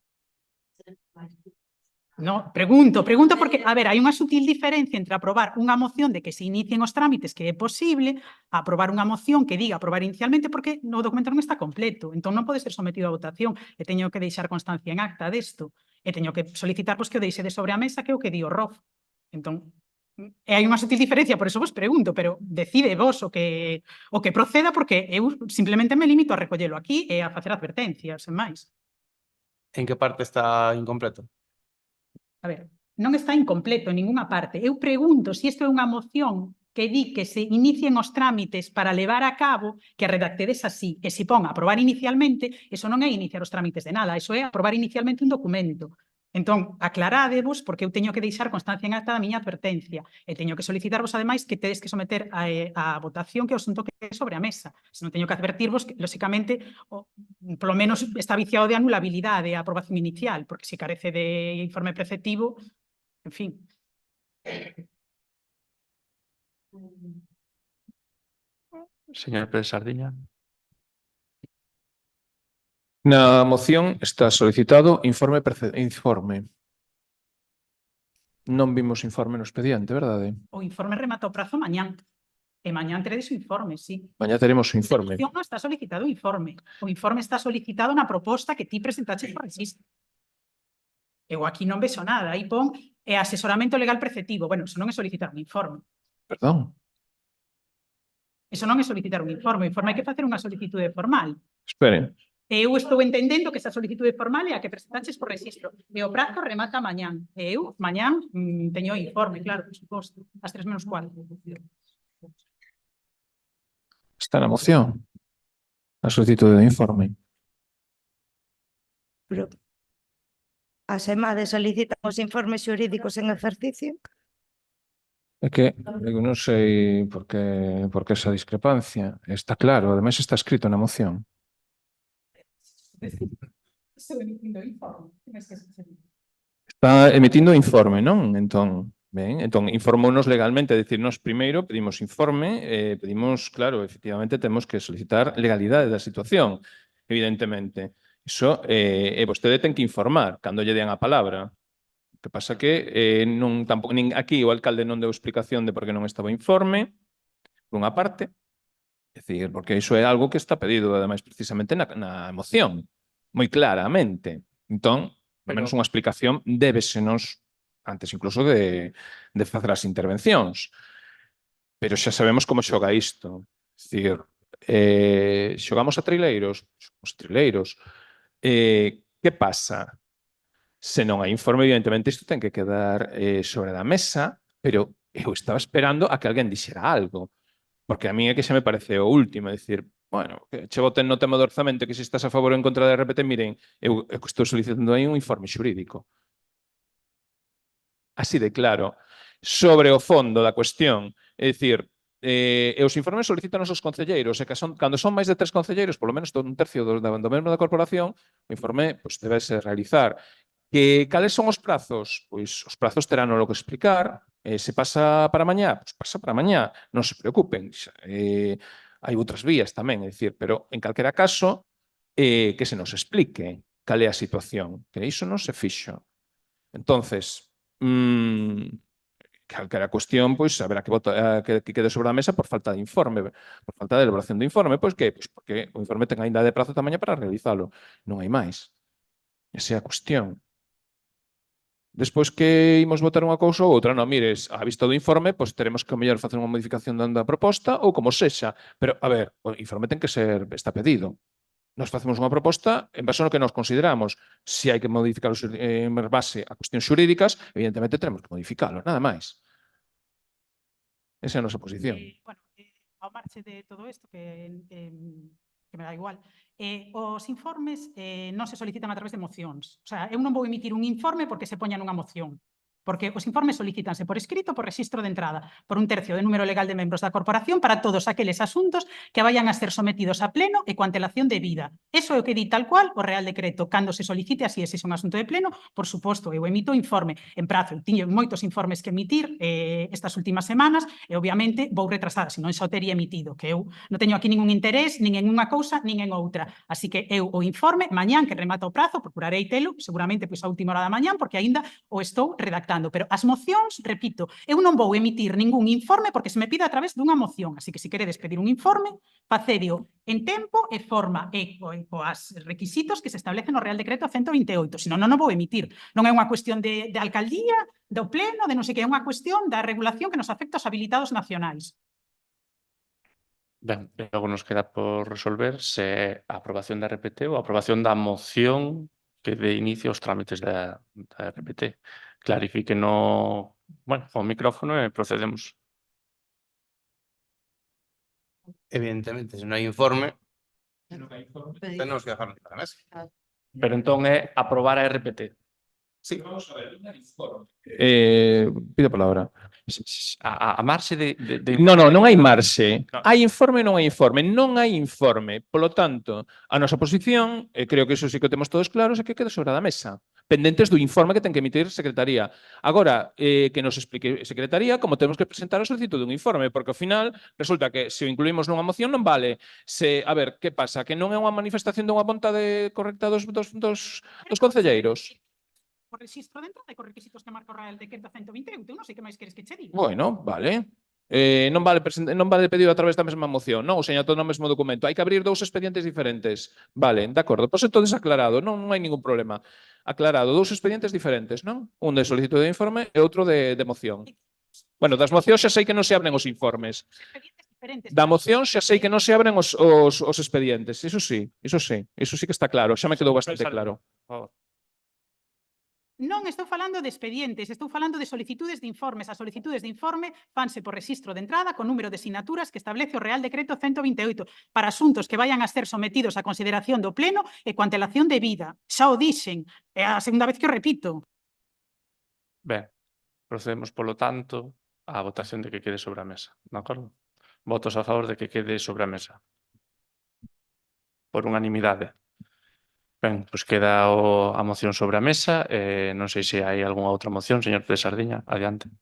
No, pregunto porque, a ver, hai unha sutil diferencia entre aprobar unha moción de que se inicien os trámites, que é posible, a aprobar unha moción que diga aprobar inicialmente porque no documento non está completo, entón non pode ser sometido a votación e teño que deixar constancia en acta desto e teño que solicitar que o deixe de sobre a mesa, que é o que di o ROF. Entón, hai unha sutil diferencia, por eso vos pregunto, pero decide vos o que proceda, porque eu simplemente me limito a recollelo aquí e a facer advertencias, sen máis. ¿En qué parte está incompleto? A ver, non está incompleto en ningunha parte. Eu pregunto se isto é unha moción que di que se inicien os trámites para levar a cabo, que a redactedes así. E se pon aprobar inicialmente, eso non é iniciar os trámites de nada, eso é aprobar inicialmente un documento. Entón, aclarádevos, porque eu teño que deixar constancia en acta da miña advertencia e teño que solicitarvos, ademais, que tedes que someter a votación que o asunto que é sobre a mesa. Se non teño que advertirvos que, lóxicamente, polo menos está viciado de anulabilidade a aprobación inicial, porque se carece de informe preceptivo, en fin. Señor Pérez Sardiña. Na moción está solicitado informe. Non vimos informe no expediente, verdade? O informe remata o prazo mañán. E mañán teredes o informe, sí. Mañá teremos o informe. Na moción non está solicitado o informe. O informe está solicitado na proposta que ti presentaches por registro. Eu aquí non vexo nada. Aí pon asesoramento legal preceptivo. Bueno, eso non é solicitar un informe. Perdón. Eso non é solicitar un informe. O informe hai que facer unha solicitude formal. Esperen. Eu estou entendendo que esa solicitude formal é a que presentaches por registro. E o prazo remata mañán. E eu, mañán, teño o informe, claro, por suposto. As 3:15. Está na moción. A solicitude de informe. Pero a SEMADE solicitan os informes xurídicos en exercicio. É que eu non sei por que esa discrepancia. Está claro, ademais está escrito na moción. Estou emitindo informe. Está emitindo informe, non? Entón, Ben, entón, informounos legalmente, é dicir, nós primeiro pedimos informe, pedimos, claro, efectivamente, temos que solicitar legalidade da situación, evidentemente. Iso, vostede ten que informar cando lle den a palabra. O que pasa que non, tampouco, nin aquí o alcalde non deu explicación de por que non estaba o informe, por unha parte, é dicir, porque iso é algo que está pedido, ademais, precisamente na moción, moi claramente. Entón, ao menos unha explicación débesenos antes incluso de facer as intervencións. Pero xa sabemos como xoga isto. É dicir, xogamos a trileiros, xogamos a trileiros. Que pasa? Se non hai informe, evidentemente, isto ten que quedar sobre a mesa, pero eu estaba esperando a que alguén dixera algo. Porque a mí é que xa me parece o último, é dicir, bueno, que che voten no tema do orzamento que se estás a favor ou en contra da RPT, miren, eu estou solicitando aí un informe xurídico. Así de claro. Sobre o fondo da cuestión, é dicir, os informes solicitan os concelleiros, e que cando son máis de 3 concelleiros, polo menos un tercio do membro da corporación, o informe debese realizar. Cales son os prazos? Pois os prazos terán o que explicar. Se pasa para mañá, pois pasa para mañá. Non se preocupen. Hai outras vías tamén, é dicir, pero en calquera caso, que se nos explique cal é a situación, que iso non se fixo. Entonces, calquera cuestión, pois, haberá que quede sobre a mesa por falta de informe, por falta de elaboración do informe. Pois que? Pois porque o informe ten aínda de prazo esta mañá para realizalo. Non hai máis. Esa é a cuestión. Despois que imos votar unha cousa ou outra, non, mires, a vista do informe, pois teremos que mellor facer unha modificación da proposta ou como sexa. Pero, a ver, o informe ten que ser, está pedido. Nós facemos unha proposta en base ao que nos consideramos. Se hai que modificar en base a cuestións xurídicas, evidentemente teremos que modificalo, nada máis. Esa é a nosa posición. Bueno, ao marche de todo isto, que me dá igual, os informes non se solicitan a través de mocións. O sea, eu non vou emitir un informe porque se poña nunha moción. Porque os informes solicitanse por escrito, por rexistro de entrada, por un tercio do número legal de membros da corporación para todos aqueles asuntos que vayan a ser sometidos a pleno e coa antelación debida. Eso é o que di tal cual o Real Decreto. Cando se solicite así, ese é un asunto de pleno, por suposto, eu emito informe en prazo. Eu tiño moitos informes que emitir estas últimas semanas e, obviamente, vou retrasada, senón xa o teria emitido, que eu non teño aquí ningún interés, nin en unha cousa, nin en outra. Así que eu o informe, mañán que remata o prazo, procurarei telo, seguramente pois a última hora da mañán, porque aínda o estou redactando. Pero as mocións, repito, eu non vou emitir ningún informe porque se me pide a través dunha moción. Así que se queredes pedir un informe, facedio en tempo e forma e coas requisitos que se establecen no Real Decreto 128. Senón non o vou emitir. Non é unha cuestión de alcaldía, do pleno, de non sei que, é unha cuestión da regulación que nos afecta aos habilitados nacionais. Ben, logo nos queda por resolver se é a aprobación da RPT ou a aprobación da moción que dé inicio aos trámites da RPT. Clarifiquen o micrófono e procedemos. Evidentemente, se non hai informe, tenemos que dejarlo en la mesa. Pero entón é aprobar a RPT. Sí. Vamos a ver, non hai informe. Pido a palabra. A marxe de... Non hai marxe. No. Hai informe ou non hai informe? Non hai informe. Polo tanto, a nosa posición, e creo que iso sí que o temos todos claros, é que quede sobre a mesa. Pendentes do informe que ten que emitir Secretaría. Agora, que nos explique Secretaría como temos que presentar a solicitud dun informe, porque ao final resulta que se o incluímos nunha moción non vale. A ver, que pasa? Que non é unha manifestación dunha vontade correcta dos concelleiros? Por rexistro de entrada e con requisitos que marca o Real Decreto 128. Eu non sei que máis queres que che diga. Bueno, vale. Non vale pedido a través da mesma moción, non? Ou seña, todo no mesmo documento. Hai que abrir dous expedientes diferentes. Vale, de acordo. Pois entón desaclarado, non hai ningún problema. Aclarado, dous expedientes diferentes, non? Un de solicitud de informe e outro de moción. Bueno, das mocións xa sei que non se abren os informes. Expedientes diferentes. Da moción xa sei que non se abren os expedientes. Iso sí que está claro. Xa me quedou bastante claro. Por favor. Non estou falando de expedientes, estou falando de solicitudes de informes. As solicitudes de informe fanse por rexistro de entrada con número de sinaturas que establece o Real Decreto 128 para asuntos que vayan a ser sometidos a consideración do Pleno e coa antelación debida. Xa o dixen, é a segunda vez que o repito. Ben, procedemos, polo tanto, á votación de que quede sobre a mesa. De acordo? Votos a favor de que quede sobre a mesa. Por unanimidade. Ben, pois queda a moción sobre a mesa. Non sei se hai algunha outra moción, señor Pérez Sardiña. Adiante.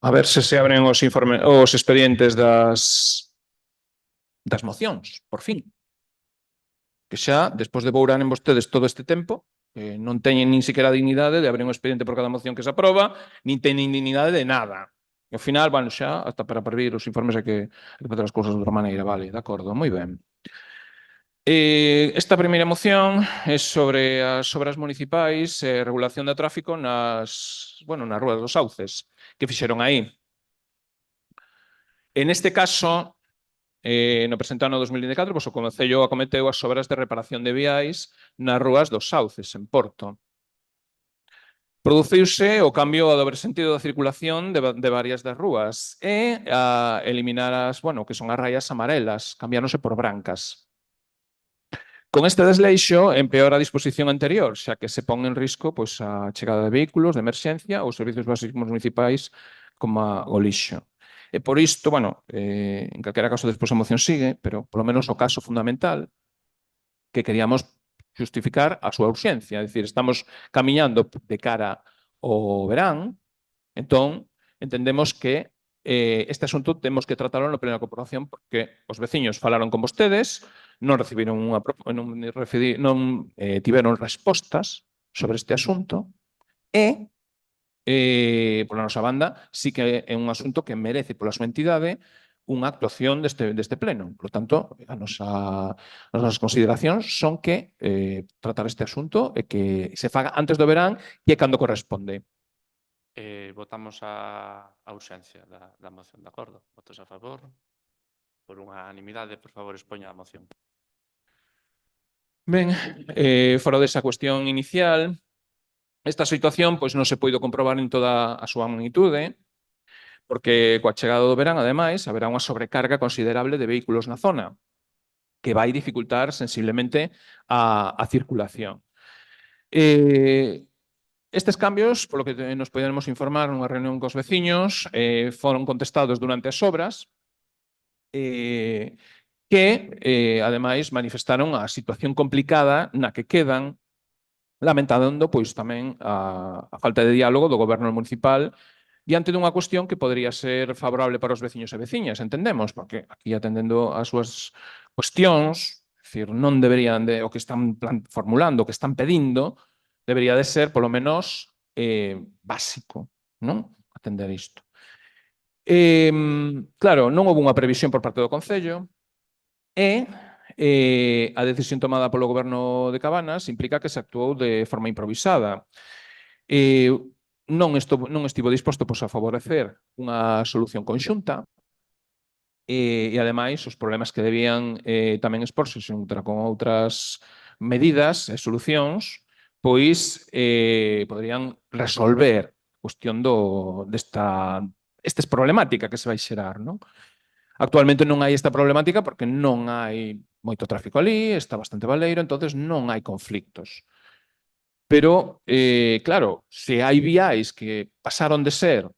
A ver se abren os expedientes das mocións, por fin. Que xa, despois de bouranen vostedes todo este tempo, non teñen nin siquiera a dignidade de abrir un expediente por cada moción que se aproba, nin teñen dignidade de nada. E ao final, bueno, xa, hasta para previr os informes hai que facer as cousas de outra maneira, vale, de acordo, moi ben. Esta primeira moción é sobre as obras municipais e regulación do tráfico nas ruas dos sauces que fixeron aí. En este caso, no presente ano 2024, o Concello acometeu as obras de reparación de viais nas ruas dos sauces, en Porto. Produciuse o cambio ao dobre sentido da circulación de varias das rúas e a eliminar que son as raias amarelas, cambiáronse por brancas. Con este desleixo empeora a disposición anterior, xa que se pon en risco a chegada de vehículos de emerxencia ou servicios básicos municipais como o lixo. E por isto, en calquera caso despois a moción sigue, pero polo menos o caso fundamental que queríamos justificar a súa urxencia. É dicir, estamos camiñando de cara ao verán, entón entendemos que este asunto temos que tratarlo no pleno da corporación porque os veciños falaron con vostedes, non recibiron non tiveron respostas sobre este asunto e pola nosa banda sí que é un asunto que merece pola súa entidade unha actuación deste pleno. Por lo tanto, as nosas consideracións son que tratar este asunto e que se faga antes do verán e cando corresponde. Votamos a urxencia da moción, de acordo? Votos a favor? Por unanimidade, por favor, expoña a moción. Ben, fora desa cuestión inicial, esta situación non se puido comprobar en toda a súa magnitude, porque coa chegada do verán, ademais, haberá unha sobrecarga considerable de vehículos na zona, que vai dificultar sensiblemente a circulación. Estes cambios, polo que nos podemos informar nunha reunión cos veciños, foron contestados durante as obras, que, ademais, manifestaron a situación complicada na que quedan, lamentando tamén a falta de diálogo do goberno municipal diante dunha cuestión que podría ser favorable para os veciños e veciñas, entendemos, porque aquí atendendo as súas cuestións, decir, non deberían o que están formulando, o que están pedindo, debería de ser, polo menos, básico, non? Atender isto. Claro, non houve unha previsión por parte do Concello e a decisión tomada polo goberno de Cabanas implica que se actuou de forma improvisada. Non estivo disposto a favorecer unha solución conxunta e, ademais, os problemas que debían tamén exporse xunto con outras medidas e solucións poderían resolver a cuestión destas problemática que se vai xerar, non? Actualmente non hai esta problemática porque non hai moito tráfico ali, está bastante baleiro, entonces non hai conflictos. Pero, claro, se hai viais que pasaron de ser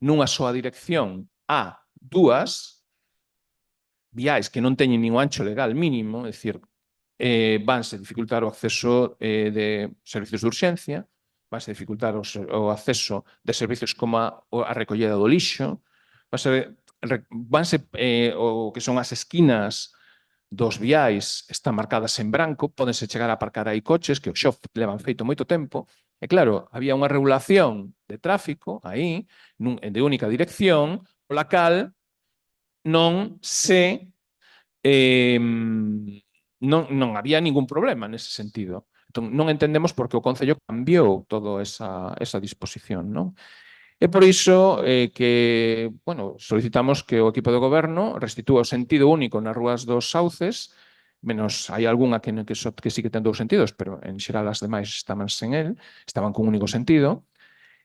nunha soa dirección a dúas, viais que non teñen nin o ancho legal mínimo, é dicir, vanse dificultar o acceso de servicios de urxencia, vanse dificultar o acceso de servicios como a recollida do lixo, vanse o que son as esquinas dos viais están marcadas en branco, pódense chegar a aparcar aí coches que xa levan feito moito tempo, e claro, había unha regulación de tráfico aí, de única dirección, pola cal non había ningún problema nese sentido. Entón, non entendemos por que o Concello cambiou toda esa disposición, non? É por iso que, solicitamos que o equipo de goberno restitúa o sentido único nas rúas dos sauces, menos hai algunha que sí que ten dous sentidos, pero en xeral as demais estaban sen el, estaban con un único sentido,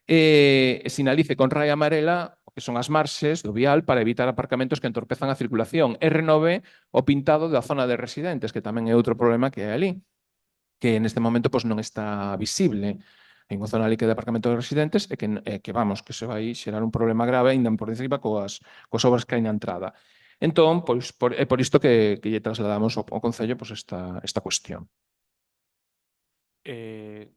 e sinalice con raya amarela o que son as marxes do vial para evitar aparcamentos que entorpezan a circulación e renove o pintado da zona de residentes, que tamén é outro problema que hai ali, que neste momento non está visible. Hai unha zona ali que é de aparcamento de residentes e que se vai xerar un problema grave ainda por encima coas obras que hai na entrada. Entón, é por isto que lle trasladamos ao Concello esta cuestión.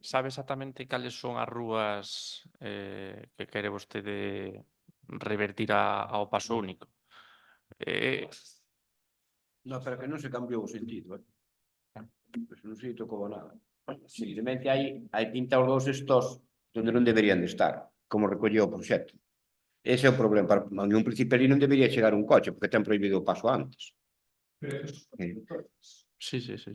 Sabe exactamente cales son as rúas que quere vostede revertir ao paso único. No, pero que non se cambiou o sentido, Pois non se tocou nada. Simplemente hai pinta os dous estos onde non deberían de estar, como recolleu o proxecto. Ese é o problema. Para un principio ali non debería chegar un coche, porque ten prohibido o paso antes. Sí, sí, sí.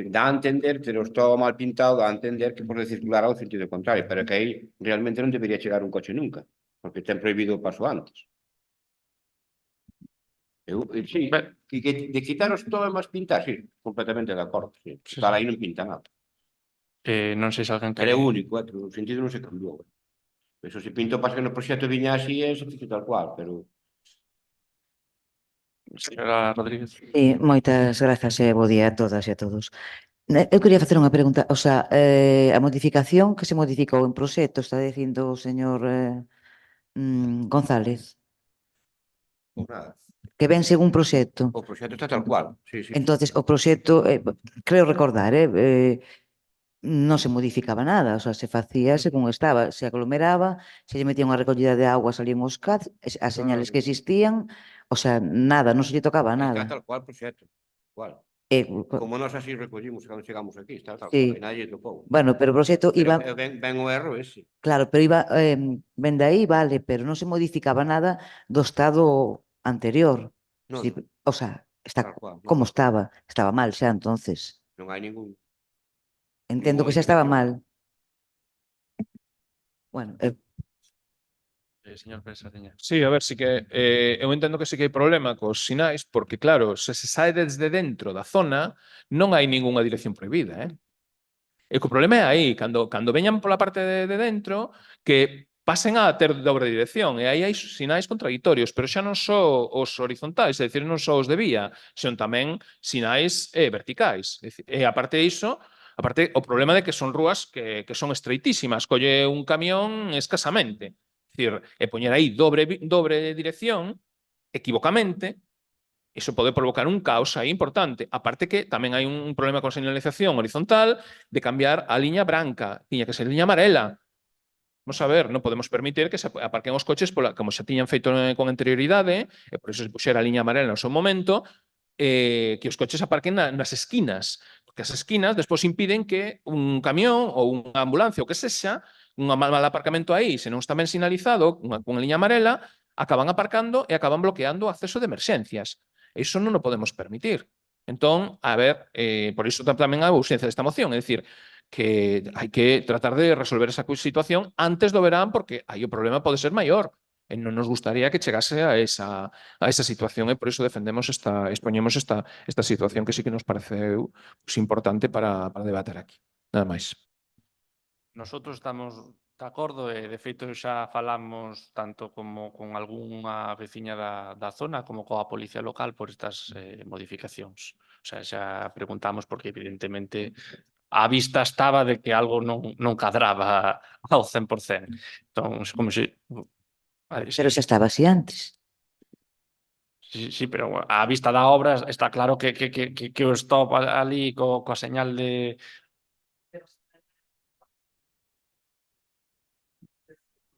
Dá a entender, pero está mal pintado, dá a entender que pode circular ao sentido contrario, pero que aí realmente non debería chegar un coche nunca, porque ten prohibido o paso antes. Sí, de quitaros todo e máis pintar, sí, completamente de acordo. Sí. Tal aí non pinta nada. Non sei se alguén Pero é único, que o sentido non se cambiou. Eso se pintou para que no proxecto viña así e se fixe tal cual, pero... Señora Rodríguez. Sí, moitas grazas e bo día a todas e a todos. Eu quería facer unha pregunta, o sea, a modificación que se modificou en proxecto, está dicindo o señor González, Nada. que ven según proxecto. O proxecto está tal cual, sí, sí. Entonces, o proxecto, creo recordar, non se modificaba nada, o sea, se facía según estaba, se aglomeraba, se lle metía unha recollida de agua, salían os CAD, as señales que existían, o sea, nada, non se lle tocaba Está nada. tal cual o proxecto, igual. Como nós así recollimos cando chegamos aquí, está tal Sí. cual, e nadie tocou. Bueno, pero o proxecto iba... Pero ben o erro ese. Claro, pero iba, ven de aí, vale, pero non se modificaba nada do estado anterior. Non, Sí, o sea, está tal cual, non. como estaba mal xa entonces. Non hai ningún... Entendo que xa estaba mal. Bueno, Señor Pérez Sardiña. Sí, a ver, sí que eu entendo que sí que hai problema cos sinais, porque claro, se sae desde dentro da zona, non hai ningunha dirección prohibida, E que o problema é aí, cando veñan pola parte de dentro, que pasen a ter dobre dirección, e aí hai sinais contradictorios, pero xa non só os horizontais, é dicir, non só os de vía, son tamén sinais verticais. E aparte diso, o problema de que son rúas que son estreitísimas, colle un camión escasamente. É dicir, e poñer aí dobre dirección, equivocamente, iso pode provocar un caos aí importante. Aparte que tamén hai un problema con señalización horizontal de cambiar a liña branca. Tiña que ser liña amarela. Vamos a ver, non podemos permitir que se aparquen os coches como xa tiñan feito con anterioridade, e por iso se puxera a liña amarela no seu momento, que os coches aparquen nas esquinas. Porque as esquinas despois impiden que un camión ou unha ambulancia ou que sexa, un mal aparcamento aí, se non está ben sinalizado, con a liña amarela, acaban aparcando e acaban bloqueando o acceso de emerxencias. Iso non o podemos permitir. Entón, a ver, por iso tamén a urxencia desta moción, é dicir, que hai que tratar de resolver esa situación antes do verán, porque aí o problema pode ser maior. E non nos gustaría que chegase a esa situación, e por iso defendemos expoñemos esta situación que sí que nos pareceu importante para debater aquí. Nada máis. Nosotros estamos de acordo e, de feito, xa falamos tanto como con algunha veciña da zona como coa Policía Local por estas modificacións. O sea, xa preguntamos porque, evidentemente, a vista estaba de que algo non cadraba ao 100%. Entón, como se... pero xa estaba así antes. Sí, pero a vista da obra está claro que o stop ali coa señal de...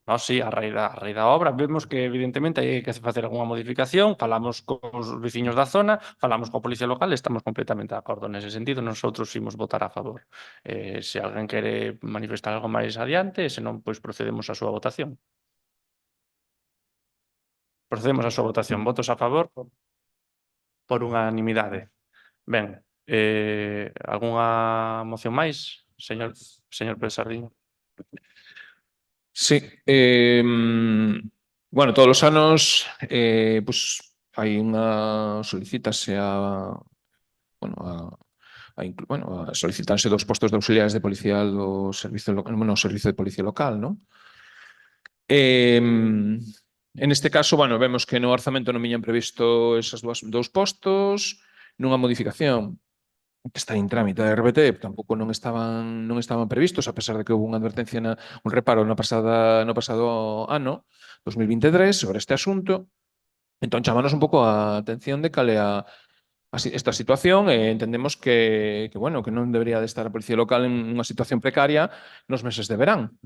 No, sí, a raíz da obra vemos que evidentemente hai que facer algunha modificación, falamos cos veciños da zona, falamos coa Policía Local e estamos completamente de acordo nese sentido, nosotros imos votar a favor. Se alguén quere manifestar algo máis adiante, senón, pois procedemos á súa votación. Procedemos á súa votación. Votos a favor por unanimidade. Ben, algunha moción máis, señor Pérez Sardiña? Sí, bueno, todos os anos pues, hai unha solicítase a solicitarse dos postos de auxiliares de policía do servicio de policía local, non? En este caso, bueno, vemos que no orzamento non viñan previsto esos dous postos, nunha modificación que está en trámite de RBT, tampouco non estaban previstos, a pesar de que houve unha advertencia, un reparo no pasado ano, 2023, sobre este asunto. Entón, chamanos un pouco a atención de cal é esta situación e entendemos que non debería de estar a Policía Local en unha situación precaria nos meses de verán.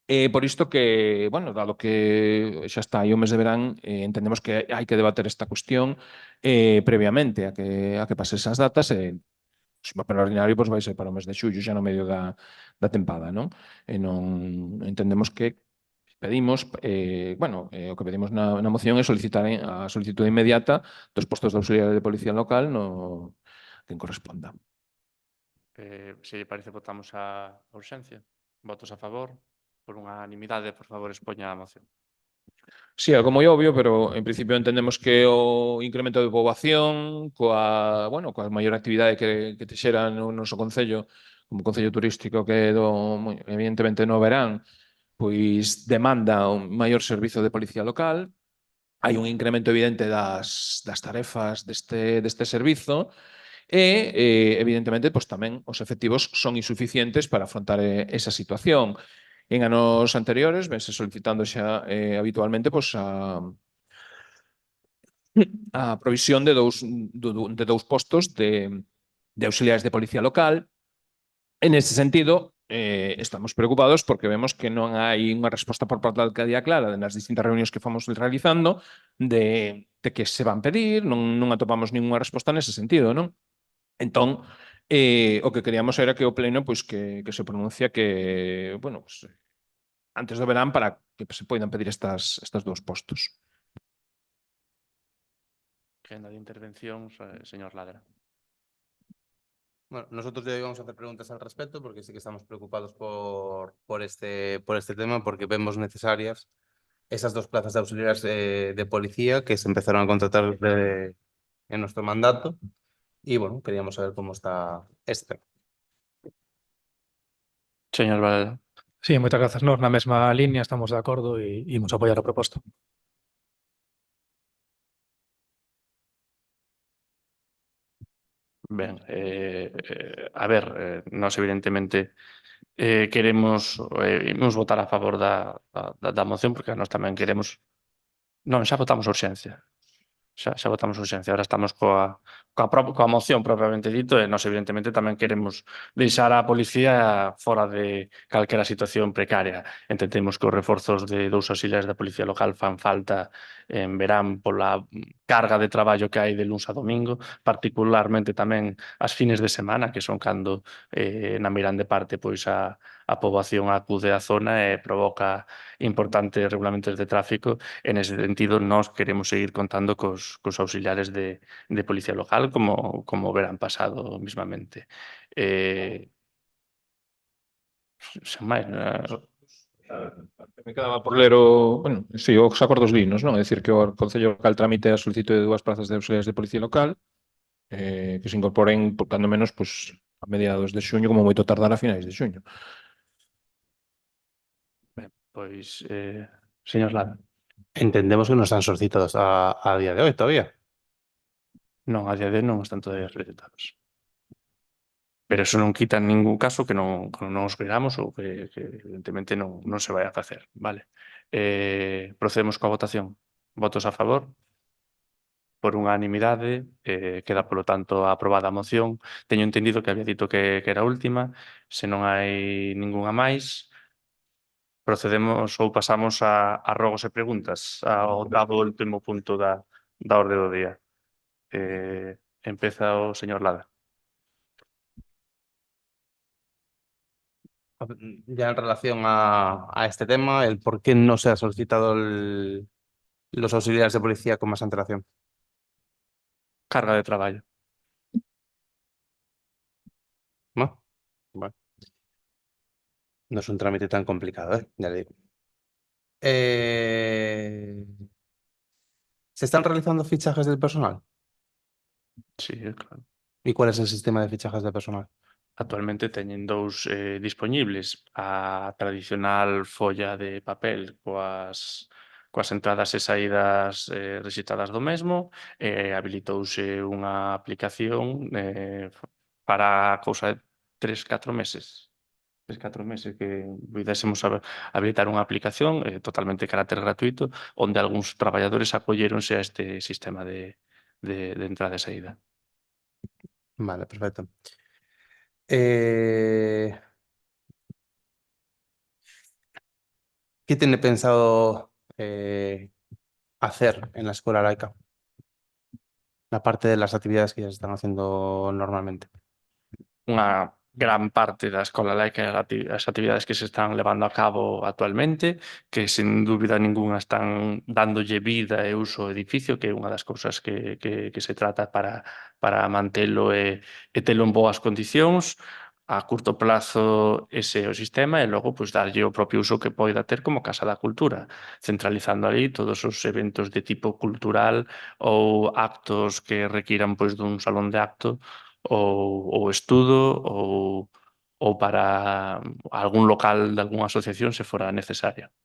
Por isto que, bueno, dado que xa está aí o mes de verán, entendemos que hai que debater esta cuestión previamente a que pase esas datas se va para o ordinario, pois vai ser para o mes de xullo, xa no medio da tempada, non? E non entendemos que pedimos, o que pedimos na moción é solicitar a solicitude inmediata dos postos de auxiliar de policía local no que corresponda. Se lle parece, votamos a urxencia. Votos a favor. Por unanimidade, por favor, expoña a moción. Sí, algo moi obvio, pero en principio entendemos que o incremento de poboación coa maior actividade que te xera no noso concello, como concello turístico que é evidentemente no verán, pois demanda un maior servizo de policía local. Hai un incremento evidente das tarefas deste servizo e, evidentemente, pois tamén os efectivos son insuficientes para afrontar esa situación. En anos anteriores vense solicitando xa habitualmente pois a provisión de dous postos de auxiliares de policía local. En ese sentido, estamos preocupados porque vemos que non hai unha resposta por parte da alcaldía clara nas distintas reunións que fomos realizando de que se van pedir, non atopamos ninguna resposta nese sentido, non? Entón, o que queríamos era que o pleno pois que se pronuncia que, bueno, pues, antes do verán para que se poidan pedir estes dous postos. Agenda de intervención, señor Ladra. Bueno, nosotros ya íbamos a hacer preguntas al respecto porque sí que estamos preocupados por este tema porque vemos necesarias esas 2 plazas de auxiliares de policía que se empezaron a contratar en nuestro mandato y bueno, queríamos saber cómo está este tema. Señor Valera. Sí, moitas grazas. Nos na mesma línea estamos de acordo e imos apoiar a proposta. Ben, a ver, nós evidentemente queremos imos votar a favor da moción porque nós tamén queremos. Non, xa votamos a urxencia. Xa votamos a urxencia. Ahora estamos coa moción propiamente dito e nós evidentemente tamén queremos deixar a policía fora de calquera situación precaria. Entendemos que os reforzos de 2 auxiliares da policía local fan falta en verán pola carga de traballo que hai de luns a domingo, particularmente tamén as fines de semana, que son cando na mirande parte pois a poboación acude á zona e provoca importantes regulamentos de tráfico. En ese sentido, nós queremos seguir contando cos auxiliares de policía local como o verán pasado mismamente. Sen máis, Me quedaba por ler os acordos dinos, non? É dicir, que o Concello Local tramite a solicitude de 2 plazas de auxiliares de policía local que se incorporen, cando menos, pues, a mediados de xuño, como moito tardar a finais de xuño. ben, pois, señor Lara. Entendemos que no están solicitados a día de hoy todavía. Non, a día de hoy non están todavía solicitados. Pero eso non quita en ningún caso que non os queramos ou que evidentemente non se vai a facer, vale? Procedemos coa votación. Votos a favor? Por unanimidade, queda, polo tanto, aprobada a moción. Teño entendido que había dito que era a última. Se non hai ningunha máis, procedemos ou pasamos a rogos e preguntas ao dado último punto da orde do día. Empeza o señor Lada. Ya en relación a este tema, el por qué no se ha solicitado los auxiliares de policía con más antelación. Carga de traballo. ¿No? Bueno. No es un trámite tan complicado, ya le digo. ¿Se están realizando fichajes del personal? Sí, claro. ¿Y cuál es el sistema de fichajes de personal? Actualmente teñen 2 dispoñibles. A tradicional folla de papel coas entradas e saídas rexitadas do mesmo e habilitouse unha aplicación para cousa de 3-4 meses. 3-4 meses que puidésemos habilitar unha aplicación totalmente de carácter gratuito onde algúns traballadores acolléronse a este sistema de entrada e saída. Vale, perfecto. ¿Qué tiene pensado hacer en la escuela laica? Aparte de las actividades que ya se están haciendo normalmente. Unha gran parte da escola laica e as actividades que se están levando a cabo actualmente, que sen dúbida ninguna están dándolle vida e uso ao edificio, que é unha das cousas que se trata para mantelo e telo en boas condicións. A curto plazo ese é o sistema e logo pois darlle o propio uso que poida ter como Casa da Cultura, centralizando ali todos os eventos de tipo cultural ou actos que requiran pois dun salón de acto ou estudo ou para algún local de algunha asociación se fora necesario.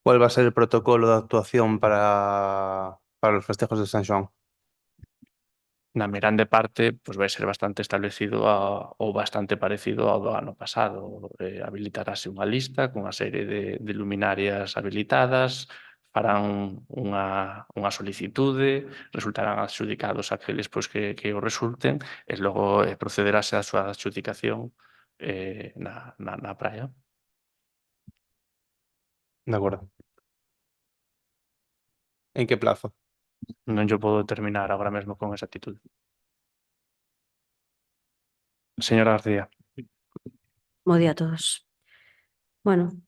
¿Cuál va a ser el protocolo de actuación para los festejos de San Xoán? Na grande parte, pois vai ser bastante establecido ou bastante parecido ao do ano pasado. Habilitarase unha lista cunha serie de luminarias habilitadas, farán unha solicitude, resultarán adxudicados aqueles pois, que o resulten e logo procederase á súa adxudicación na praia. De acuerdo. ¿En qué plazo? Non yo podo determinar agora mesmo con exactitud. Señora García. Bo día a todos. Bueno,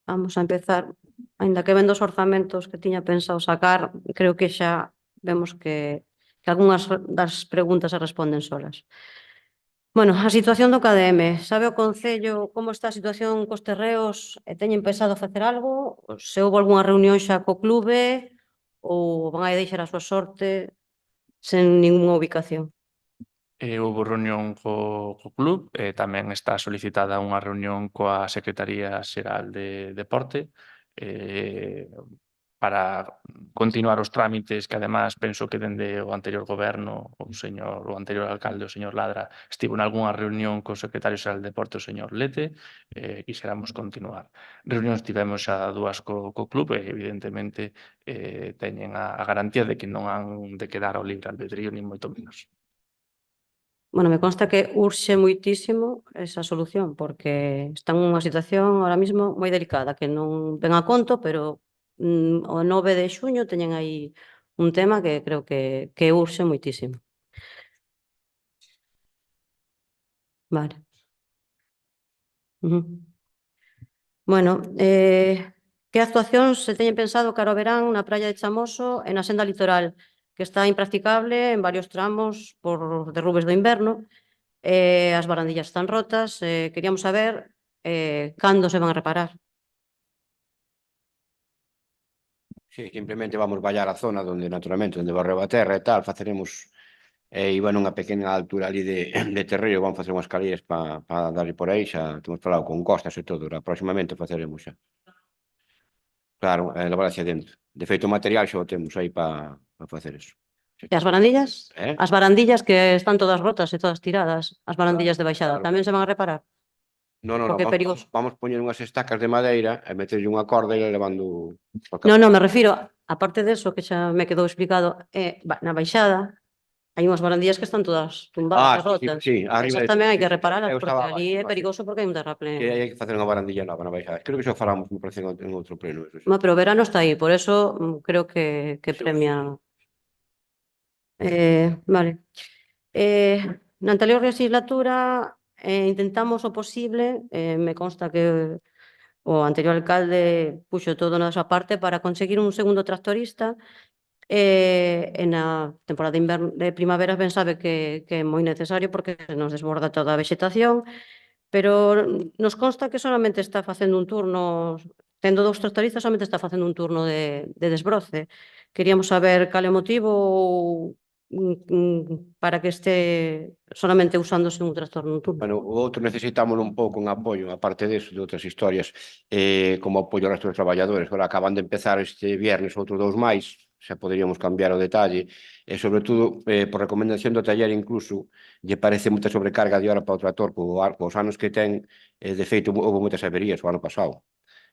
vamos a empezar. Aínda que vendo os orzamentos que tiña pensado sacar, creo que xa vemos que algunhas das preguntas se responden solas. Bueno, a situación do KDM. Sabe o Concello como está a situación cos terreos e teñen pensado facer algo? Se houve algunha reunión xa co clube ou van a deixar a súa sorte sen ninguna ubicación? Houve reunión co club, tamén está solicitada unha reunión coa Secretaría Xeral de Deporte para continuar os trámites que además penso que dende o anterior goberno o anterior alcalde, o señor Ladra, estivo en algunha reunión co secretario xeral de Deporte, o señor Lete, quixéramos continuar. Reunións tivemos xa dúas co club e evidentemente teñen a garantía de que non han de quedar ao libre albedrío, nin moito menos. Bueno, me consta que urxe moitísimo esa solución, porque están nunha situación ahora mismo moi delicada, que non ven a conto, pero o 9 de xuño teñen aí un tema que creo que urxe moitísimo. Vale. Bueno, que actuacións se teñen pensado cara ao verán na praia de Chamoso e na senda litoral, que está impracticable en varios tramos por derrubes do inverno, as barandillas están rotas, queríamos saber cando se van a reparar. Sí, simplemente vamos vallar a zona onde, naturalmente, onde barreu a terra e tal, faceremos iba nunha pequena altura ali de terreo, vamos facer unhas escaleras para darlle por aí, xa temos falado con Costas e todo, próximamente faceremos xa. Claro, levar hacia dentro. De feito, o material xa o temos aí para facer eso. E as barandillas? As barandillas que están todas rotas e todas tiradas, as barandillas de baixada, claro. tamén se van a reparar? Non, Porque é perigoso. vamos poñer unhas estacas de madeira e meterlle unha corda e levando... Non, me refiro, aparte de eso, que xa me quedou explicado, na baixada hai unhas barandillas que están todas tumbadas e rotas. Sí, Esas tamén hai que reparalas, porque estaba ali é perigoso porque hai un terraplén. Que hai que facer unha barandilla nova na baixada. Creo que xa falamos, me parece, en outro pleno. Eso, sí. Pero o verano está aí, por eso creo que premia... Vale. Na anterior legislatura intentamos o posible, me consta que o anterior alcalde puxo todo na súa parte para conseguir un segundo tractorista e na temporada de primavera ben sabe que é moi necesario porque nos desborda toda a vexetación, pero nos consta que solamente está facendo un turno, tendo dous tractoristas, solamente está facendo un turno de desbroce. Queríamos saber cal é o motivo para que este solamente usándose un tractor nun turno. Bueno, o outro necesitamos un pouco un apoio, aparte disso, de outras historias, como apoio ao resto dos traballadores. Agora acaban de empezar este viernes outros 2 máis, xa poderíamos cambiar o detalle, e sobre todo, por recomendación do taller incluso, lle parece moita sobrecarga de hora para o tractor, cos anos que ten, de feito, houve moitas averías o ano pasado.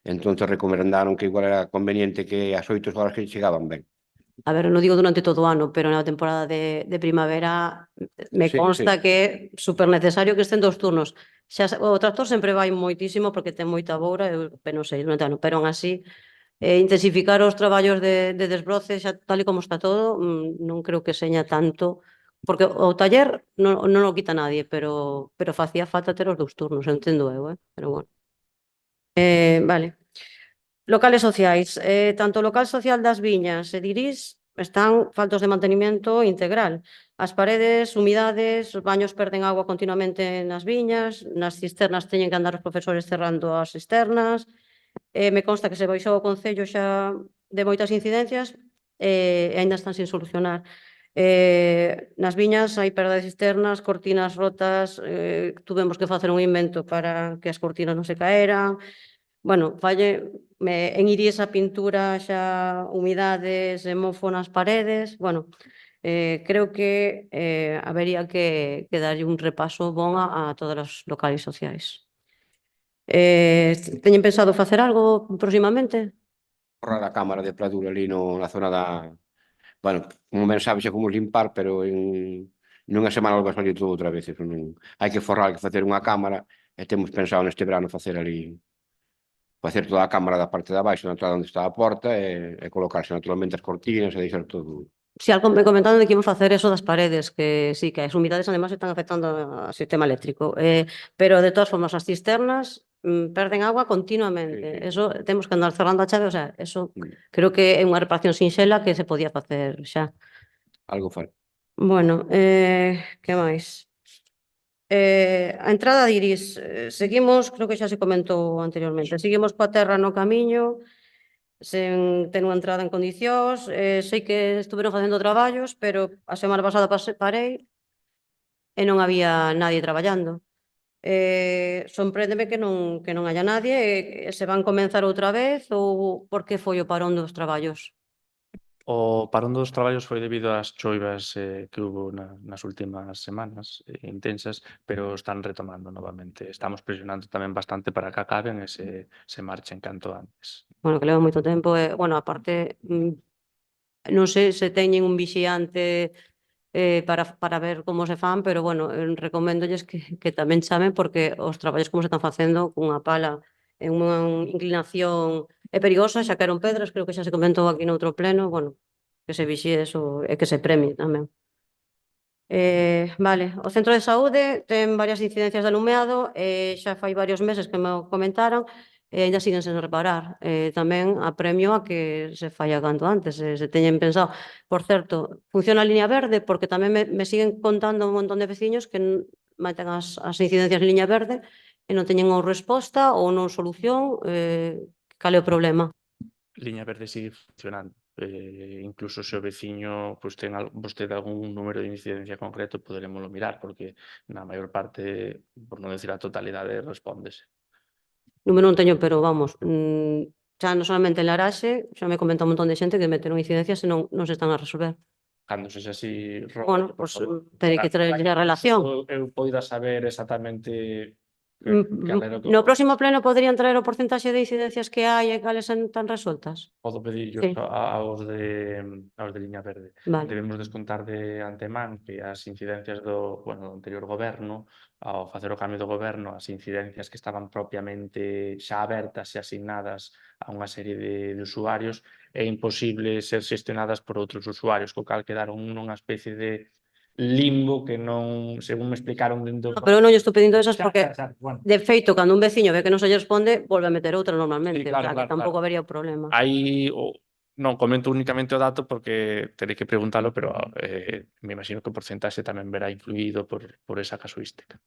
Entón, recomendaron que igual era conveniente que as 8 horas que chegaban ben. a ver, non digo durante todo o ano, pero na temporada de primavera me Sí, consta que é super necesario que estén 2 turnos. O tractor sempre vai moitísimo porque ten moita boura, eu non sei, durante o ano, pero aún así intensificar os traballos de desbroce xa tal e como está todo, non creo que seña tanto, porque o taller non o quita nadie, pero facía falta ter os 2 turnos, entendo eu, pero bueno. Vale. Locales sociais. Tanto o local social das Viñas e Dirís están faltos de mantenimento integral. As paredes, humidades, os baños perden agua continuamente nas viñas, nas cisternas teñen que andar os profesores cerrando as cisternas. Me consta que se baixou o Concello xa de moitas incidencias e aínda están sin solucionar. Nas viñas hai perda de cisternas, cortinas rotas, tuvemos que facer un invento para que as cortinas non se caeran. Bueno, en Iris a pintura xa humidades e mofo nas paredes. Bueno, creo que habería que darlle un repaso bon a todos os locales sociais. Teñen pensado facer algo próximamente? Forrar a cámara de Pladura ali na zona da... Bueno, como ben sabes, xa fomos limpar, pero nunha semana volve a salir todo outra vez. Eso non... Hai que forrar, hai que facer unha cámara, e temos pensado neste verano facer ali... facer toda a cámara da parte de abaixo, na entrada onde está a porta, e colocarse naturalmente as cortinas e deixar todo... Si, algo me comentaron de que íamos facer eso das paredes, que sí, que as humidades además están afectando ao sistema eléctrico. Pero de todas formas, as cisternas perden agua continuamente. Sí, sí. Eso temos que andar cerrando a chave, o sea, eso Mm. creo que é unha reparación sinxela que se podía facer xa. Algo fai. Bueno, que máis? A entrada de Iris, seguimos, creo que xa se comentou anteriormente, seguimos coa terra no camiño, sen ter unha entrada en condicións. Sei que estuveron facendo traballos, pero a semana pasada parei e non había nadie traballando. Sorpréndeme que non haya nadie, se van comenzar outra vez ou por que foi o parón dos traballos? O parón dos traballos foi debido ás choivas que hubo nas últimas semanas intensas, pero están retomando novamente. Estamos presionando tamén bastante para que acaben e se marchen canto antes. Bueno, que leva moito tempo e, bueno, aparte, non sei se teñen un vixiante para ver como se fan, pero, bueno, recoméndolles que tamén chamen porque os traballos como se están facendo cunha pala en unha inclinación é perigosa, xa caeron pedras, creo que xa se comentou aquí noutro pleno, bueno, que se vixie eso e que se premie tamén. Vale, o centro de saúde ten varias incidencias de alumeado e xa fai varios meses que me o comentaron e aínda siguen sen reparar. Tamén apremio a que se falla canto antes, se teñen pensado. Por certo, funciona a liña verde porque tamén me siguen contando un montón de veciños que meten as incidencias en liña verde e non teñen ou resposta ou non solución. Cal é o problema? Liña verde sigue funcionando. Incluso se o veciño ten vostede algún número de incidencia concreto, poderémoslo mirar, porque na maior parte, por non decir a totalidade, respóndese. Número non teño, pero vamos, xa non solamente en Laraxe, xa me comenta un montón de xente que meteron incidencias e non se están a resolver. Cando sexa así, Bueno, pois tenéis que traerlle a relación. Eu poida saber exactamente cal era o que No próximo pleno poderían traer o porcentaxe de incidencias que hai e cales están resoltas? podo pedirllo Sí. aos de liña verde. Vale. Debemos descontar de antemán que as incidencias do anterior goberno, ao facer o cambio do goberno, as incidencias que estaban propiamente xa abertas e asignadas a unha serie de usuarios, é imposible ser xestionadas por outros usuarios, co cal quedaron nunha especie de limbo que non, según me explicaron dentro... No, pero eu non lle estou pedindo esas Xa, porque, bueno. de feito, cando un veciño ve que non se lle responde, volve a meter outra normalmente. Sí, claro, O sea, que claro, tampouco habería o problema. Aí non comento únicamente o dato porque terei que preguntalo, pero me imagino que o porcentaxe tamén verá influído por esa casuística.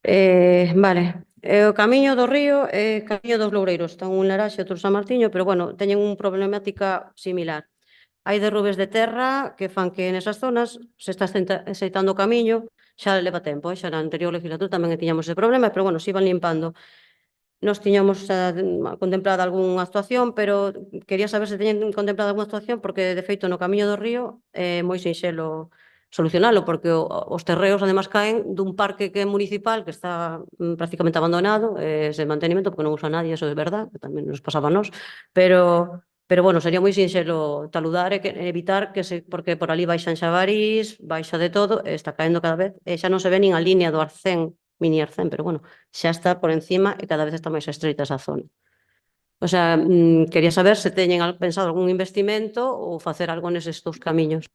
Vale, o camiño do río e camiño dos Loureiros están un Laraxe e outro San Martiño, pero, bueno, teñen unha problemática similar. Hai derrubes de terra que fan que nesas zonas se está aceitando o camiño, xa leva tempo, xa na anterior legislatura tamén tiñamos ese problema, pero, bueno, se iban limpando. Nos tiñamos contemplada algunha actuación, pero quería saber se teñen contemplada algunha actuación porque, de feito, no camiño do río é moi sinxelo solucionalo, porque os terreos, además, caen dun parque que é municipal, que está prácticamente abandonado, sen mantenimento, porque non usa nadie, eso é verdad, que tamén nos pasaba a nós, pero Pero, bueno, sería moi sinxelo taludar e evitar porque por ali baixan xabarís, baixa de todo, e está caendo cada vez, e xa non se ve nin a línea do arcén, mini arcén, pero, bueno, xa está por encima e cada vez está máis estreita esa zona. O sea, quería saber se teñen pensado algún investimento ou facer algo neses dous camiños.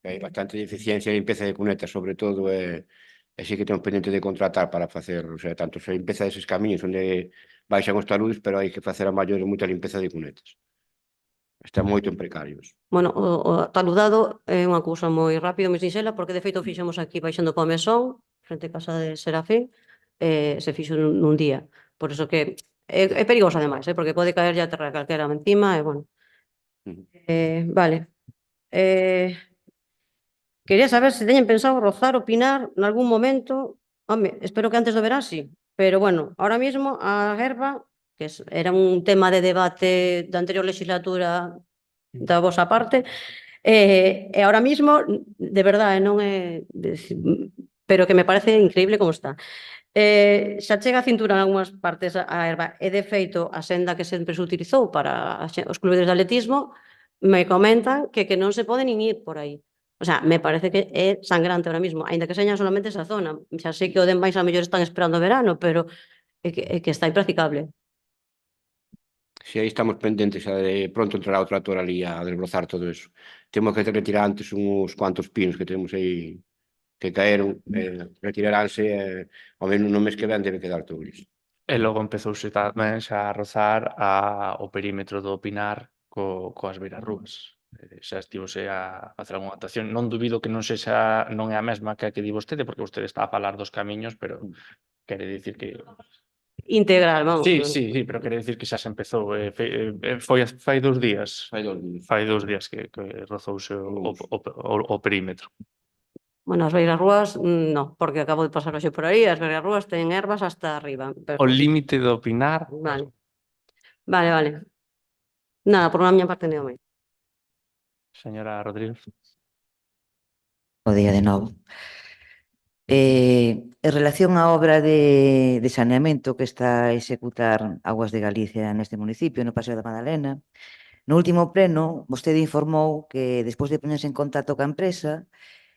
Hai bastante eficiencia en limpeza de cunetas, sobre todo, e sí que temos pendiente de contratar para facer, o sea, tanto se limpeza deses camiños onde baixan os taludes, pero hai que facer a maior moita limpeza de cunetas. Está moito en precarios. Bueno, o taludado é unha cousa moi rápida, moi sinxela, porque de feito fixemos aquí baixando po Mesón, frente a casa de Serafín, se fixo nun día. Por iso que é perigoso ademais, porque pode caer a terra calquera encima e, bueno. Ujú. Vale. Quería saber se teñen pensado rozar, opinar nalgún momento. Home, espero que antes do verán, sí. Pero, bueno, ahora mismo a herba, que era un tema de debate da anterior legislatura da vosa parte, e ahora mismo, de verdade, non é... pero que me parece increíble como está. Xa chega a cintura en algunhas partes a herba, e de feito a senda que sempre se utilizou para os clubes de atletismo me comentan que non se pode nin ir por aí. O sea, me parece que é sangrante ahora mismo, aínda que seña solamente esa zona. Xa sei que o demais a mellor están esperando o verano, pero é que está impracticable. Si aí estamos pendentes xa de pronto entrará o tractor ali a desbrozar todo eso. Temos que retirar antes uns cuantos pinos que temos aí que caeron, retiraránse, ao menos no mes que ven debe quedar todo listo. E logo empezouse tamén xa a rozar o perímetro do Pinar coas beirarrúas. Xa estivose a facer algunha actuación. Non dubido que non é a mesma que a que di vostede, porque vostede está a falar dos camiños, pero quere dicir que... Integral, vamos. Sí, pero quere dicir que xa se empezou. Foi fai 2 días. Fai 2 días que rozouse o perímetro. Bueno, as beirarrúas, no, porque acabo de pasar hoxe por aí, as beirarrúas teñen ervas hasta arriba. O límite do Pinar... Vale. Nada, por unha miña parte neo máis. Señora Rodríguez. Bo día de novo. En relación á obra de saneamento que está a executar Aguas de Galicia neste municipio, no Paseo da Madalena, no último pleno, vostede informou que despois de ponerse en contacto ca empresa,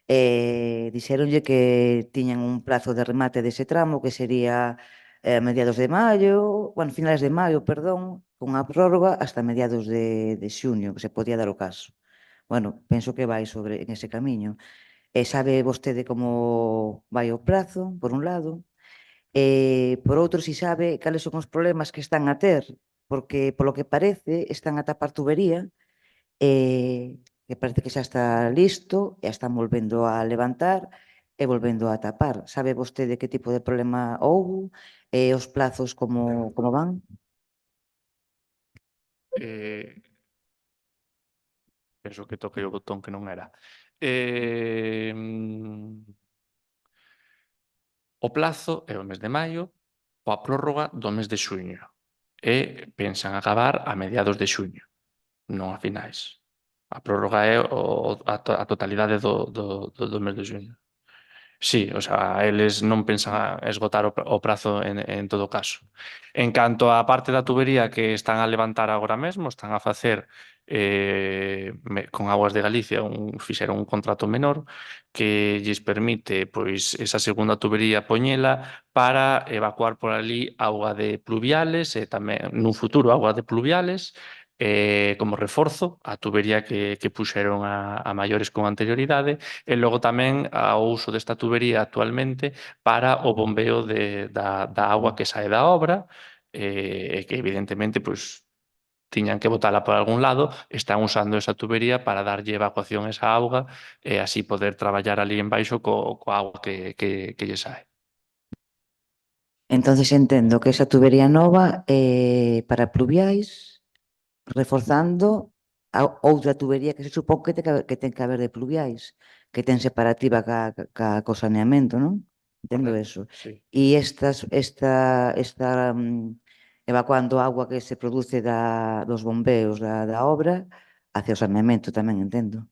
dixéronlle que tiñan un plazo de remate dese tramo que sería mediados de maio, bueno, finales de maio, perdón, con a prórroga hasta mediados de xuño, que se podía dar o caso. Bueno, penso que vai en ese camiño. Sabe vostede como vai o prazo, por un lado, e por outro, si sabe cales son os problemas que están a ter, porque, polo que parece, están a tapar tubería, que parece que xa está listo, e a están volvendo a levantar e volvendo a tapar. Sabe vostede que tipo de problema houbo e os plazos como van? Penso que toquei o botón que non era. O plazo é o mes de maio, coa prórroga do mes de xuño. E pensan acabar a mediados de xuño, non a finais. A prórroga é a totalidade do mes de xuño. Sí, o sea, eles non pensan esgotar o prazo en todo caso. En canto á parte da tubería que están a levantar agora mesmo, están a facer con Aguas de Galicia fixeron un contrato menor que lles permite pois esa segunda tubería poñela para evacuar por ali auga de pluviales e tamén nun futuro auga de pluviales como reforzo a tubería que puxeron a maiores con anterioridade e logo tamén ao uso desta tubería actualmente para o bombeo da agua que sae da obra e que evidentemente pois tiñan que botala por algún lado, están usando esa tubería para darlle evacuación a esa auga e así poder traballar ali embaixo coa agua que lle sae. Entonces entendo que esa tubería nova é para pluviais, reforzando a outra tubería que se supón que ten que haber de pluviais, que ten separativa co saneamento, non? Entendo eso. Sí. E está evacuando agua que se produce dos bombeos da obra hacia o saneamento tamén, entendo.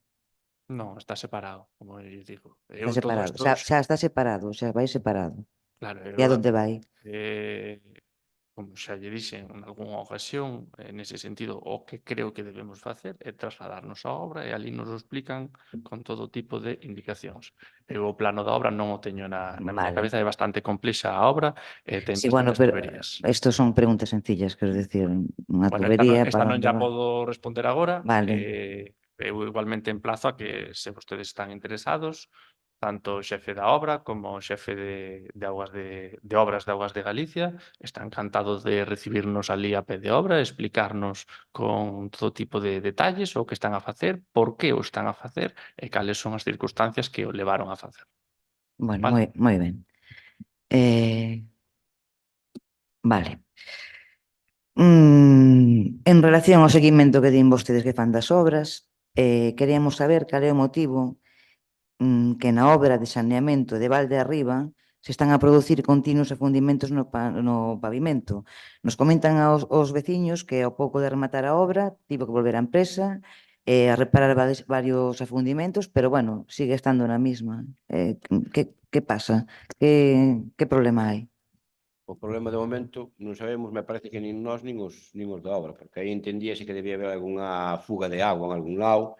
Non, está separado, como eu digo. Está separado, xa está separado, xa vai separado. Claro, E a onde vai? como xa lle dixen en algunha ocasión, nese sentido, o que creo que debemos facer é trasladarnos a obra e ali nos o explican con todo tipo de indicacións. Eu o plano da obra non o teño na miña Vale. cabeza, é bastante complexa a obra, ten Sí, bueno, bastantes pero tuberías. estos son preguntas sencillas, quero decir, unha Bueno, tubería esta para non onde ya va. podo responder agora. Vale. Eu igualmente emplazo a que se vostedes están interesados, tanto o xefe da obra como o xefe de obras de Augas de Galicia está encantado de recibirnos ali a pé de obra, explicarnos con todo tipo de detalles o que están a facer, por que o están a facer e cales son as circunstancias que o levaron a facer. Bueno, Vale. moi ben. Vale. En relación ao seguimento que din vostedes que fan das obras, queríamos saber cal é o motivo que na obra de saneamento de Valde Arriba se están a producir continuos afundimentos no pavimento. Nos comentan os veciños que ao pouco de rematar a obra tivo que volver á empresa a reparar varios afundimentos, pero bueno, sigue estando na mesma. Que pasa? Que problema hai? O problema de momento non sabemos, me parece que nin nós nin os da obra, porque aí entendíase que debía haber algunha fuga de agua en algún lado,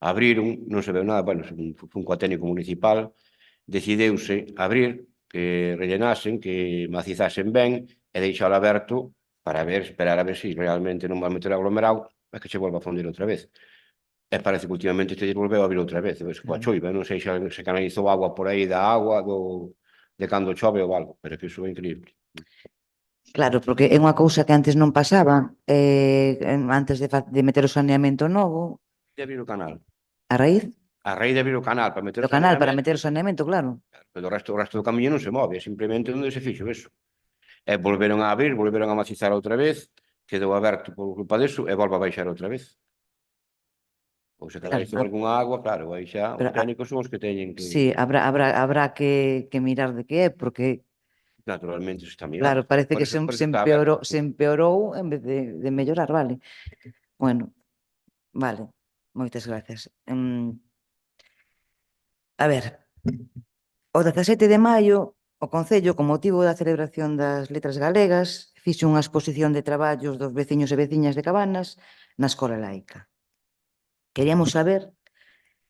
abriron, non se veu nada, bueno, fun coa técnico municipal, decideuse abrir, que rellenasen, que macizasen ben e deixalo aberto para esperar a ver se realmente non vai meter aglomerado e que se volva a fundir outra vez. E parece que últimamente este volveu a abrir outra vez, coa choiva, non sei se canalizou agua por aí da agua, de cando chove ou algo, pero que iso é increíble. Claro, porque é unha cousa que antes non pasaba, antes de meter o saneamento novo, De abrir o canal. a raíz A raíz de abrir o canal para meter do canal para meter o saneamento, claro. pero o resto do camiño non se move, simplemente onde se fixo eso. E volveron a abrir, volveron a macizar outra vez, quedou aberto por culpa deso e volve a baixar outra vez. Ou se canalizou algunha agua, claro, aí xa os técnicos son os que teñen que... Sí, habrá que mirar de que é, porque Naturalmente se está mirando. claro, parece que se está aberto. empeorou en vez de mellorar, vale. Bueno, vale, moitas gracias. A ver, o 17 de maio, o Concello, con motivo da celebración das Letras Galegas, fixo unha exposición de traballos dos veciños e veciñas de Cabanas na Escola Laica. Queríamos saber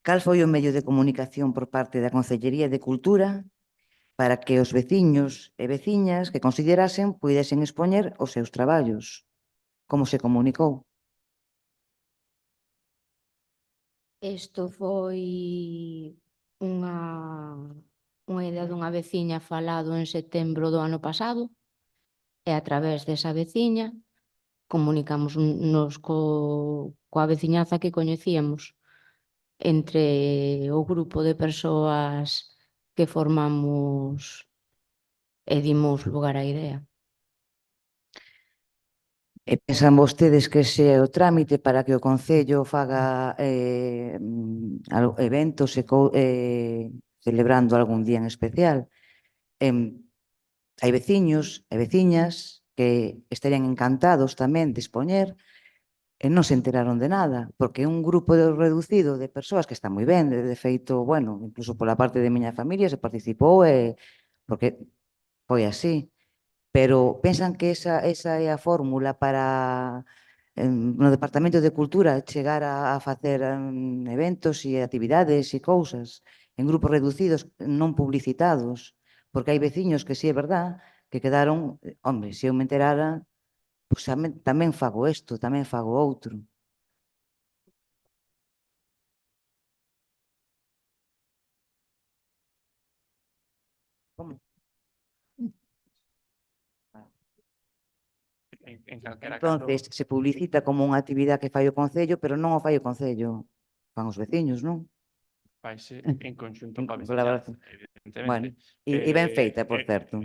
cal foi o medio de comunicación por parte da Concellería de Cultura para que os veciños e veciñas que considerasen puidesen expoñer os seus traballos. Como se comunicou? Isto foi unha idea dunha veciña falado en setembro do ano pasado e a través desa veciña comunicámonos coa veciñaza que coñecíamos entre o grupo de persoas que formamos e dimos lugar á idea. E pensan vostedes que ese é o trámite para que o Concello faga eventos celebrando algún día en especial? Hai veciños e veciñas que estarían encantados tamén de expoñer e non se enteraron de nada, porque un grupo reducido de persoas que está moi ben, de feito, bueno, incluso pola parte de miña familia se participou porque foi así. Pero pensan que esa é a fórmula para no Departamento de Cultura chegar a facer eventos e actividades e cousas en grupos reducidos non publicitados, porque hai veciños que si é verdad que quedaron, hombre, se eu me enterara, pois tamén fago isto, tamén fago outro. Como? Entonces, se publicita como unha actividade que fai o Concello, pero non o fai o Concello, fan os veciños, non? Faise en conxunto coa Colaboración. veciñanza, Bueno, evidentemente. e ben feita, por certo.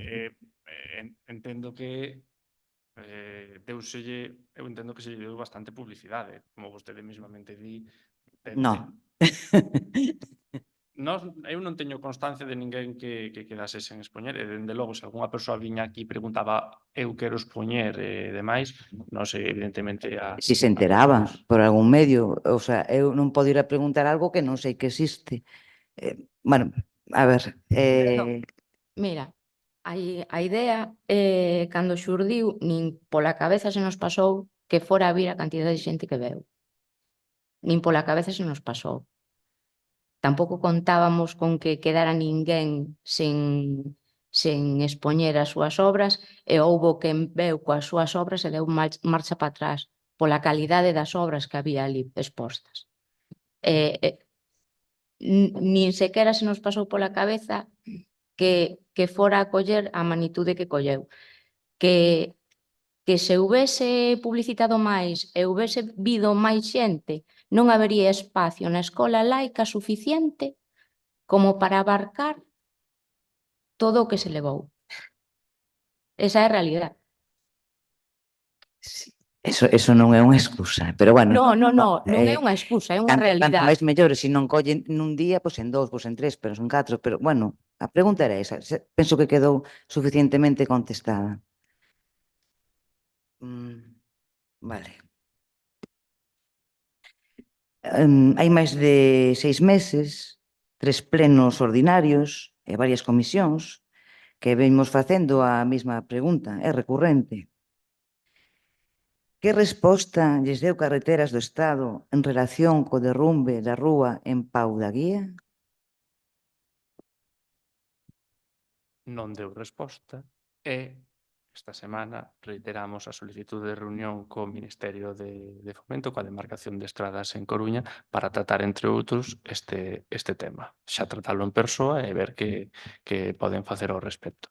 Entendo que eu entendo que se lle deu bastante publicidade, como vostede mesmamente di. No. Eu non teño constancia de ninguén que quedase sen expoñer e, dende logo, se algunha persoa viña aquí e preguntaba eu quero expoñer e demais, non sei, evidentemente... Si se enteraba por algún medio, o sea, eu non podo ir a preguntar algo que non sei que existe. Bueno, a ver... Mira, A idea, cando xurdiu, nin pola cabeza se nos pasou que fora a vir a cantidade de xente que veu. Nin pola cabeza se nos pasou. Tampouco contábamos con que quedara ninguén sen expoñer as súas obras e houbo quen veu coas súas obras e deu marcha para atrás pola calidade das obras que había ali expostas. Nin sequera se nos pasou pola cabeza que fora a coller a magnitude que colleu. Que se houbese publicitado máis e houbese vido máis xente, non habería espacio na escola laica suficiente como para abarcar todo o que se levou. Esa é a realidade. Sí. Eso non é unha excusa, pero bueno. Non é unha excusa, é unha Canto realidade. máis mellores, se non collen nun día, pois en 2, pois en 3, pois en 4, pero bueno, a pregunta era esa. Penso que quedou suficientemente contestada. Vale. Hai máis de 6 meses, 3 plenos ordinarios e varias comisións que vemos facendo a mesma pregunta, é recurrente. Que resposta lles deu Carreteras do Estado en relación co derrumbe da rúa en Pau da Guía? Non deu resposta e esta semana reiteramos a solicitude de reunión co Ministerio de Fomento, coa demarcación de estradas en Coruña, para tratar, entre outros, este tema. Xa tratalo en persoa e ver que poden facer ao respecto.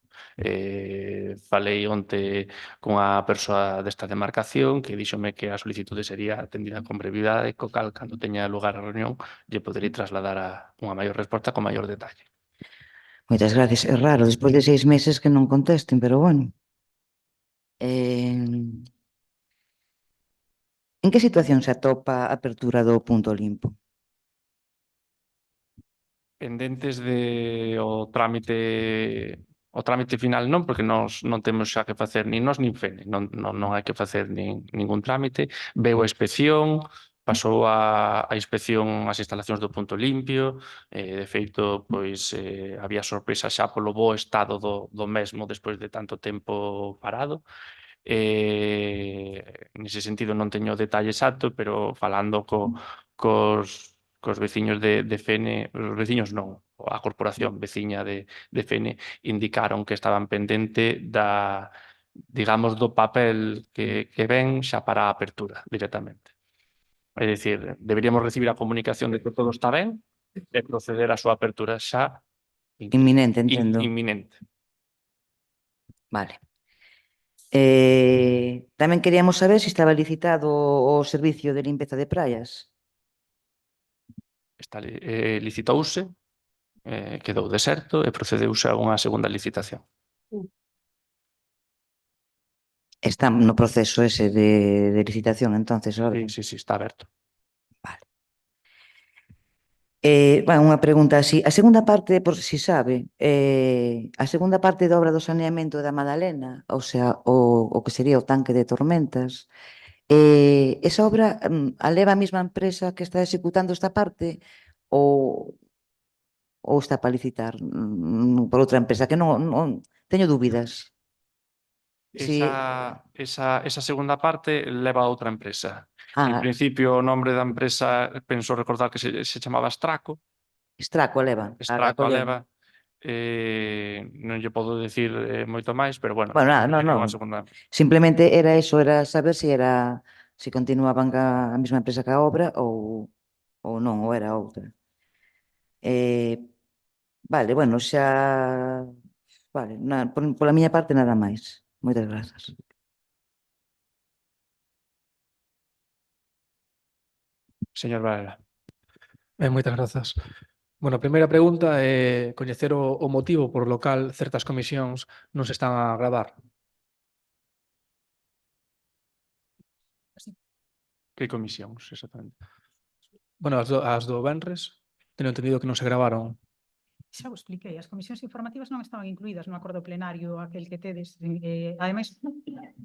Falei onte cunha persoa desta demarcación que díxome que a solicitude sería atendida con brevidade, co cal, cando teña lugar a reunión, lle poderei trasladar unha maior resposta con maior detalle. Moitas gracias. É raro, despois de 6 meses que non contesten, pero bueno. En que situación se atopa a apertura do punto limpo? Pendentes o trámite final non, porque nós non temos xa que facer nin nós nin FENE, non hai que facer ningún trámite. Veu a inspección, pasou a inspección as instalacións do punto limpio, de feito, pois había sorpresa xa polo bo estado do mesmo despois de tanto tempo parado. Nese sentido non teño o detalle exacto, pero falando cos veciños de FENE, os veciños non, a corporación veciña de FENE indicaron que estaban pendente digamos, do papel que ven xa para a apertura directamente. É dicir, deberíamos recibir a comunicación de que todo está ben e proceder á súa apertura xa Inminente, entendo. inminente. Vale. Tamén queríamos saber se estaba licitado o servicio de limpeza de praias. Licitouse, quedou deserto e procedeuse a unha segunda licitación. Está no proceso ese de licitación, entonces, ahora. Sí, está aberto. Vale. Unha pregunta así. A segunda parte, por si sabe, a segunda parte da obra do saneamento da Madalena, ou sea, o que sería o tanque de Tormentas, esa obra a leva a mesma empresa que está executando esta parte ou está para licitar por outra empresa? Que non teño dúbidas. Esa segunda parte leva a outra empresa. En Ah, principio, o nombre da empresa, penso recordar que se chamaba Straco. Straco leva. Straco leva. Non lle podo decir moito máis, pero bueno, Bueno, nada, é unha segunda. Simplemente era eso, era saber se continuaban a mesma empresa que a obra ou non, ou era outra. Vale, bueno, xa... Vale, pola miña parte nada máis. Moitas grazas. Señor Varela. Moitas grazas. Bueno, a primeira pregunta é coñecer o motivo por lo cal certas comisións non se están a gravar. Que comisións, exactamente? Bueno, as do Benres, teño entendido que non se gravaron. Xa o expliquei, as comisións informativas non estaban incluídas no acordo plenario aquel que tedes. Ademais,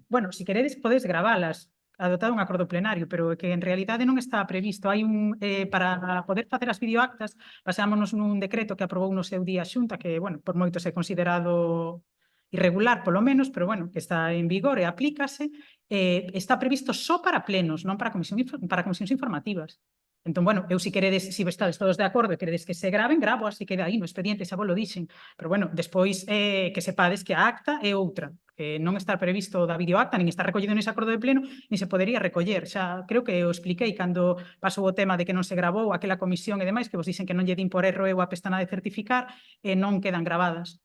bueno, se queredes podes gravalas, adoptado un acordo plenario, pero que en realidade non está previsto. Hai para poder facer as videoactas, baseámonos nun decreto que aprobou no seu día a Xunta, que, bueno, por moitos é considerado irregular polo menos, pero bueno, que está en vigor e aplícase, está previsto só para plenos, non para comisións informativas. Entón, bueno, eu si queredes, se estades todos de acordo e queredes que se graven, gravo, así queda aí no expediente, xa vos lo dixen. Pero bueno, despois que sepades que a acta é outra, que non está previsto da videoacta, nin está recollido nese acordo de pleno, nin se podería recoller. Xa creo que o expliquei cando pasou o tema de que non se gravou aquela comisión e demais, que vos dicen que non lle din por erro eu a pestana de certificar e non quedan gravadas.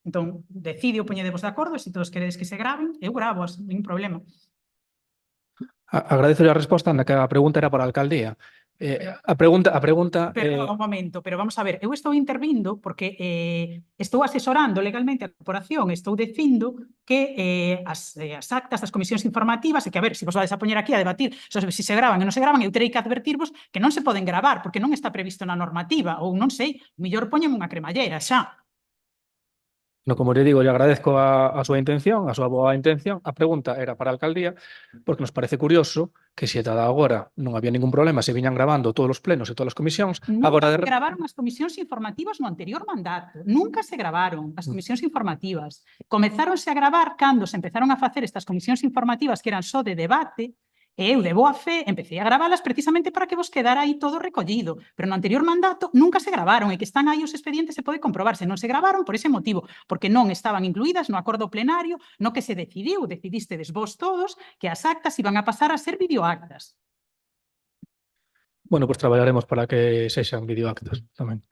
Entón, decide ou poñedevos de acordo, e se todos queredes que se graven, eu gravo, ningún problema. Agradezo a resposta, na que a pregunta era para a alcaldía. A pregunta Pero, un momento, pero vamos a ver, eu estou intervindo porque estou asesorando legalmente a corporación, estou dicindo que as actas das comisións informativas, e que, a ver, se vos vades a poñer aquí a debatir sobre se gravan e non se gravan, eu terei que advertirvos que non se poden gravar, porque non está previsto na normativa, ou non sei, mellor poñen unha cremallera, xa. No, como lle digo, lle agradezco a súa intención, a súa boa intención. A pregunta era para a alcaldía, porque nos parece curioso que se ata agora non había ningún problema, se viñan grabando todos os plenos e todas as comisións, agora Nunca se gravaron as comisións informativas no anterior mandato. Nunca se gravaron as comisións informativas. Comezáronse a gravar cando se empezaron a facer estas comisións informativas que eran só de debate, e eu, de boa fe, empecé a gravalas precisamente para que vos quedara aí todo recollido. Pero no anterior mandato nunca se gravaron, e que están aí os expedientes, se pode comprobarse. Non se gravaron por ese motivo, porque non estaban incluídas no acordo plenario no que se decidistedes vos todos que as actas iban a pasar a ser videoactas. Bueno, pues traballaremos para que sexan videoactas tamén.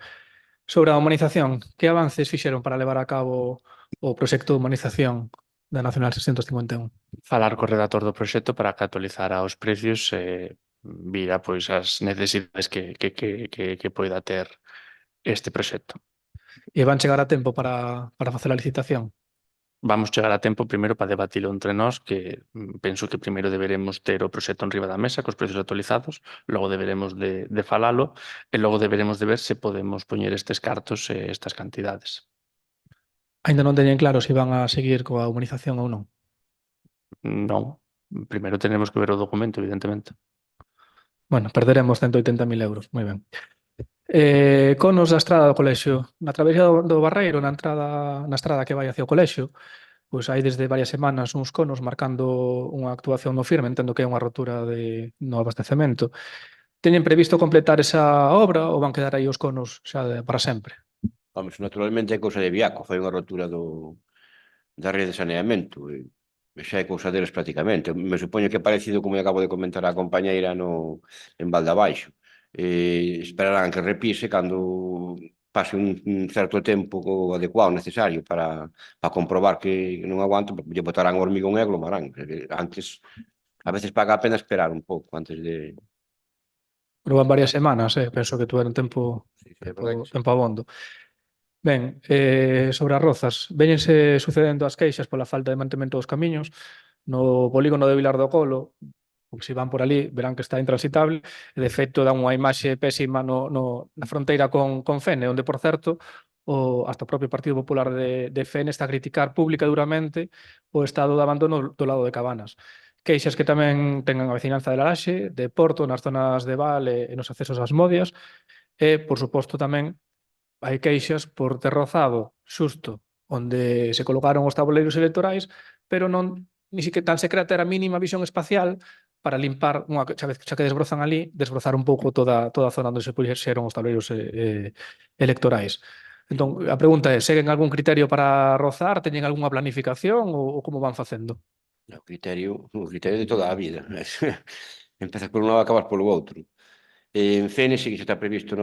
Sobre a humanización, que avances fixeron para levar a cabo o proxecto de humanización da Nacional 651? Falar co redactor do proxecto para que actualizara os precios e vira pois as necesidades que poida ter este proxecto. E van chegar a tempo para facer a licitación? Vamos chegar a tempo primeiro para debatilo entre nós, que penso que primeiro deberemos ter o proxecto en riba da mesa cos precios actualizados, logo deberemos de falalo e logo deberemos de ver se podemos poñer estes cartos e estas cantidades. Ainda non teñen claro se van a seguir coa humanización ou non? Non, primeiro tenemos que ver o documento, evidentemente. Bueno, perderemos 180.000 euros, moi ben. Conos da estrada do colexio, na travesía do Barreiro, na estrada que vai hacia o colexio, pois hai desde varias semanas uns conos marcando unha actuación no firme, entendo que é unha rotura no abastecemento. Teñen previsto completar esa obra ou van quedar aí os conos xa para sempre? Vamos, naturalmente é cousa de Viaco, foi unha rotura da rede de saneamento, e xa é cousa deles prácticamente. Me supoño que é parecido como acabo de comentar a compañeira en Valde Abaixo. Esperarán que repise cando pase un certo tempo adecuado, necesario para comprobar que non aguanta, lle botarán o hormigón e aglomarán. Antes, a veces paga a pena esperar un pouco antes de... Pero van varias semanas, penso que tuveron tempo abondo. Ben, sobre as rozas, véñense sucedendo as queixas pola falta de mantemento dos camiños. No polígono de Vilar do Colo, se van por ali, verán que está intransitable, e de feito dá unha imaxe pésima na fronteira con Fene, onde, por certo, hasta o propio Partido Popular de Fene está a criticar pública e duramente o estado de abandono do lado de Cabanas. Queixas que tamén tengan a veciñanza de Laraxe, de Porto, nas zonas de Val e nos accesos ás Modias, e, por suposto, tamén hai queixas por ter rozado xusto onde se colocaron os tabuleiros electorais, pero non ni siquiera tan sequera ter a mínima visión espacial para limpar, xa que desbrozan ali, desbrozar un pouco toda a zona onde se puxeron os tabuleiros electorais. Entón, a pregunta é, seguen algún criterio para rozar? Teñen algunha planificación ou como van facendo? O criterio de toda a vida. Empezas por un lado e acabas polo outro. En Fene sí que xa está previsto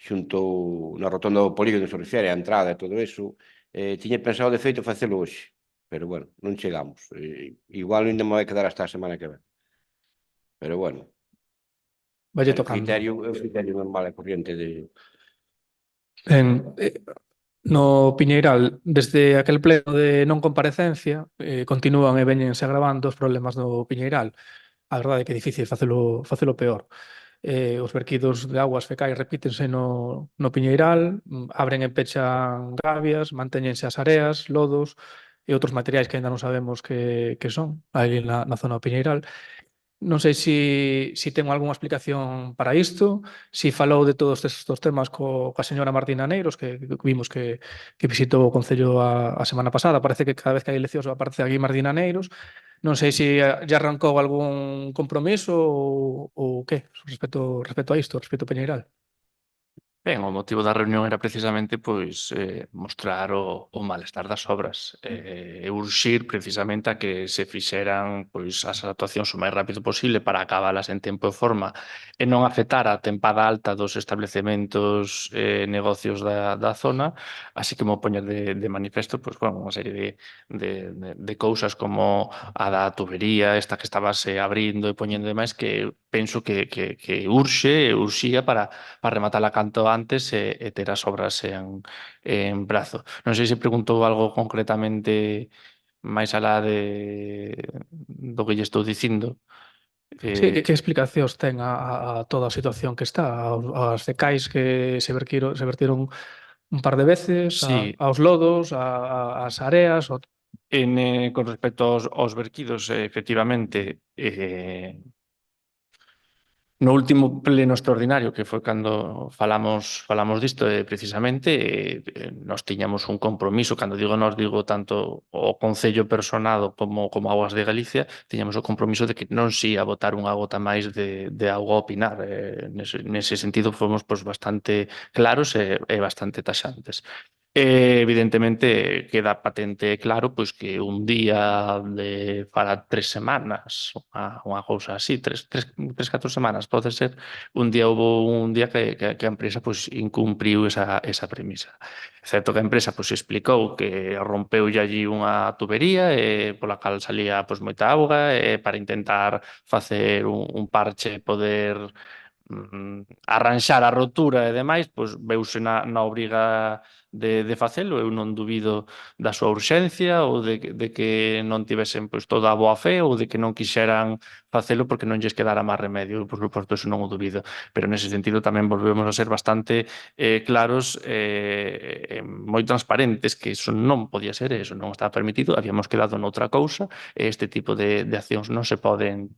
xunto na rotonda do polígono, se refere a entrada e todo eso. Tiña pensado de feito facelo hoxe, pero bueno, non chegamos. Igual ainda me vai quedar hasta a semana que ven. Pero bueno, Valle tocando. O criterio normal e corriente de... No Piñeiral, desde aquel pleno de non comparecencia, continúan e veñense agravando os problemas do Piñeiral. A verdade é que é difícil facelo peor. Os verquidos de augas fecais repítense no Piñeiral, abren e pechan gabias, mantéñense as areas, lodos e outros materiais que ainda non sabemos que son, aí na zona do Piñeiral. Non sei se ten algunha explicación para isto, se falou de todos estes temas coa señora Martina Neiros, que vimos que visitou o Concello a semana pasada. Parece que cada vez que hai eleccións aparece aquí Martina Neiros. Non sei se ya arrancou algún compromiso ou que respecto a isto, respecto a Peñeiral. Ben, o motivo da reunión era precisamente mostrar o malestar das obras e urxir precisamente a que se fixeran as actuacións o máis rápido posible para acabalas en tempo e forma e non afectar a tempada alta dos establecementos e negocios da zona, así como poñer de manifesto unha serie de cousas como a da tubería, esta que estabase abrindo e poñendo demais, que penso que urxía para rematala canto antes e ter as obras en prazo. Non sei se preguntou algo concretamente máis alá do que lle estou dicindo. Sí, que explicacións ten a toda a situación que está, as decais que se vertiron un par de veces, Sí. aos lodos, ás areas, Con respecto aos verquidos, efectivamente, no último pleno extraordinario, que foi cando falamos disto, precisamente, nós tiñamos un compromiso, cando digo nós, digo tanto o Concello personado como Augas de Galicia, tiñamos o compromiso de que non se ia botar unha gota máis de auga a opinar. Nese sentido, fomos bastante claros e bastante taxantes. Evidentemente, queda patente e claro que un día para 3 semanas, unha cousa así, 4 semanas, pode ser, houve un día que a empresa incumpriu esa premisa. Certo que a empresa explicou que rompeulle allí unha tubería pola cal salía moita auga para intentar facer un parche e poder arranxar a rotura e demais, veuse na obriga de facelo. Eu non dubido da súa urxencia ou de que non tivesen toda a boa fe ou de que non quixeran facelo porque non lles quedara máis remedio. Por suposto, eso non o dubido. Pero nese sentido tamén volvemos a ser bastante claros e moi transparentes que eso non podía ser, eso non estaba permitido, habíamos quedado noutra cousa e este tipo de accións non se poden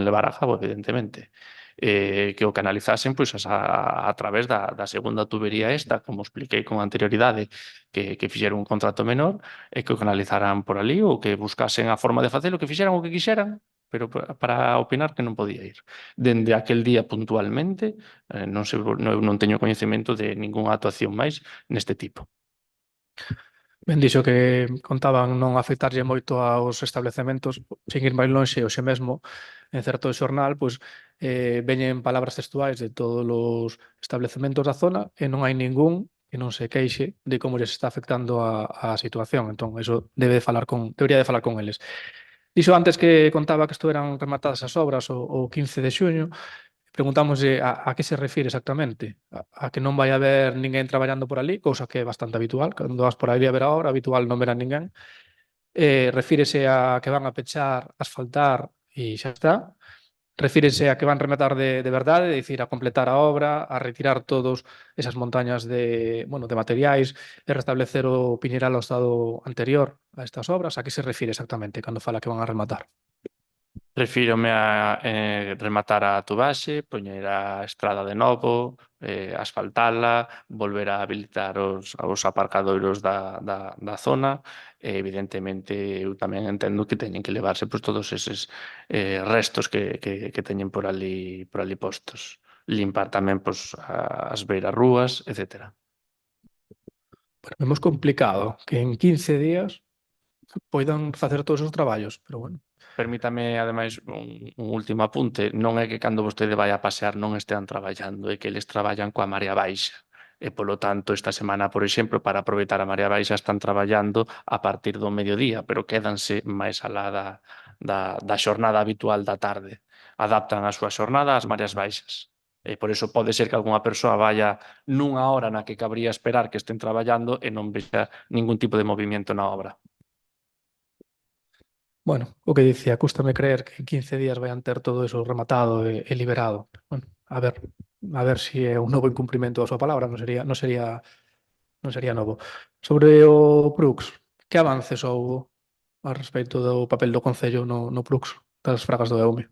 levar a cabo, evidentemente. Que o canalizasen a través da segunda tubería esta, como expliquei con anterioridade, que fixeron un contrato menor e que o canalizaran por ali ou que buscasen a forma de facelo, que fixeran o que quixeran, pero para opinar que non podía ir. Dende aquel día puntualmente, non teño coñecemento de ningunha actuación máis neste tipo. Ben dixo que contaban non afectarlle moito aos establecementos, sin ir máis lonxe, hoxe mesmo, en certo xornal, veñen palabras textuais de todos os establecementos da zona e non hai ningún que non se queixe de como lles está afectando a situación. Entón, eso debería de falar con eles. Dixo antes que contaba que estuveran rematadas as obras o 15 de xuño. Preguntámoslle a que se refire exactamente, a que non vai haber ninguén traballando por ali, cousa que é bastante habitual, cando vas por ali a ver a obra, habitual non ver a ninguén. Refírese a que van a pechar, asfaltar e xa está. Refírese a que van rematar de verdade, é dicir, a completar a obra, a retirar todos esas montañas de materiais e restablecer o Piñeiral ao estado anterior a estas obras. A que se refire exactamente cando fala que van a rematar? Refírome a rematar a tubaxe, poñer a estrada de novo, asfaltala, volver a habilitar os aparcadoiros da zona e, evidentemente, eu tamén entendo que teñen que levarse todos eses restos que teñen por ali postos. Limpar tamén as beiras rúas, etcétera. Bueno, vemos complicado que en 15 días poidan facer todos os traballos, pero bueno. Permítame, ademais, un último apunte. Non é que cando vostede vai a pasear non estean traballando, é que eles traballan coa marea baixa. E, polo tanto, esta semana, por exemplo, para aproveitar a marea baixa, están traballando a partir do mediodía, pero quédanse máis alá da xornada habitual da tarde. Adaptan a súa xornada ás mareas baixas. E por iso pode ser que algunha persoa vaya nunha hora na que cabría esperar que estén traballando e non vexa ningún tipo de movimento na obra. Bueno, o que dicía, cústame creer que en 15 días vayan ter todo eso rematado e liberado. Bueno, a ver se é un novo incumprimento da súa palabra, non sería novo. Sobre o Prux, que avances houbo a respecto do papel do Concello no Prux das fragas do EUME?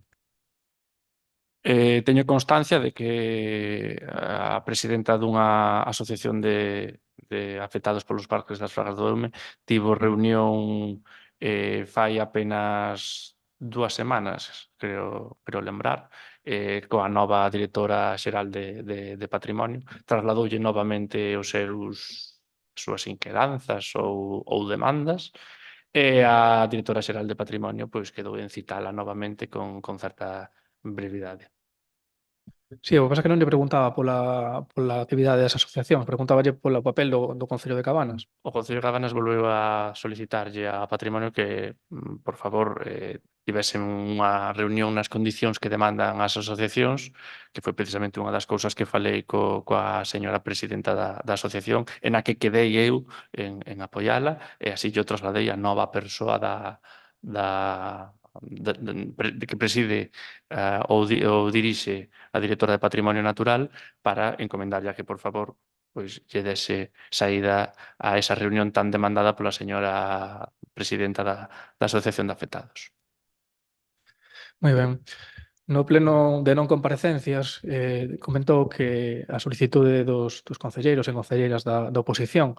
Teño constancia de que a presidenta dunha asociación de afectados polos parques das Fragas do Eume tivo reunión fai apenas 2 semanas, creo lembrar, coa nova directora xeral de Patrimonio. Trasladoulle novamente as súas inquedanzas ou demandas, e a directora xeral de Patrimonio pois quedou en citala novamente con certa brevidade. Sí, o que pasa é que non lle preguntaba pola actividade das asociacións, preguntáballe polo papel do Concello de Cabanas. O Concello de Cabanas volveu a solicitarlle a Patrimonio que, por favor, tivesen unha reunión nas condicións que demandan as asociacións, que foi precisamente unha das cousas que falei coa señora presidenta da asociación, en a que quedei eu en apoiala, e así yo trasladei a nova persoa que preside ou dirixe a directora de Patrimonio Natural para encomendarlle a que, por favor, pois lle dese saída a esa reunión tan demandada pola señora presidenta da Asociación de Afectados. Moi ben. No pleno de non comparecencias comentou que a solicitude dos concelleiros e concelleiras da oposición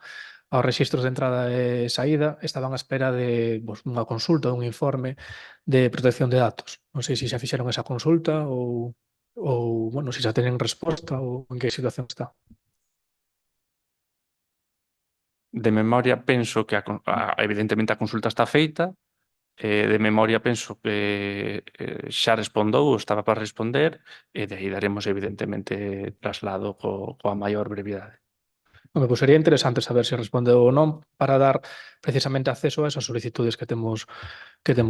aos rexistros de entrada e saída estaban á espera de unha consulta, un informe de protección de datos. Non sei se xa fixeron esa consulta ou bueno, se xa teñen resposta ou en que situación está. De memoria penso que evidentemente a consulta está feita, de memoria penso que xa respondou ou estaba para responder, e de aí daremos evidentemente traslado coa maior brevidade. Home, pois sería interesante saber se respondeu ou non para dar precisamente acceso a esas solicitudes que temos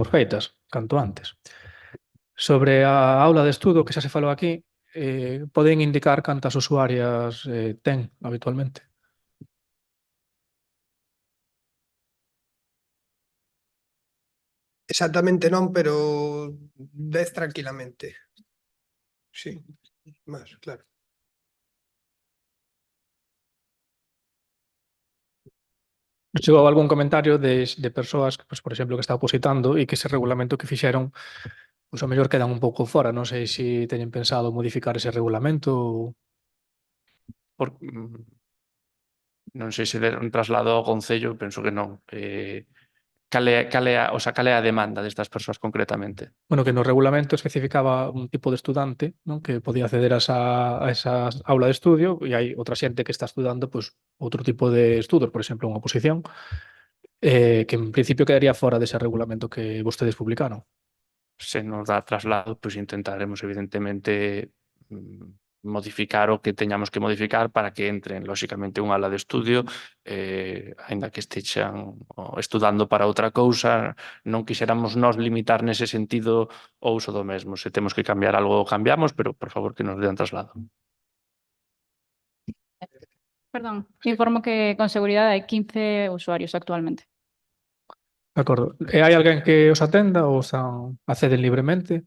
feitas canto antes. Sobre a aula de estudo que xa se falou aquí, poden indicar cantas usuarias ten habitualmente? Exactamente non, pero 10 tranquilamente. Sí, máis, claro. Chegou algún comentario de persoas, pues, por exemplo, que está opositando e que ese regulamento que fixeron, pois, ao mellor quedan un pouco fora. Non sei se teñen pensado modificar ese regulamento ou... Non sei se deron traslado ao Concello, penso que non. Cal é a demanda destas persoas concretamente? Bueno, que no regulamento especificaba un tipo de estudante, non, que podía acceder a esa aula de estudio, e hai outra xente que está estudando, pois, outro tipo de estudos, por exemplo, unha oposición, que en principio quedaría fora dese regulamento que vostedes publicaron. Se nos dá traslado, pois intentaremos evidentemente modificar o que teñamos que modificar para que entren, lóxicamente, unha aula de estudio, aínda que estexan estudando para outra cousa, non quixéramos nós limitar nese sentido o uso do mesmo. Se temos que cambiar algo, cambiamos, pero, por favor, que nos den traslado. Perdón, informo que con seguridade hai 15 usuarios actualmente. De acordo. E hai alguén que os atenda ou acceden libremente?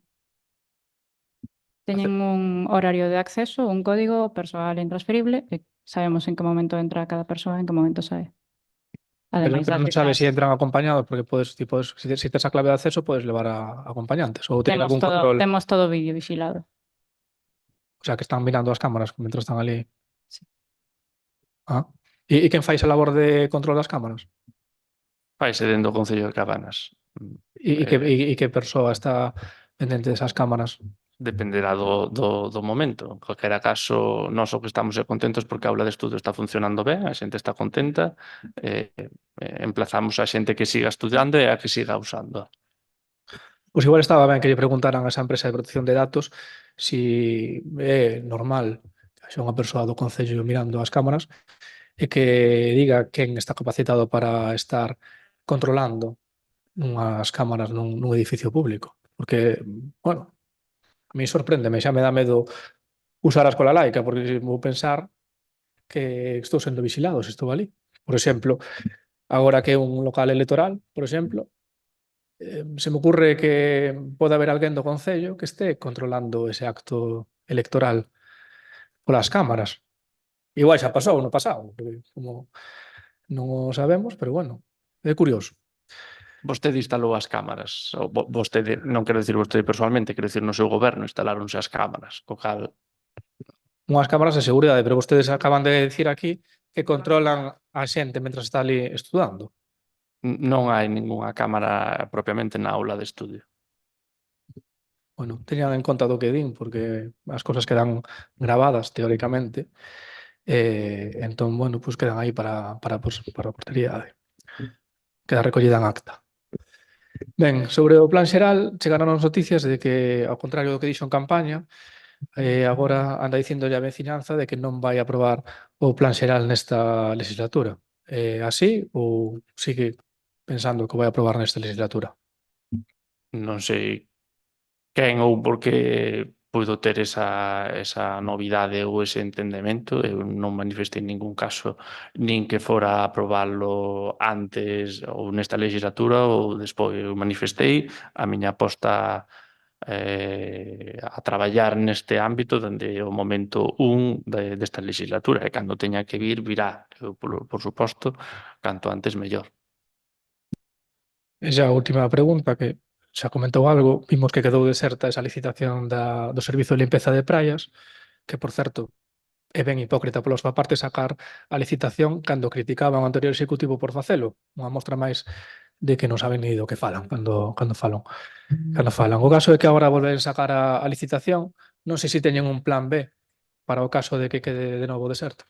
Teñen un horario de acceso, un código persoal intransferible e sabemos en que momento entra cada persoa e en que momento sae. Pero Ademais non sabes se entran acompañados, porque se tes a clave de acceso, podes levar a acompañantes ou teñen algún control. Temos todo vídeo vigilado. O sea, que están mirando as cámaras mentre están ali. Sí. Ah. E quen fai esa labor de control das cámaras? Faise dentro do Concello de Cabanas. E que persoa está pendente desas cámaras? Dependerá do momento. En calquera caso, nós o que estamos contentos porque a aula de estudo está funcionando ben, a xente está contenta, emplazamos a xente que siga estudiando e a que siga usando. Pois igual estaba ben que lle preguntaran a esa empresa de protección de datos si é normal que haxa unha persoa do Concello mirando as cámaras e que diga quen está capacitado para estar controlando unhas cámaras nun edificio público. Porque, bueno, a mí sorpréndeme, xa me dá medo usar a escola laica, porque vou pensar que estou sendo vigilado se estou ali. Por exemplo, agora que é un local electoral, por exemplo, se me ocurre que pode haber alguén do Concello que este controlando ese acto electoral polas cámaras. Igual xa pasou no pasado, porque como non o sabemos, pero bueno, é curioso. Vostede instalou as cámaras, ou vostede, non quero dicir vostede personalmente, quero dicir no seu goberno instalaronse as cámaras, co cal Unhas cámaras de seguridade, pero vostedes acaban de dicir aquí que controlan a xente mentre está ali estudando. non hai ningunha cámara propiamente na aula de estudio. Bueno, teñan en conta do que din, porque as cousas quedan gravadas teóricamente. Entón, bueno, pues quedan aí para a posteridade. Queda recollida en acta. Ben, sobre o plan xeral, chegaron as noticias de que, ao contrario do que dixo en campaña, agora anda dicindo a veciñanza de que non vai aprobar o plan xeral nesta legislatura. Así ou sigue pensando que o vai aprobar nesta legislatura? Non sei quen ou por que puido ter esa novidade ou ese entendemento. Eu non manifestei en ningún caso nin que fora a aprobalo antes ou nesta legislatura ou despois. Eu manifestei a miña aposta a traballar neste ámbito dende o momento desta legislatura, e cando teña que vir, virá. Eu, por suposto, canto antes mellor. E xa a última pregunta, que xa comentou algo, vimos que quedou deserta esa licitación do servizo de limpeza de praias, que, por certo, é ben hipócrita pola súa parte sacar a licitación cando criticaban o anterior executivo por facelo. Unha mostra máis de que non saben ni do que falan cando falan. O caso é que agora volven sacar a licitación, non sei se teñen un plan B para o caso de que quede de novo deserto.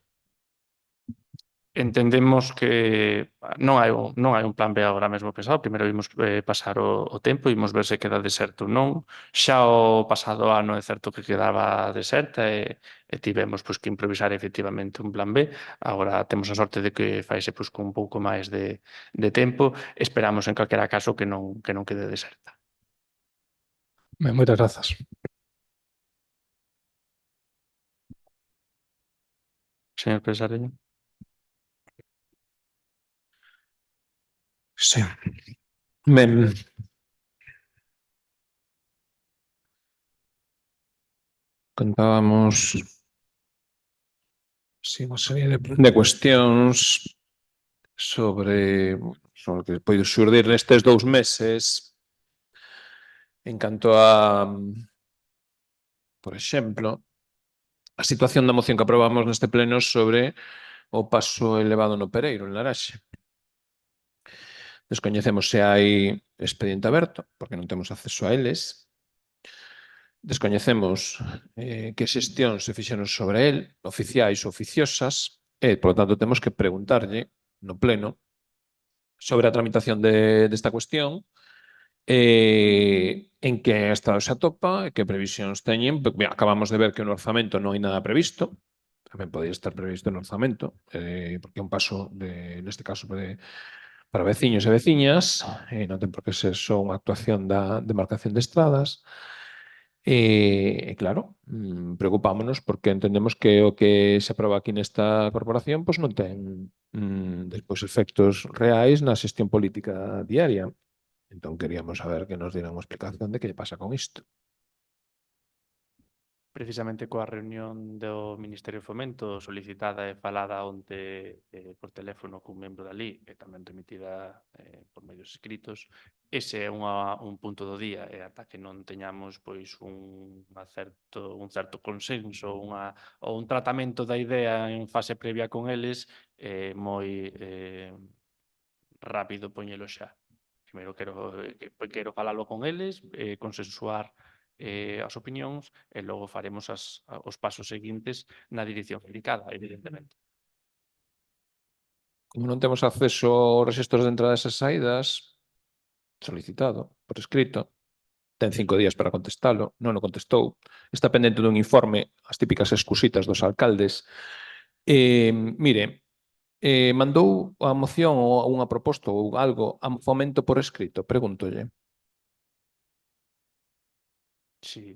Entendemos que non hai un plan B agora mesmo pensado. Primeiro vimos pasar o tempo, vimos ver se queda deserto ou non. Xa o pasado ano é certo que quedaba deserta e tivemos que improvisar efectivamente un plan B. Agora temos a sorte de que faise con un pouco máis de tempo. Esperamos en calquera caso que non quede deserta. Ben, moitas grazas. Señor Pesareño. Sí. Ben, contábamos unha serie de cuestións sobre o que pode xurdir nestes 2 meses en canto a, por exemplo, a situación da moción que aprobamos neste pleno sobre o paso elevado no Pereiro, en Laraxe. Descoñecemos se hai expediente aberto, porque non temos acceso a eles. Descoñecemos que xestións se fixeron sobre el, oficiais ou oficiosas, e, por lo tanto, temos que preguntarlle no pleno sobre a tramitación desta cuestión, en que estado se atopa, que previsións teñen. Acabamos de ver que no orzamento non hai nada previsto, tamén podría estar previsto no orzamento, porque é un paso, neste caso, para veciños e veciñas, non ten por que ser só unha actuación da demarcación de estradas. E claro, preocupámonos porque entendemos que o que se aproba aquí nesta corporación pois non ten despois efectos reais na xestión política diaria. Entón queríamos saber que nos dieran unha explicación de que lle pasa con isto. Precisamente coa reunión do Ministerio de Fomento solicitada e falada onte por teléfono cun membro dali e tamén remitida por medios escritos, ese é un punto do día, e ata que non teñamos pois un certo consenso ou un tratamento da idea en fase previa con eles, moi rápido poñelo xa. Primeiro quero falalo con eles, consensuar as opinións e logo faremos os pasos seguintes na dirección indicada, evidentemente. Como non temos acceso aos rexistros de entradas e saídas, solicitado por escrito, ten 5 días para contestalo, non o contestou, está pendente dun informe, as típicas excusitas dos alcaldes. Mire, mandou a moción ou unha proposta ou algo a Fomento por escrito, pregúntolle. Sí.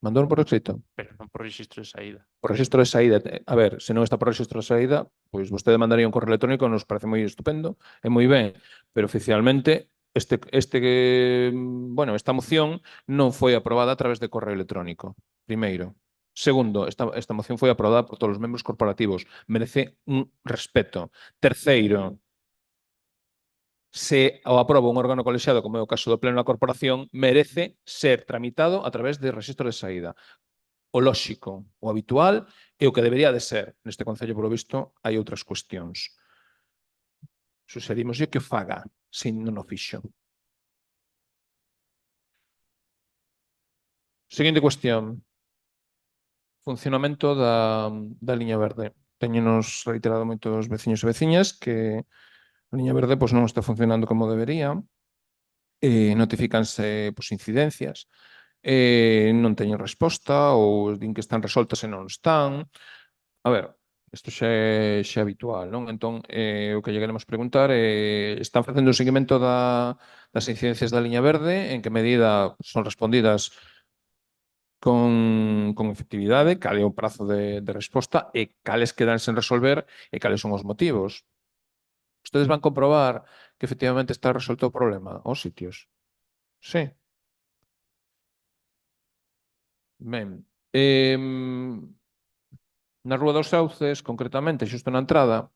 Mandou por escrito? Pero non por rexistro de saída. Por rexistro de saída, a ver, se non está por rexistro de saída, pois vostede mandaría un correo electrónico, nos parece moi estupendo, é moi ben, pero oficialmente esta moción non foi aprobada a través de correo electrónico, primeiro. Segundo, esta moción foi aprobada por todos os membros corporativos, merece un respeto. Terceiro, se o aproba un órgano colexiado, como é o caso do Pleno da Corporación, merece ser tramitado a través de registro de saída. O lóxico, o habitual e o que debería de ser. Neste Concello, polo visto, hai outras cuestións. Suxerimoslle que o faga, se non o fixo. Seguinte cuestión. Funcionamento da liña verde. Teñenos reiterado moitos veciños e veciñas que a liña verde pois, non está funcionando como debería. Notifícanse pois, incidencias. Non teñen resposta ou din que están resoltas e non están. A ver, isto xa é habitual, non? Entón, o que lle queremos preguntar é están facendo un seguimento das incidencias da liña verde, en que medida son respondidas con efectividade, cal é o prazo de resposta e cales quedan sen resolver e cales son os motivos. Ustedes van comprobar que efectivamente está resolto o problema aos sitios. Sí. Ben. Na Rúa dos Sauces, concretamente, xusto na entrada,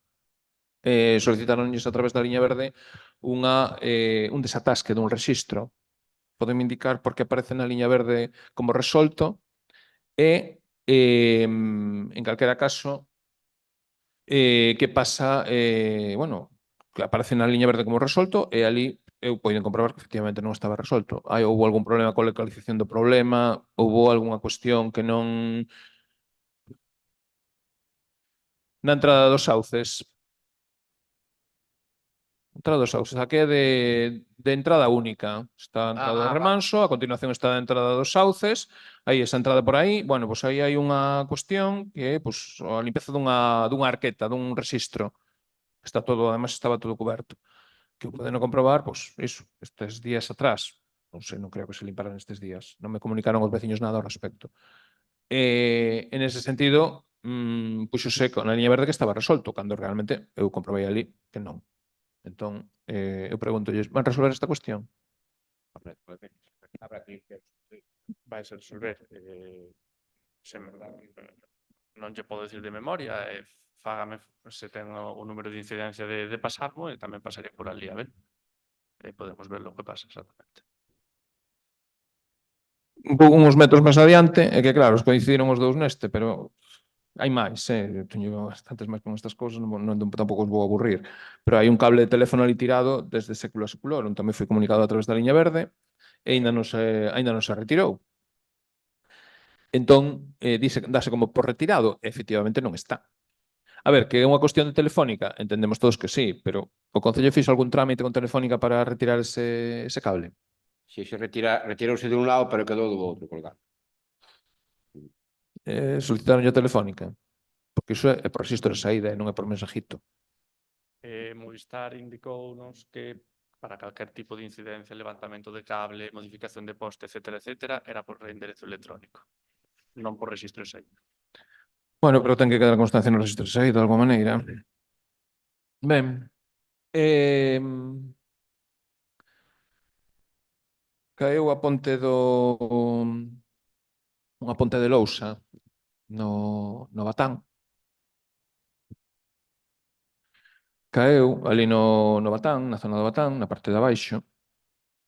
solicitaronlles a través da liña verde un desatasque dun rexistro. Podem indicar por que aparece na liña verde como resolto e, en calquera caso, que pasa, bueno, que aparece na liña verde como resolto e ali eu poden comprobar que efectivamente non estaba resolto. Houbo algún problema coa localización do problema, houbo algunha cuestión que non... Na entrada dos Sauces. Entrada dos Sauces. Aquí é de entrada única. Está a entrada do Remanso, a continuación está a entrada dos Sauces, aí esa entrada por aí, bueno, pois aí hai unha cuestión que é pois, a limpeza dunha arqueta, dun rexistro. Está todo, además estaba todo coberto. Que poden comprobar, pois, iso, estes días atrás, non sei, non creo que se limparan estes días, non me comunicaron os veciños nada ao respecto. En ese sentido, puxose na liña verde que estaba resolto, cando realmente eu comprobei ali que non. Entón, eu pregúntolles, van resolver esta cuestión? Habrá que vai ser resolver. Sen verdade, non lle podo decir de memoria, fágame se ten o número de incidencia de pasarmo e tamén pasaré por ali, a ver. Podemos ver lo que pasa exactamente. Uns metros máis adiante, é que claro, os coincidiron os dous neste, pero hai máis, teño bastantes máis con estas cousas, tampouco os vou aburrir, pero hai un cable de teléfono ali tirado desde século a seculorum, tamén foi comunicado a través da liña verde e aínda non se retirou. Entón, dase como por retirado, efectivamente non está. A ver, que é unha cuestión de Telefónica, entendemos todos que sí, pero o Concello fixo algún trámite con Telefónica para retirar ese cable? Si se retirouse de un lado, pero quedou do outro colgado. Solicitaron a Telefónica? Porque iso é por registro de saída e non é por mensajito. Movistar indicounos que para calquer tipo de incidencia, levantamento de cable, modificación de poste, etcétera, era por enderezo electrónico, non por registro de saída. Bueno, pero ten que quedar constancia no registro de saída, de alguma maneira. Ben. Caeu a ponte unha ponte de lousa no Batán. Caeu ali no Batán, na zona do Batán, na parte de abaixo.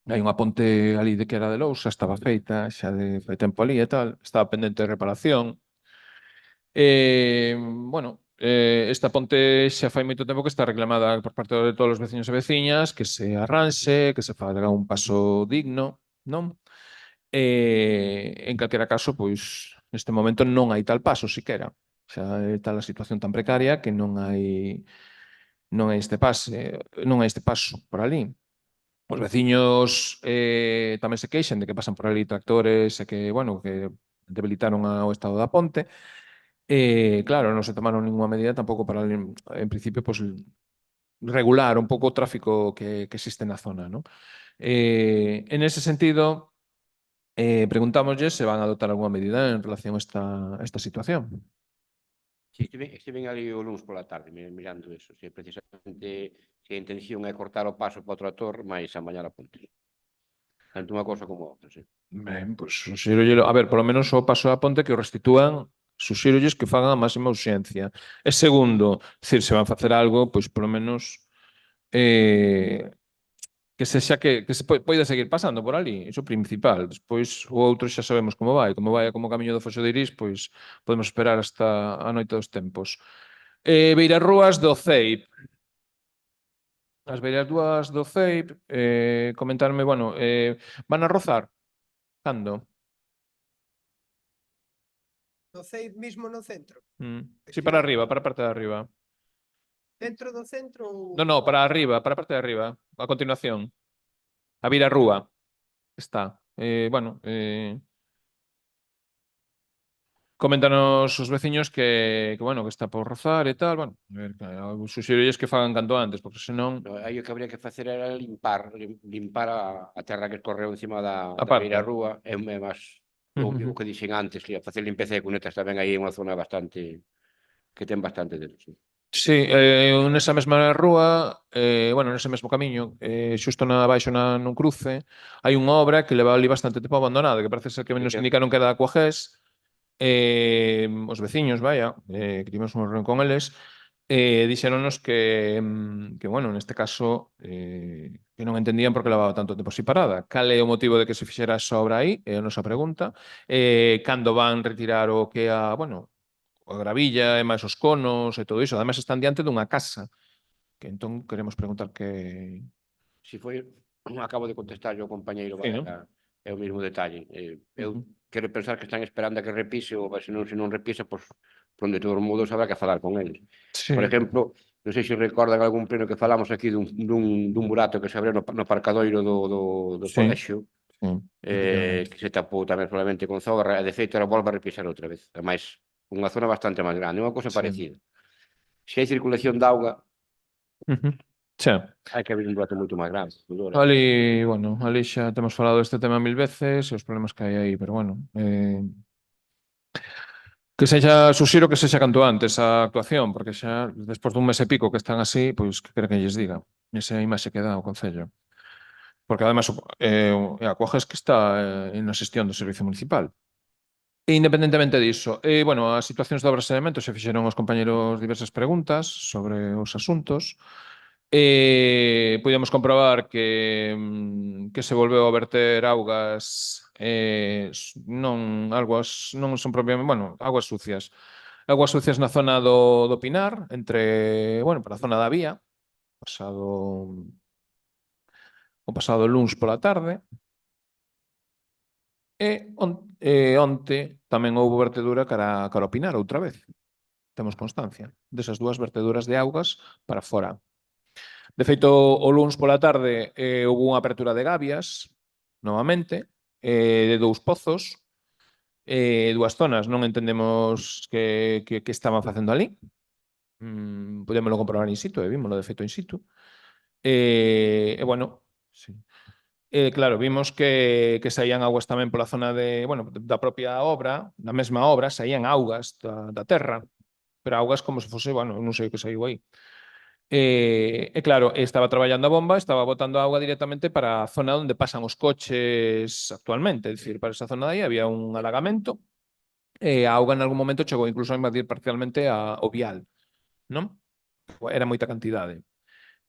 Hai unha ponte ali de que era de lousa, estaba feita xa de fai tempo ali e tal, estaba pendente de reparación. Bueno, esta ponte xa fai moito tempo que está reclamada por parte de todos os veciños e veciñas que se arranxe, que se faga un paso digno, non? En calquera caso, pois, neste momento non hai tal paso, siquera. Xa é tal a situación tan precaria que non hai este paso por ali. Os veciños tamén se queixan de que pasan por ali tractores e que, bueno, que debilitaron o estado da ponte. Claro, non se tomaron ninguna medida tampouco para, en principio, pues, regular un pouco o tráfico que existe na zona, non? En ese sentido, preguntámoslle se van a adoptar algunha medida en relación a esta situación. Si, estiven ali o luns pola tarde mirando eso, se precisamente se a intención é cortar o paso para o trator, máis amañar a ponte. Tanto unha cosa como outra, sí. Ben, pois, suxírolle, a ver, polo menos o paso da ponte que o restitúan, suxírolles que fagan a máxima urxencia. E segundo, se van facer algo, pois polo menos que sexa que se poida seguir pasando por ali, iso é o principal. Despois o outro xa sabemos como vai como camiño do Foxo de Irís, pois podemos esperar hasta a noite dos tempos. Beirarrúas do CEIP. As beirarrúas do CEIP, comentarme, bueno, van a rozar? Cando? No CEIP mismo no centro. Sí, para arriba, para a parte de arriba. Dentro do centro ou... No, para arriba, para a parte de arriba. A continuación. A beirarrúa. Está. Bueno, coméntanos os veciños que está por rozar e tal. Bueno, a ver, suxerirles que fagan canto antes, porque senón... Aí o que habría que facer era limpar a terra que correu encima da parte. beirarrúa, é máis o que dixen antes, que facer limpeza de cunetas tamén aí é unha zona bastante que ten bastante de eso. Sí, nesa mesma rúa, bueno, nese mesmo camiño, xusto abaixo nun cruce, hai unha obra que leva ali bastante tempo abandonada, que parece ser que nos indicaron que era da Cuajés, os veciños, vaya, que tivemos unha reunión con eles, dixéronnos que, bueno, neste caso, que non entendían por que levaba tanto tempo así parada. Cal é o motivo de que se fixera esa obra aí? É a nosa pregunta. Cando van retirar o que a, bueno, a gravilla e máis os conos e todo iso. Ademais están diante dunha casa, que entón queremos preguntar que... Si foi, acabo de contestar yo ao compañeiro, Sí, ¿no? é o mesmo detalle. Eu quero pensar que están esperando a que repise, ou se non repise, pois, por onde todos os modos habrá que falar con eles. Sí. Por exemplo, non sei se recordan algún pleno que falamos aquí dun burato que se abriu no parcadoiro do colexio, que se tapou tamén solamente con zorra, e de feito era volve a repisar outra vez. Ademais, unha zona bastante máis grande, unha cousa parecida. Se hai circulación de auga, Xa. hai que abrir un burato moito máis grande. Ali, bueno, ali xa temos falado deste tema 1000 veces e os problemas que hai aí, pero bueno, que sexa, suxiro que sexa canto antes a actuación, porque xa despois dun mes e pico que están así, pois que quere que lles diga. Esa imaxe que dá o Concello. Porque ademais a Cuajes que está na xestión do Servicio Municipal. E independentemente diso, bueno, as situacións de obras e elementos se fixeron os compañeros diversas preguntas sobre os asuntos. Podemos comprobar que se volveu a verter augas non son propiamente, bueno, augas sucias na zona do Pinar, entre, bueno, para a zona da vía, o pasado luns pola tarde. E onte tamén houbo vertedura cara ao Pinar outra vez. Temos constancia desas dúas verteduras de augas para fora. De feito, o luns pola tarde houbo unha apertura de gabias, novamente, de 2 pozos, 2 zonas. Non entendemos que estaban facendo ali. Podémoslo comprobar in situ, vímoslo de feito in situ. Bueno, sí. Claro, vimos que saían augas tamén pola zona da propia obra, da mesma obra, saían augas da terra, pero augas como se fose, bueno, non sei o que saiu aí. Claro, estaba traballando a bomba, estaba botando auga directamente para a zona onde pasan os coches actualmente, é dicir, para esa zona de aí había un alagamento e a auga en algún momento chegou incluso a invadir parcialmente o vial, non? Era moita cantidade.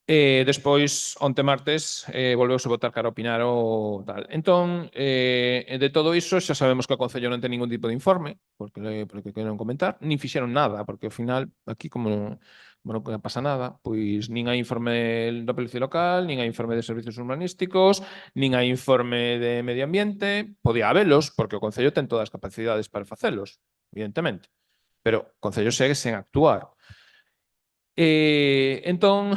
Despois, onte martes, volveuse botar cara ao Pinar o tal. Entón, de todo iso, xa sabemos que o Concello non ten ningún tipo de informe, porque queren comentar, nin fixeron nada, porque ao final, aquí, como non pasa nada, pois nin hai informe da Policía Local, nin hai informe de servicios urbanísticos, nin hai informe de medio ambiente, podía habelos, porque o Concello ten todas as capacidades para facelos, evidentemente, pero o Concello segue sen actuar. Entón,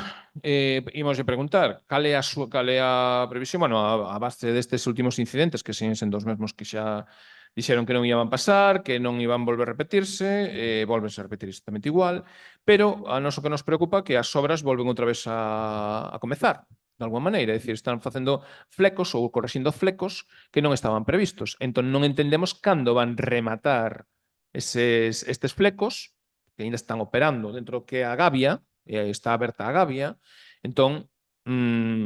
imos preguntar cal é a previsión, bueno, a base destes últimos incidentes que siguen sendo os mesmos que xa dixeron que non iban pasar, que non iban volver a repetirse, volvense a repetir exactamente igual, pero a nos o que nos preocupa que as obras volven outra vez a comezar, de alguma maneira, é dicir, están facendo flecos ou correxindo flecos que non estaban previstos. Entón non entendemos cando van rematar estes flecos, que ainda están operando dentro que a gavia, está aberta a gavia, entón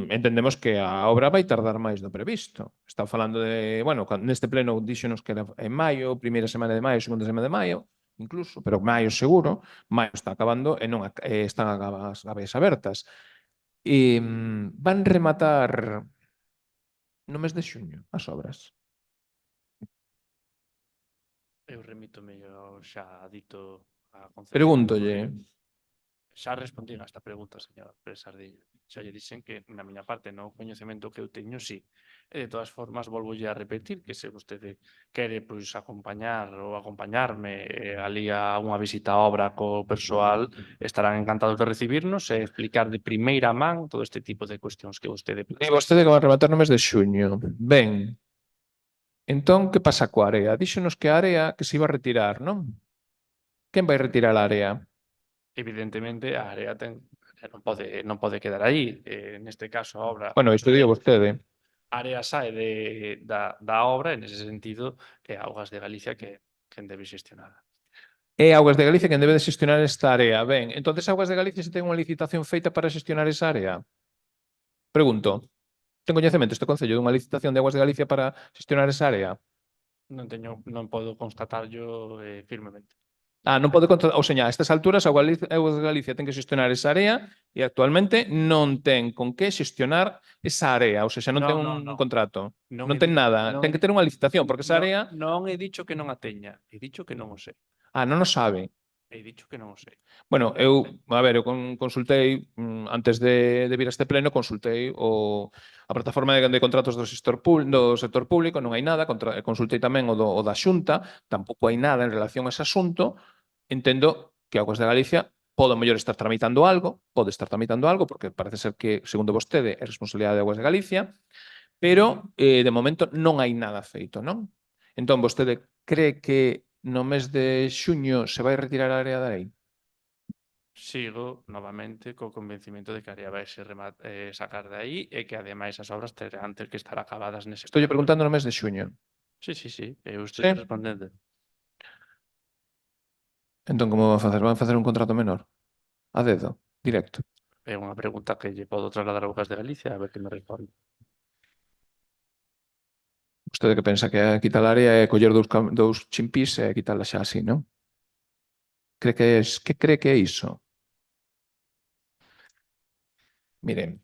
entendemos que a obra vai tardar máis do previsto. Está falando de, bueno, neste pleno díxonos que era en maio, primeira semana de maio, segunda semana de maio, incluso, pero maio seguro, maio está acabando e non están as gavias abertas. Van rematar no mes de xuño as obras? Eu remítome ao xa dito a concepción. Pregúntolle. Xa respondín a esta pregunta, señor Presardillo. Xa lle dixen que, na miña parte, no coñecemento que eu teño, sí. E, de todas formas, volvolle a repetir que se vostede quere pois, acompañar ou acompañarme ali a unha visita a obra co persoal, estarán encantados de recibirnos e explicar de primeira man todo este tipo de cuestións que vostede E plantea. vostede que van rematar no mes de xuño. Ben, entón, que pasa coa area? Díxonos que a area que se iba a retirar, non? Quen vai retirar a area? Evidentemente, a área non pode quedar aí. Neste caso, a obra... Bueno, isto digo vostede. A área sae da obra, e nese sentido, é Augas de Galicia quen debe xestionar. É Augas de Galicia quen debe de xestionar esta área. Ben, entonces Augas de Galicia se ten unha licitación feita para xestionar esa área? Pregunto. Ten coñecemento este Concello dunha licitación de Augas de Galicia para xestionar esa área? Non podo constatarlo firmemente. Non pode contratar, ou seña, a estas alturas Augas de Galicia ten que xestionar esa área e actualmente non ten con que xestionar esa área, ou seja, non ten un contrato. Non ten nada, ten que ter unha licitación, porque esa área... Non he dicho que non a teña, he dicho que non o sei. Non o sabe. He dicho que non o sei. Bueno, eu consultei, antes de vir a este pleno, consultei a plataforma de contratos do sector público, non hai nada, consultei tamén o da Xunta, tampouco hai nada en relación a ese asunto. Entendo que Augas de Galicia pode mellor estar tramitando algo, porque parece ser que, segundo vostede, é responsabilidade de Augas de Galicia, pero de momento non hai nada feito, non? Entón, vostede cree que no mes de xuño se vai retirar a área da lei? Sigo novamente co convencimento de que a área vai se sacar de aí e que ademais as obras terán que estar acabadas nese... Estou preguntando no mes de xuño. Sí. Eu estou respondendo. Entón, como van facer? Van facer un contrato menor? A dedo? Directo? É unha pregunta que lle podo trasladar a Augas de Galicia a ver que me responde. Vostede que pensa que quitar a área é coller dous chimpís e quitala xa así, non? Que cree que é iso? Miren,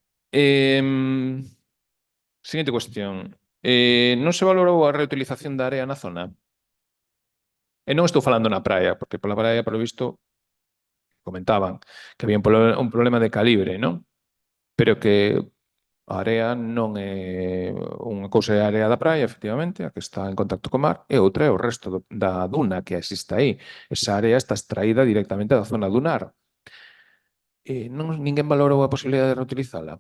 seguinte cuestión. Non se valorou a reutilización da área na zona? E non estou falando na praia, porque pola praia, polo visto, comentaban que había un problema de calibre, non? Pero que a área non é unha cousa, é a área da praia, efectivamente, a que está en contacto co mar, e outra é o resto da duna que existe aí. Esa área está extraída directamente da zona dunar. Ninguén valorou a posibilidade de reutilizala?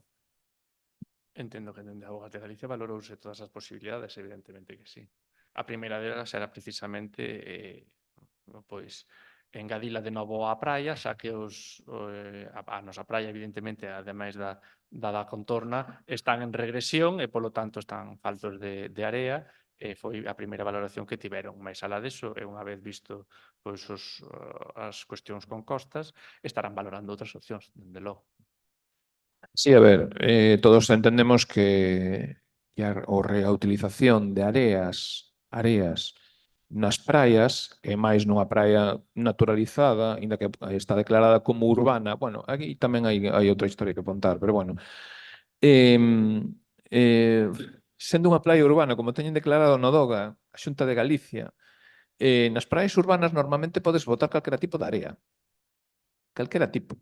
Entendo que dende Augas de Galicia valorouse todas as posibilidades, evidentemente que sí. A primeira delas era precisamente pois engadila de novo á praia, xa que a nosa praia, evidentemente, ademais da contorna, están en regresión e, polo tanto, están faltos de area, e foi a primeira valoración que tiveron. Mais alá deso, e unha vez visto pois, as cuestións con costas, estarán valorando outras opcións, dende logo. Sí, a ver, todos entendemos que a reutilización de areas nas praias, e máis nunha praia naturalizada, inda que está declarada como urbana, bueno, aquí tamén hai outra historia que contar, pero bueno, sendo unha praia urbana, como teñen declarado no DOGA, a Xunta de Galicia, nas praias urbanas normalmente podes botar calquera tipo de area. Calquera tipo.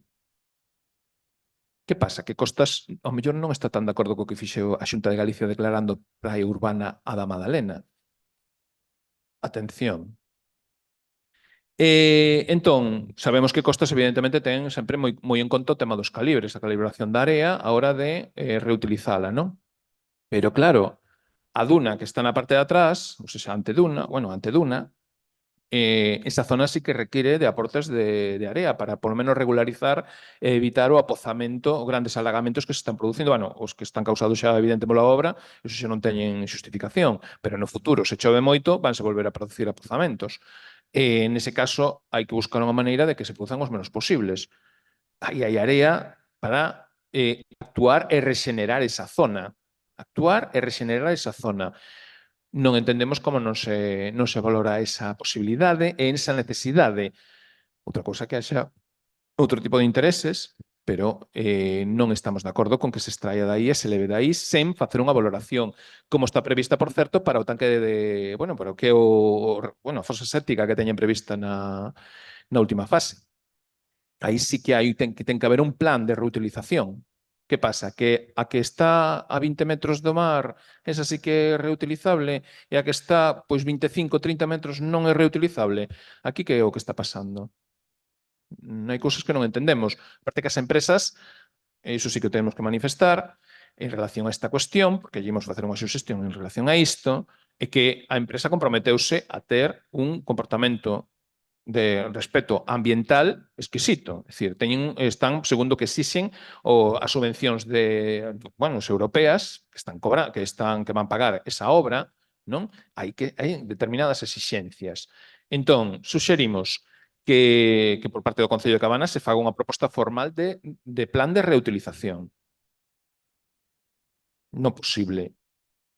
Que pasa? Que Costas, ao mellor, non está tan de acordo co que fixeu a Xunta de Galicia declarando praia urbana a da Madalena. Atención. Entón, sabemos que Costas, evidentemente, ten sempre moi en conta o tema dos calibres, a calibración da area a hora de reutilizala, non? Pero, claro, a duna que está na parte de atrás, ou seja, anteduna, esa zona sí que requiere de aportes de area para, por lo menos, regularizar e evitar o apozamento, os grandes alagamentos que se están producindo. Bueno, os que están causados xa, evidente, pola obra, eso xa non teñen xustificación, pero no futuro, se chove moito, vanse volver a producir apozamentos. Nese caso, hai que buscar unha maneira de que se produzan os menos posibles. Aí hai area para actuar e rexenerar esa zona. Non entendemos como non se valora esa posibilidade e esa necesidade. Outra cousa que haxa outro tipo de intereses pero non estamos de acordo con que se extraia dai e se leve dai sen facer unha valoración, como está prevista, por certo, para o tanque bueno, para o que a fosa séptica que teñen prevista na última fase. Aí sí que ten que haber un plan de reutilización. Que pasa? Que a que está a 20 metros do mar, esa sí que é reutilizable, e a que está, pois, 25, 30 metros non é reutilizable. Aquí que é o que está pasando? Hai cousas que non entendemos. Aparte que as empresas, iso sí que temos que manifestar, en relación a esta cuestión, porque lle imos facer unha suxestión en relación a isto, é que a empresa comprometeuse a ter un comportamento de respeto ambiental exquisito. É dicir, están segundo que exixen as subvencións europeas que van pagar esa obra, non? Hai determinadas exixencias. Entón, suxerimos que por parte do Concello de Cabanas se faga unha proposta formal de plan de reutilización. Non posible.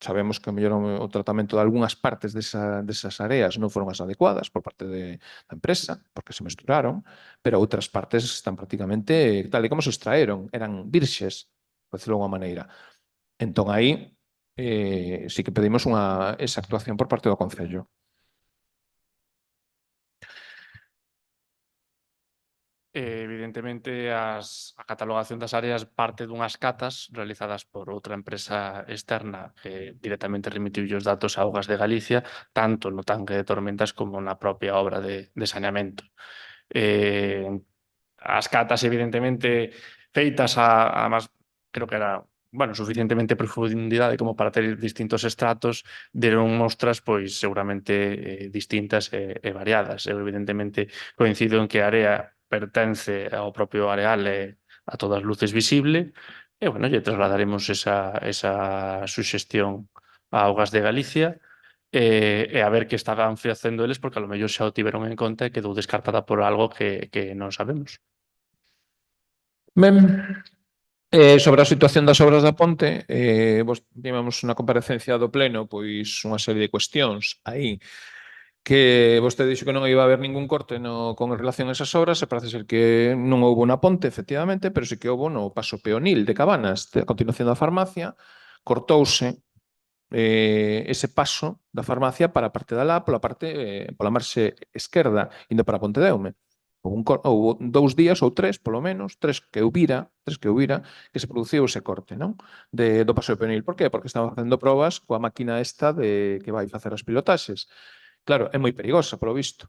Sabemos que o tratamento de algunhas partes desas áreas non foron as adecuadas por parte da empresa, porque se mesturaron, pero outras partes están prácticamente tal e como se extraeron, eran virxes, por decirlo de alguma maneira. Entón, aí sí que pedimos esa actuación por parte do Concello. Evidentemente, a catalogación das áreas parte dunhas catas realizadas por outra empresa externa que directamente remitiu os datos a Augas de Galicia, tanto no tanque de tormentas como na propia obra de saneamento. As catas, evidentemente, feitas además, creo que era suficientemente profundidade como para ter distintos estratos, deron mostras pois seguramente distintas e variadas. Eu evidentemente coincido en que a área pertence ao propio areal e a todas luces visible e, lle trasladaremos esa suxestión a Augas de Galicia e a ver que estaban facendo eles, porque a lo mellor xa o tiveron en conta e quedou descartada por algo que non sabemos. Ben, sobre a situación das obras da ponte, tivemos unha comparecencia do Pleno, pois unha serie de cuestións aí que vostede dixo que non iba a haber ningún corte con relación a esas obras, e parece ser que non houbo na ponte, efectivamente, pero sí que houbo no paso peonil de Cabanas, a continuación da farmacia, cortouse ese paso da farmacia para a parte da lá, pola marxe esquerda, indo para Pontedeume. Houbo 2 días ou 3, polo menos, 3 que eu vira, que se produciu ese corte, non? Do paso peonil. Por qué? Porque estaban facendo probas coa máquina esta que vai facer as pilotaxes. Claro, é moi perigosa, polo visto.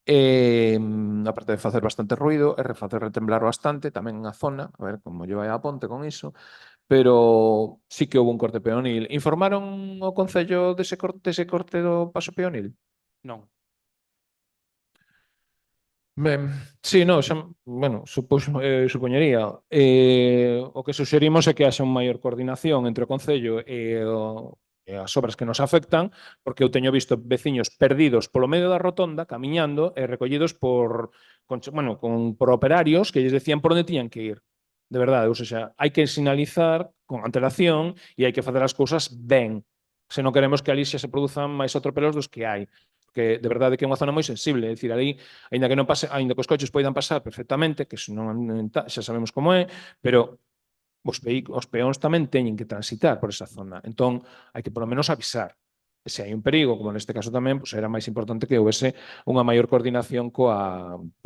Aparte de facer bastante ruido, e facer retemblar bastante tamén a zona, a ver como lle vai a ponte con iso, pero sí que houve un corte peonil. Informaron o Concello dese corte do paso peonil? Non. Ben, sí, non, supoñería. O que suxerimos é que haxa unha maior coordinación entre o Concello e as obras que nos afectan, porque eu teño visto veciños perdidos polo medio da rotonda, camiñando e recollidos por operarios que lles decían por onde tiñan que ir. De verdade, ou seja, hai que sinalizar con antelación e hai que facer as cousas ben. Se non queremos que ali xa se produzan máis atropelos dos que hai. Que de verdade que é unha zona moi sensible, é dicir, ali, aínda que non pase, aínda que os coches poidan pasar perfectamente, que xa sabemos como é, pero os peóns tamén teñen que transitar por esa zona. Entón, hai que polo menos avisar. E se hai un perigo, como neste caso tamén, era máis importante que houvese unha maior coordinación co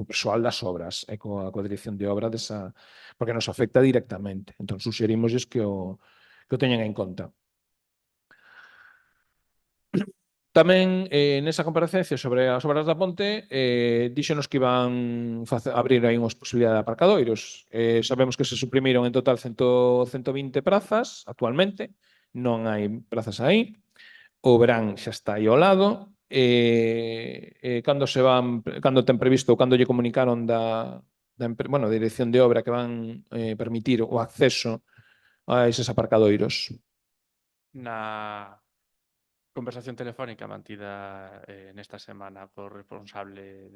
persoal das obras e coa dirección de obra porque nos afecta directamente. Entón, suxerimosles que o teñan en conta. Tamén nesa comparecencia sobre as obras da ponte díxonos que iban abrir aí unhas posibilidades de aparcadoiros. Sabemos que se suprimiron en total 120 prazas actualmente, non hai prazas aí. O verán xa está aí ao lado. Cando ten previsto ou cando lle comunicaron da dirección de obra que van permitir o acceso a eses aparcadoiros? Na conversación telefónica mantida nesta semana co responsable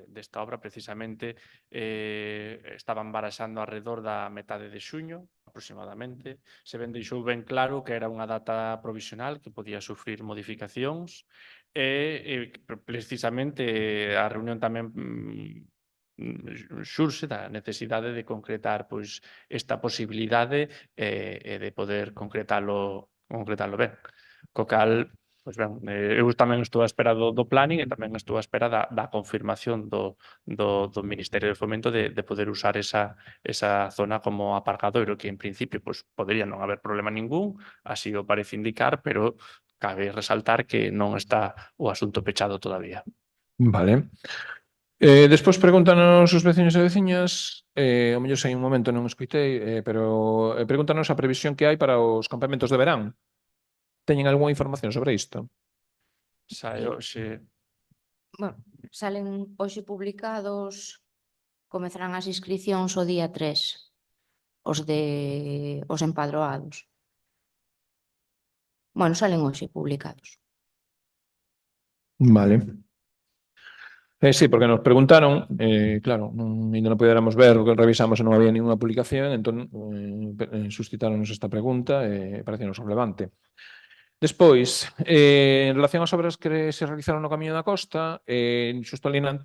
desta obra, precisamente estaban baraxando alrededor da metade de xuño, aproximadamente. Se ben deixou ben claro que era unha data provisional que podía sufrir modificacións e precisamente a reunión tamén xurxe da necesidade de concretar pois esta posibilidade e de poder concretalo ben. Co cal, pois ben, eu tamén estou á espera do planning e tamén estou á espera da confirmación do Ministerio de Fomento de poder usar esa zona como aparcadoiro, que en principio pois podería non haber problema ningún, así o parece indicar, pero cabe resaltar que non está o asunto pechado todavía. Vale. Despois pregúntanos os veciños e veciñas, ao mellor sei un momento non escoitei, pero pregúntanos a previsión que hai para os campamentos de verán. Teñen algunha información sobre isto? Sae hoxe Bueno, salen hoxe publicados, comezarán as inscricións o día 3, os empadroados. Bueno, salen hoxe publicados. Vale. Sí, porque nos preguntaron, claro, ainda non pudiéramos ver o que revisamos e non había ninguna publicación, entón suscitáronos esta pregunta e parecenos relevante. Despois, en relación ás obras que se realizaron no Camiño da Costa, xusto ali na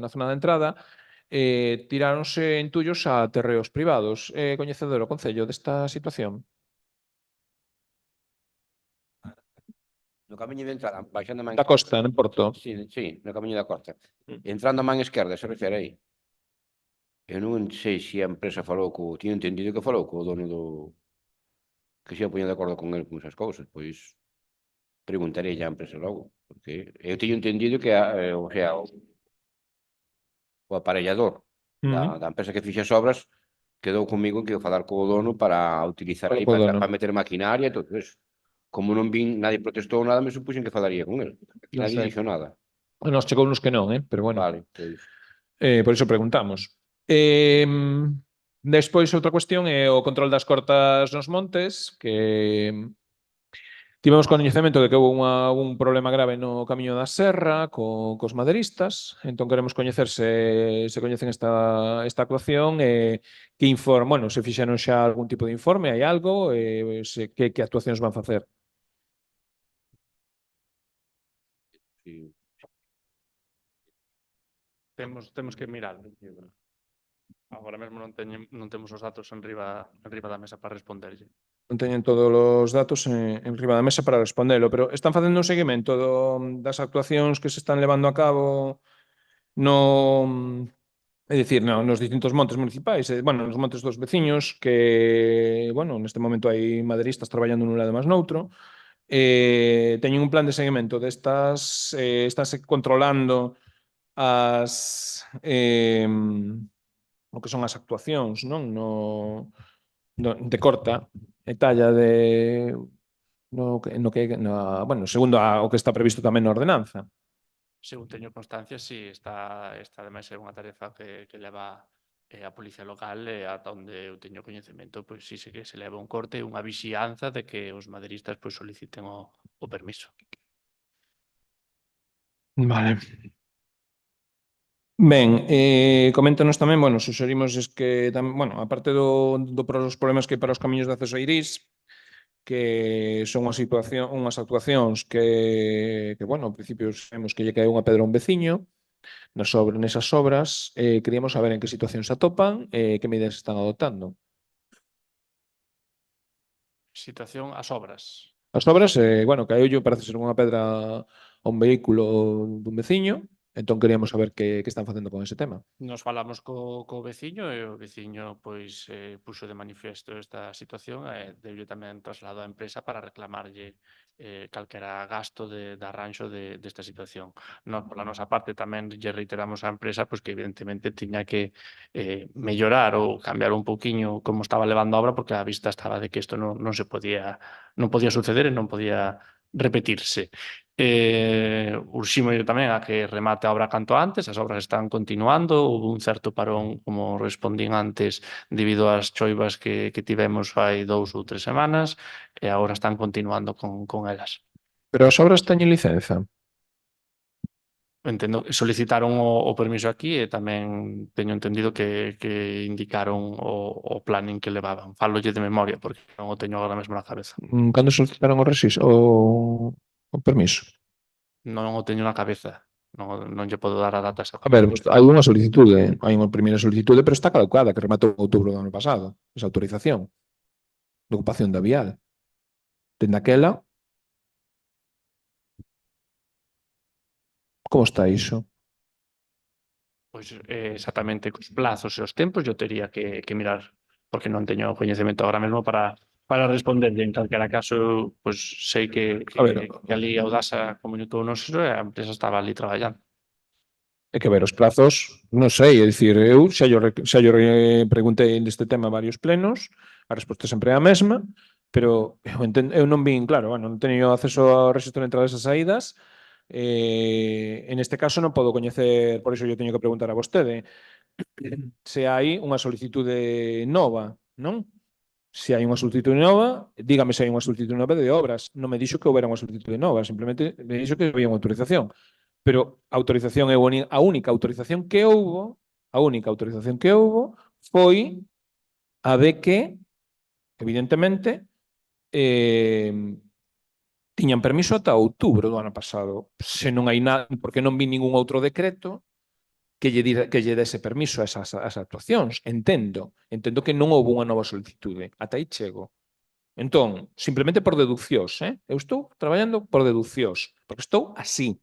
zona da entrada, tiráronse entullos a terreos privados. Coñecedor o Concello desta situación? No camiño de entrada, baixando a man Da Costa, en Porto. Sí, no camiño da Costa. Entrando a man esquerda, se refere aí. Eu non sei se a empresa falou tiño entendido que falou co dono que se poñía de acordo con el con esas cousas, pois preguntarei á empresa logo, porque eu teño entendido que o aparellador da empresa que fixe as obras quedou comigo que o falar co dono para utilizar aí para meter maquinaria e todo eso. Como non vin, nadie protestou nada, me supuxen que falaría con el. Nadie dixo nada. Nos chegounos que non, pero bueno. Vale, pois. Por iso preguntamos. Despois, outra cuestión é o control das cortas nos montes, que tivemos coñecemento de que houve un problema grave no Camiño da Serra cos maderistas, entón queremos coñecer se coñecen esta actuación e que informe, se fixeron xa algún tipo de informe, hai algo, que actuacións van facer. Temos que mirar. Agora mesmo non temos os datos en riba da mesa para responderlle. Non teñen todos os datos en riba da mesa para respondelo, pero están facendo un seguimento das actuacións que se están levando a cabo nos distintos montes municipais, nos montes dos veciños, que, neste momento hai maderistas traballando nun lado máis noutro, teñen un plan de seguimento destas, estáse controlando o que son as actuacións, non? De corta e talla segundo o que está previsto tamén na ordenanza. Según teño constancia, si está ademais é unha tarefa que leva a Policía Local e ata onde eu teño coñecemento, pois sí que se leva un corte e unha vixianza de que os maderistas pois soliciten o permiso. Vale. Ben, coméntanos tamén, suxerimos que, aparte dos problemas que hai para os camiños de acceso a Irís, que son unhas actuacións que ao principio sabemos que lle cae unha pedra a un veciño nesas obras, queríamos saber en que situación se atopan e que medidas están adoptando. Situación, as obras. As obras, caeullo, parece ser unha pedra a un vehículo dun veciño, entón queríamos saber que están facendo con ese tema. Nos falamos co veciño e o veciño pois puxo de manifiesto esta situación e deulle tamén traslado á empresa para reclamarlle calquera gasto de arranxo desta situación. Nós, pola nosa parte, tamén lle reiteramos á empresa pois que evidentemente tiña que mellorar ou cambiar un pouquiño como estaba levando a obra, porque a vista estaba de que isto non podía suceder e non podía repetirse. Urximos tamén a que remate a obra canto antes, as obras están continuando, houve un certo parón, como respondín antes, debido ás choivas que tivemos fai 2 ou 3 semanas, e agora están continuando con elas. Pero as obras teñen licenza? Entendo, solicitaron o permiso aquí e tamén teño entendido que indicaron o planning que levaban. Fálolle de memoria, porque non o teño agora mesmo na cabeza. Cando solicitaron o permiso? Non o teño na cabeza. Non lle podo dar a data A ver, hai unha solicitude, hai unha primeira solicitude, pero está caducada, que rematou en outubro do ano pasado, esa autorización de ocupación da vial. Dende aquela, como está iso? Pois exactamente cos plazos e os tempos eu tería que mirar, porque non teño coñecemento agora mesmo para responderlle. En calquera caso, pois sei A ver. que ali a Audasa comunicounos e a empresa estaba ali traballando. É que ver, os plazos, non sei, é dicir, eu xa llo preguntei deste tema a varios plenos, a resposta sempre é a mesma, pero eu non vin, claro, bueno, non teño acceso ao rexistro de entradas e saídas, en este caso non podo coñecer, por iso yo teño que preguntar a vostede, se hai unha solicitude nova, non? Se hai unha solicitude nova, dígame se hai unha solicitude nova de obras. Non me dixo que houbera unha solicitude nova, simplemente me dixo que había unha autorización. Pero a autorización é a única autorización que houbo, foi a de que, evidentemente, tiñan permiso ata outubro do ano pasado. Se non hai nada, porque non vi ningún outro decreto que lle dese permiso a esas actuacións. Entendo que non houve unha nova solicitude. Ata aí chego. Entón, simplemente por deduccións, eu estou traballando por deduccións, porque estou así.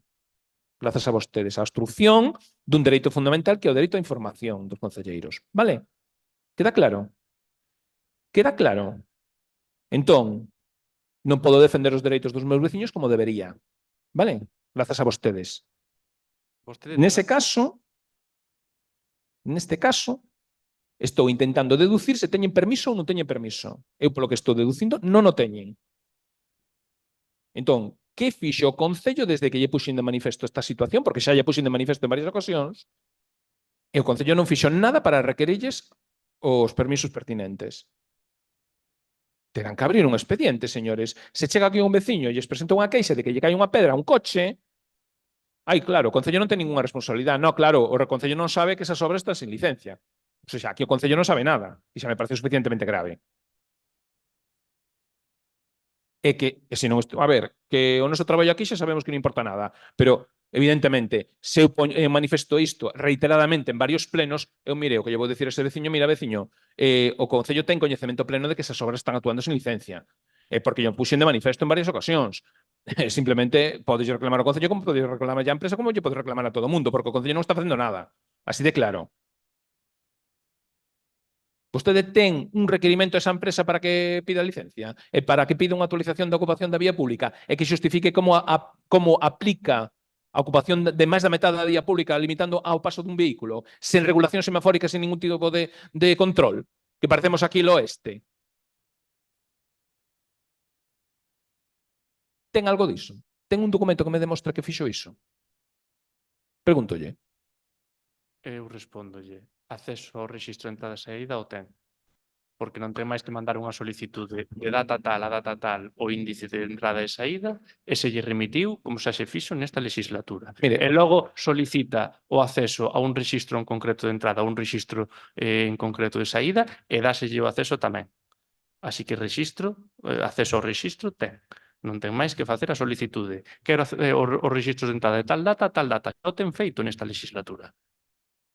Grazas a vostedes, a obstrucción dun dereito fundamental que é o dereito á información dos concelleiros. Vale? Queda claro? Queda claro? Entón, non podo defender os dereitos dos meus veciños como debería. Vale? Grazas a vostedes. Neste caso, estou intentando deducir se teñen permiso ou non teñen permiso. Eu, polo que estou deducindo, non o teñen. Entón, que fixo o Concello desde que lle puxen de manifesto esta situación, porque xa lle puxen de manifesto en varias ocasións, e o Concello non fixo nada para requerirlles os permisos pertinentes. Terán que abrir un expediente, señores. Se chega aquí un veciño e lles presenta unha queixa de que lle cae unha pedra a un coche, claro, o Concello non ten ninguna responsabilidade. No, claro, o Concello non sabe que esas obras están sin licencia. O sea, aquí o Concello non sabe nada. E xa me parece suficientemente grave. É que, se non a ver, que o noso traballo aquí xa sabemos que non importa nada, pero, evidentemente, se eu manifesto isto reiteradamente en varios plenos, eu mire, o que lle vou dicir a ese veciño, mira, veciño, o Concello ten coñecemento pleno de que esas obras están actuando sin licencia, porque yo puxen de manifesto en varias ocasións. Simplemente podes reclamar ao Concello como podes reclamar a empresa, como lle podes reclamar a todo o mundo, porque o Concello non está facendo nada. Así de claro. Vostede ten un requerimento a esa empresa para que pida licencia e para que pida unha actualización da ocupación da vía pública e que xustifique como aplica a ocupación de máis da metade da vía pública limitando ao paso dun vehículo, sen regulación semafórica, sen ningún tipo de control, que parecemos aquí lo oeste. Ten algo diso? Ten un documento que me demostra que fixo iso? Pregúntolle. Eu respóndolle, acceso ao rexistro de entrada e saída o ten, porque non ten máis que mandar unha solicitude de data tal a data tal o índice de entrada e saída e se lle remitiu como xa se fixo nesta legislatura. Mire, E logo solicita o acceso a un rexistro en concreto de entrada, a un rexistro en concreto de saída e dáselle o acceso tamén. Así que acceso ao rexistro ten. Non ten máis que facer a solicitude. Quero os rexistros de entrada de tal data a tal data. O ten feito nesta legislatura.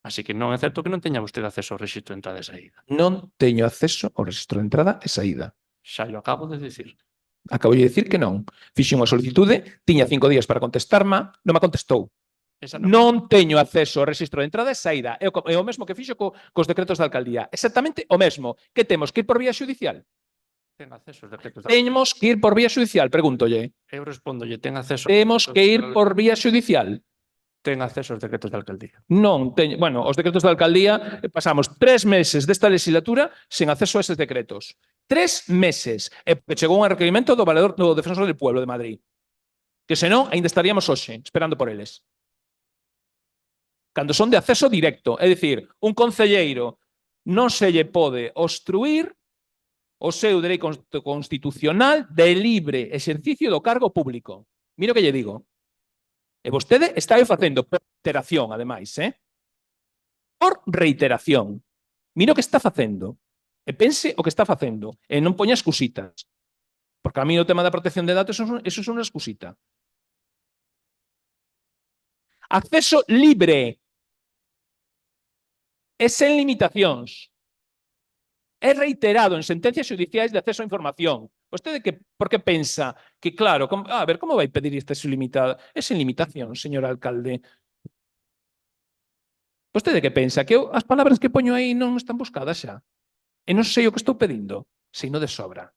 Así que non é certo que non teña vostede acceso ao rexistro de entrada e saída. Non teño acceso ao rexistro de entrada e saída. Xa lo acabo de decir. Acabo de decir que non. Fixe unha solicitude, tiña 5 días para contestarme, non me contestou. Non teño acceso ao rexistro de entrada e saída. É o mesmo que fixo cos decretos da alcaldía. Exactamente o mesmo. Que temos que ir por vía xudicial? Ten acceso aos decretos da alcaldía. Temos que ir por vía xudicial, pregúntolle. Eu respóndolle, ten acceso. Temos que ir por vía xudicial. Ten acceso aos decretos da alcaldía. Non teño, bueno, os decretos da alcaldía pasamos 3 meses desta legislatura sen acceso a eses decretos. 3 meses. E chegou un requerimento do valedor do Defensor del Pueblo de Madrid. Que senón, aínda estaríamos hoxe esperando por eles. Cando son de acceso directo, é dicir, un concelleiro non se lle pode obstruir o seu dereito constitucional de libre exercicio do cargo público. Mira o que lle digo. E vostede está facendo por reiteración, ademais, por reiteración. Mira o que está facendo. E pense o que está facendo. E non poña excusitas. Porque a mí o tema da protección de datos, eso é unha excusita. Acceso libre. E sen limitacións. É reiterado en sentencias xudiciais de acceso á información. Vostede por que pensa que, claro, a ver, como vai pedir acceso ilimitado? É sen limitación, señor alcalde. Vostede que pensa que as palabras que poño aí non están buscadas xa? E non sei o que estou pedindo, sino de sobra.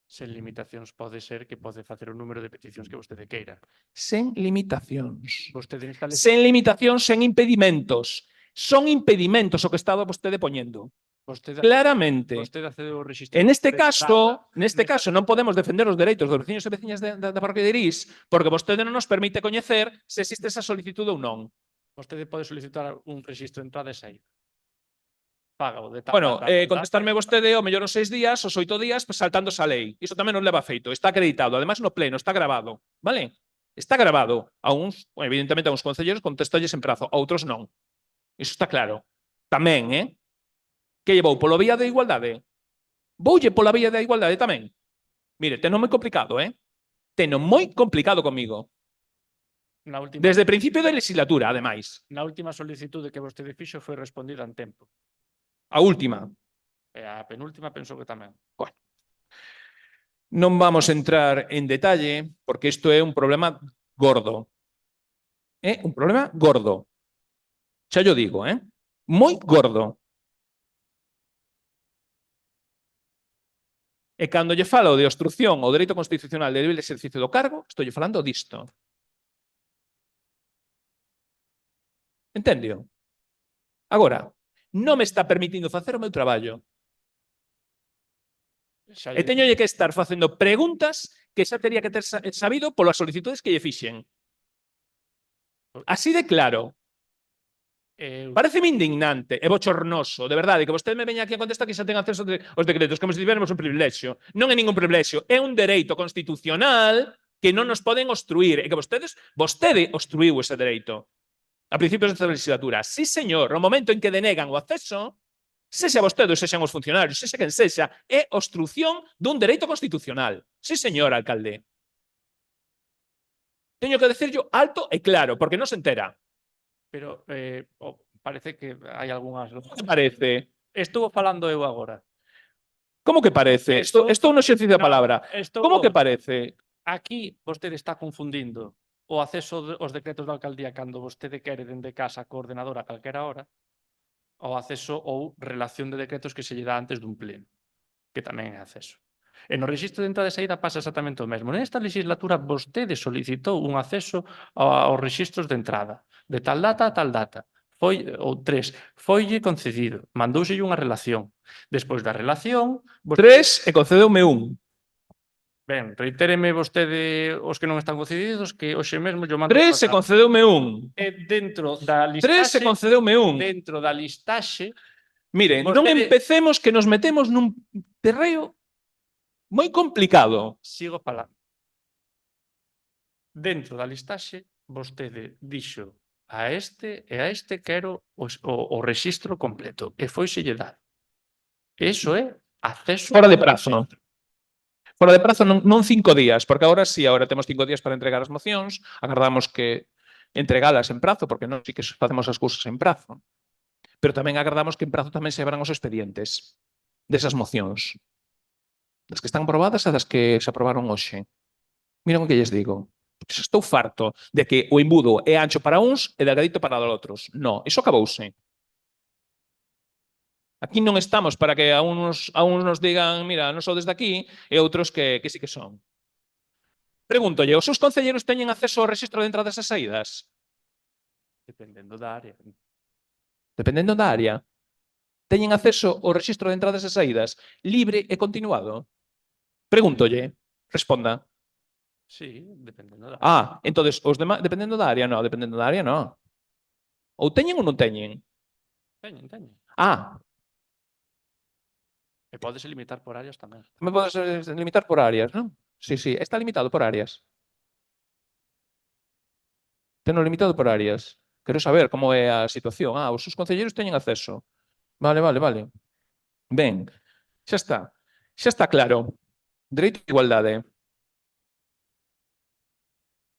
Sen limitacións pode ser que pode facer o número de peticións que vostede queira. Sen limitacións. Vostede nesta Sen limitacións, sen impedimentos. Son impedimentos o que estaba vostede poñendo. Claramente. Vostede accedeu ao rexistro. En este caso non podemos defender os dereitos dos veciños e veciñas da parroquia de Irís porque vostede non nos permite coñecer se existe esa solicitude ou non. Vostede pode solicitar un rexistro de entrada e saída. Págao de tal. Bueno, contestarme vostede o mellor os 6 días, os 8 días, saltándose a lei. Iso tamén non leva feito. Está acreditado. Además, no pleno, está grabado. Vale? Está grabado. Evidentemente, a uns concelleiros contestalles en prazo, a outros non. Iso está claro. Tamén, que llevou polo vía de igualdade? Voulle pola vía da igualdade tamén? Mire, teno moi complicado, Teno moi complicado comigo. Desde o principio da legislatura, ademais. Na última solicitude que vostede fixo foi respondida en tempo. A última. E a penúltima penso que tamén. Bueno. Non vamos a entrar en detalle, porque isto é un problema gordo. É un problema gordo. Xa yo digo, moi gordo. E cando lle falo de obstrucción ao dereito constitucional de libre exercicio do cargo, estou lle falando disto. Entendio? Agora, non me está permitindo facer o meu traballo. E teñolle que estar facendo preguntas que xa tería que ter sabido polas solicitudes que lle fixen. Así de claro. Pareceme indignante e bochornoso, de verdade, que vostede me veña aquí a contestar que xa ten acceso aos decretos, como se tivermos un privilexio. Non é ningún privilexio, é un dereito constitucional que non nos poden obstruir, e que vostede obstruiu ese dereito a principios desta legislatura. Sí, señor, no momento en que denegan o acceso, sexa vostede ou sexan os funcionarios, sexa quen sexa, é obstrucción dun dereito constitucional. Sí, señor alcalde. Teño que decirlo alto e claro, porque non se entera. Pero parece que hai algunhas... Que parece? Estuvo falando eu agora. Como que parece? Estou no exercicio da palabra. Como que parece? Aquí vostede está confundindo o acceso aos decretos da alcaldía cando vostede quere dende casa co ordenador a calquera hora, o acceso ou relación de decretos que se lle dá antes dun pleno, que tamén é acceso. E no rexistro de entrada e saída pasa exactamente o mesmo. Nesta legislatura vostede solicitou un acceso aos rexistros de entrada, de tal data a tal data. Foille concedido, mandouselle unha relación. Despois da relación... 3 e concedeume un. Ben, reitéreme vostede os que non están concedidos que hoxe mesmo yo mando... 3 e concedeume un. Dentro da listaxe... 3 e concedeume un. Dentro da listaxe... Miren, non empecemos que nos metemos nun terreo moi complicado. Sigo falando. Dentro da listaxe, vostede dixo a este e a este quero o rexistro completo. E foiselle dado. Eso é acceso... Fora de prazo. Fora de prazo non 5 días, porque agora sí, agora temos 5 días para entregar as mocións, agardamos que entregalas en prazo, porque non sí que facemos as cousas en prazo. Pero tamén agardamos que en prazo tamén se abran os expedientes desas mocións. Das que están aprobadas e das que se aprobaron hoxe. Miren o que lles digo. Porque estou farto de que o embudo é ancho para uns e delgadito para outros. Non, iso acabouse. Aquí non estamos para que a uns nos digan, mira, non sou desde aquí, e outros que sí que son. Pregúntolle, os seus concelleiros teñen acceso ao rexistro de entradas e saídas? Dependendo da área. Dependendo da área. Teñen acceso ao rexistro de entradas e saídas libre e continuado? Pregúntolle, responda. Sí, dependendo da área. Entonces, os demais, dependendo da área, non, dependendo da área, non. Ou teñen ou non teñen? Teñen. E podese limitar por áreas tamén. Tamén podes limitar por áreas, non? Sí, está limitado por áreas. Teno limitado por áreas. Quero saber como é a situación. Os seus concelleiros teñen acceso. Vale. Ben, xa está. Xa está claro. Dereito de igualdade.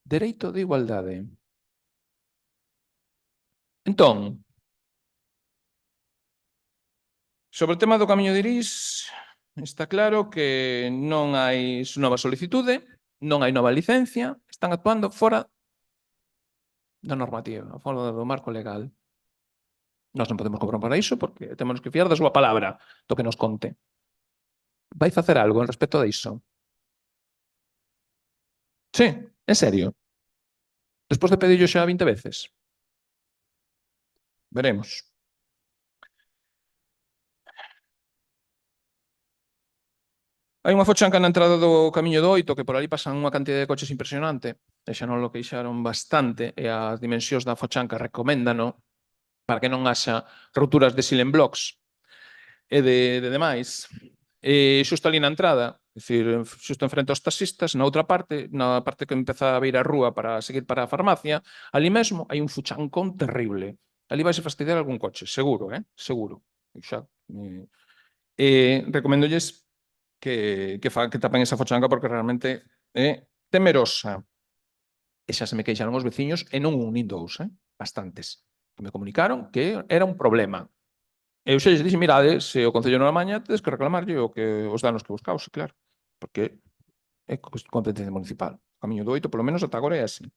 Dereito de igualdade. Entón, sobre o tema do Camiño de Irís, está claro que non hai nova solicitude, non hai nova licencia, están actuando fora da normativa, fora do marco legal. Nós non podemos cobrar para iso porque temos que fiar da súa palabra, do que nos conte. Vai facer algo en respecto a iso? Sí, en serio. Despois de pedirlo xa 20 veces. Veremos. Hai unha fochanca na entrada do Camiño do Oito que por ali pasan unha cantidad de coches impresionante e xa non lo queixaron bastante e as dimensións da fochanca recoméndano para que non haxa rupturas de silenblocks e de demais. E xusto ali na entrada, é dicir, xusto enfrente aos taxistas, na outra parte, na parte que empeza a vir a rúa para seguir para a farmacia, ali mesmo hai un fuchancón terrible. Ali vaise fastidiar algún coche, seguro, seguro. Xa, recoméndolles que tapen esa fochanca porque realmente é temerosa. E xa se me queixaron os veciños e non un nin dous, bastantes. Que me comunicaron que era un problema. E eu xa lles dixen, mirade, se o Concello non amaña, tedes que reclamarlle os danos que vos cause, claro. Porque é competencia municipal. O Camiño do Oito, polo menos, ata agora é así.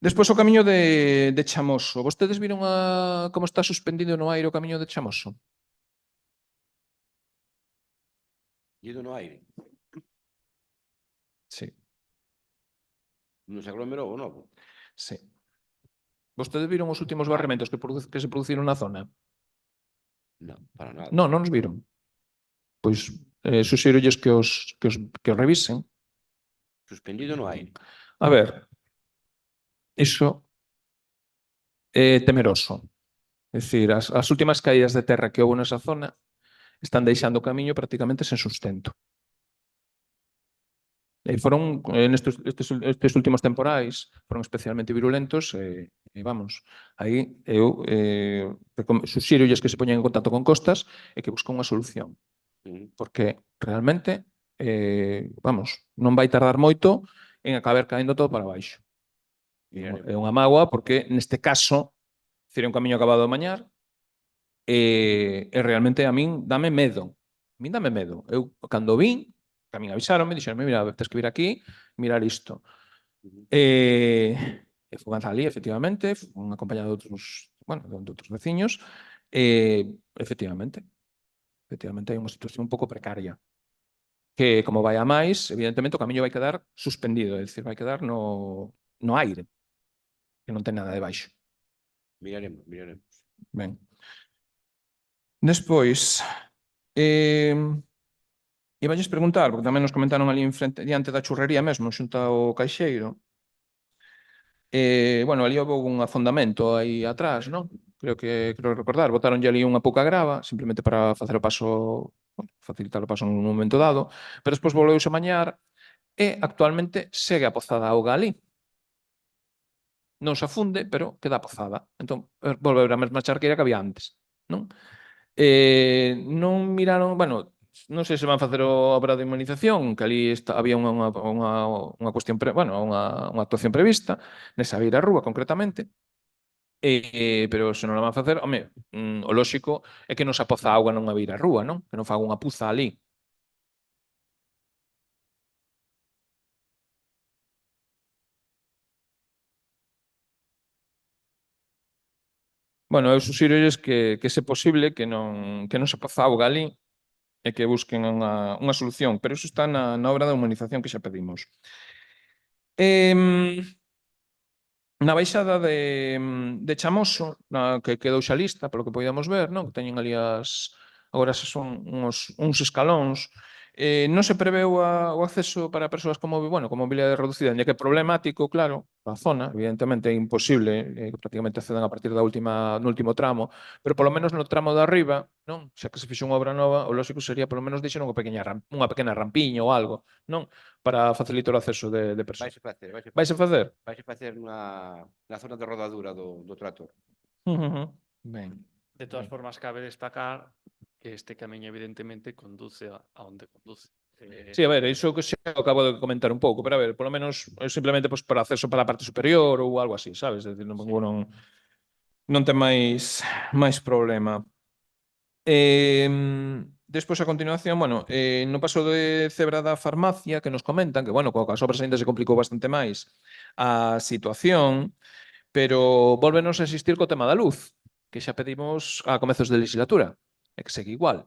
Despois o Camiño de Chamoso. Vostedes viron como está suspendido no aire o Camiño de Chamoso? Ido no aire. Sí. Non se aglomerou o novo. Sí. Vostedes viron os últimos barrementos que se produciron na zona? Non, para nada. Non, non os viron. Pois suxírolles que os revisen. Suspendido no aire. A ver, iso é temeroso. É dicir, as últimas caídas de terra que houve nesa zona están deixando o camiño prácticamente sen sustento. E foron, estes últimos temporais, foron especialmente virulentos e vamos, aí eu suxírolles que se poñen en contacto con Costas e que busquen unha solución. Porque realmente, vamos, non vai tardar moito en acabar caendo todo para baixo. É unha mágoa porque neste caso, é un camiño acabado de mañar e realmente a min dame medo. A min dame medo. Eu, cando vin, a min avisaronme, dixeronme, mira, tens que vir aquí, mirar isto. E fui ali, efectivamente, fui acompañado de outros veciños, e efectivamente hai unha situación un pouco precaria. Que, como vai a máis, evidentemente o camiño vai quedar suspendido, é dicir, vai quedar no aire, que non ten nada debaixo. Miraremos. Ben. Despois, iballes preguntar, porque tamén nos comentaron ali diante da churrería mesmo, xunto ao caixeiro. Bueno, ali houve un afondamento aí atrás, non? Creo recordar, botaronlle ali unha pouca grava, simplemente para facer o paso, facilitar o paso nun momento dado, pero despois volveuse a mañar e actualmente segue apozada a auga ali. Non se afunde, pero queda apozada. Entón, volve a mesma charqueira que había antes, non? Non miraron, bueno, non sei se van facer a obra de inmunización, que ali había unha cuestión, unha actuación prevista, nesa beira rúa concretamente, pero se non la van facer, home, o lóxico é que non se apoza auga nunha beira rúa, non? Que non faga unha puza ali. Bueno, eu suxírolles que se posible que non se apoza auga ali e que busquen unha solución, pero iso está na obra da humanización que xa pedimos. Na baixada de Chamoso, que quedou xa lista, polo que podíamos ver, non? Que teñen ali agora son uns escalóns. Non se preveu o acceso para persoas con mobilidade reducida, xa que é problemático, claro, a zona, evidentemente é imposible, que prácticamente accedan a partir no último tramo, pero polo menos no tramo de arriba, non? Xa que se fixo unha obra nova, o lógico sería polo menos deixar unha pequena rampiña ou algo, non? Para facilitar o acceso de persoas. Vaise facer? Vaise facer na zona de rodadura do tractor. Ben. De todas formas, cabe destacar que este camiño evidentemente conduce a onde conduce. Sí, a ver, iso que xa acabo de comentar un pouco, pero a ver, polo menos simplemente pues, para acceso para a parte superior ou algo así, sabes? É dicir, non ten máis problema. Despois, a continuación, bueno, no paso de cebra da farmacia, que nos comentan que, bueno, coas obras ainda se complicou bastante máis a situación, pero volvenos a existir co tema da luz, que xa pedimos a comezos de legislatura, e que segue igual.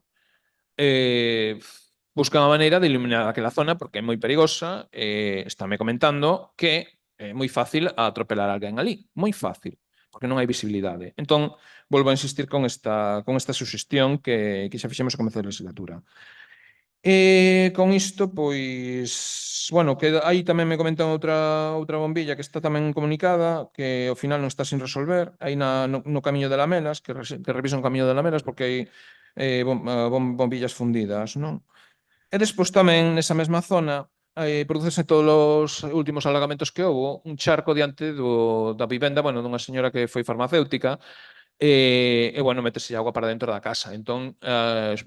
Buscan a maneira de iluminar aquela zona porque é moi perigosa, estáme comentando que é moi fácil atropelar a alguén ali, moi fácil, porque non hai visibilidade. Entón, volvo a insistir con esta suxestión que xa fixemos a comezo da legislatura. Con isto, pois, bueno, que aí tamén me comentan outra bombilla que está tamén comunicada, que ao final non está sin resolver, aí no camiño de Lamelas, que revisan o camiño de Lamelas porque hai bombillas fundidas, non? E despois tamén nesa mesma zona prodúcese todos os últimos alagamentos que houbo, un charco diante da vivenda, bueno, dunha señora que foi farmacéutica, e bueno, métese agua para dentro da casa. Entón,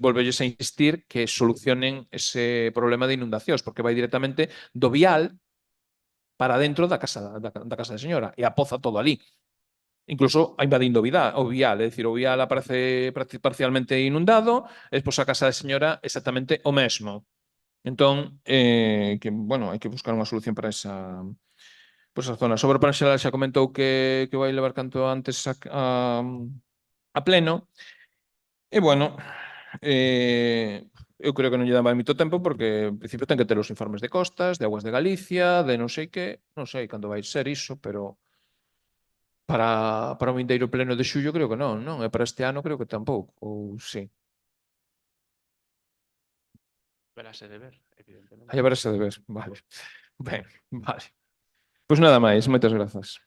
volvelles a insistir que solucionen ese problema de inundacións, porque vai directamente do vial para dentro da casa da señora e apoza todo ali. Incluso invadindo o vial, é dicir, o vial aparece parcialmente inundado, e despois a casa da señora exactamente o mesmo. Entón, que, bueno, hai que buscar unha solución para esa zona. Sobre o plan xeral xa comentou que vai levar canto antes a pleno. E, bueno, eu creo que non lle dá moito tempo porque, en principio, ten que ter os informes de costas, de Aguas de Galicia, de non sei que, non sei cando vai ser iso, pero para o vindeiro pleno de xullo creo que non, non? E para este ano creo que tampouco, ou sí. Verase de ver, evidentemente. Hai a verse de ver, vale. Ben, vale. Pois nada máis, moitas grazas.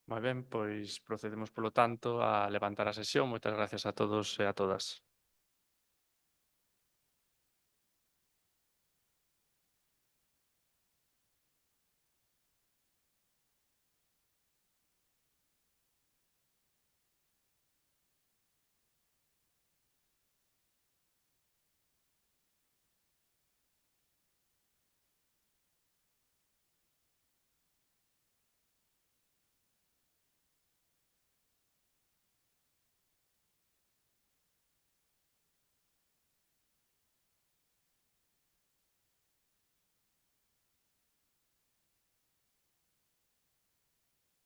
Moi ben, pois procedemos, polo tanto, a levantar a sesión. Moitas gracias a todos e a todas.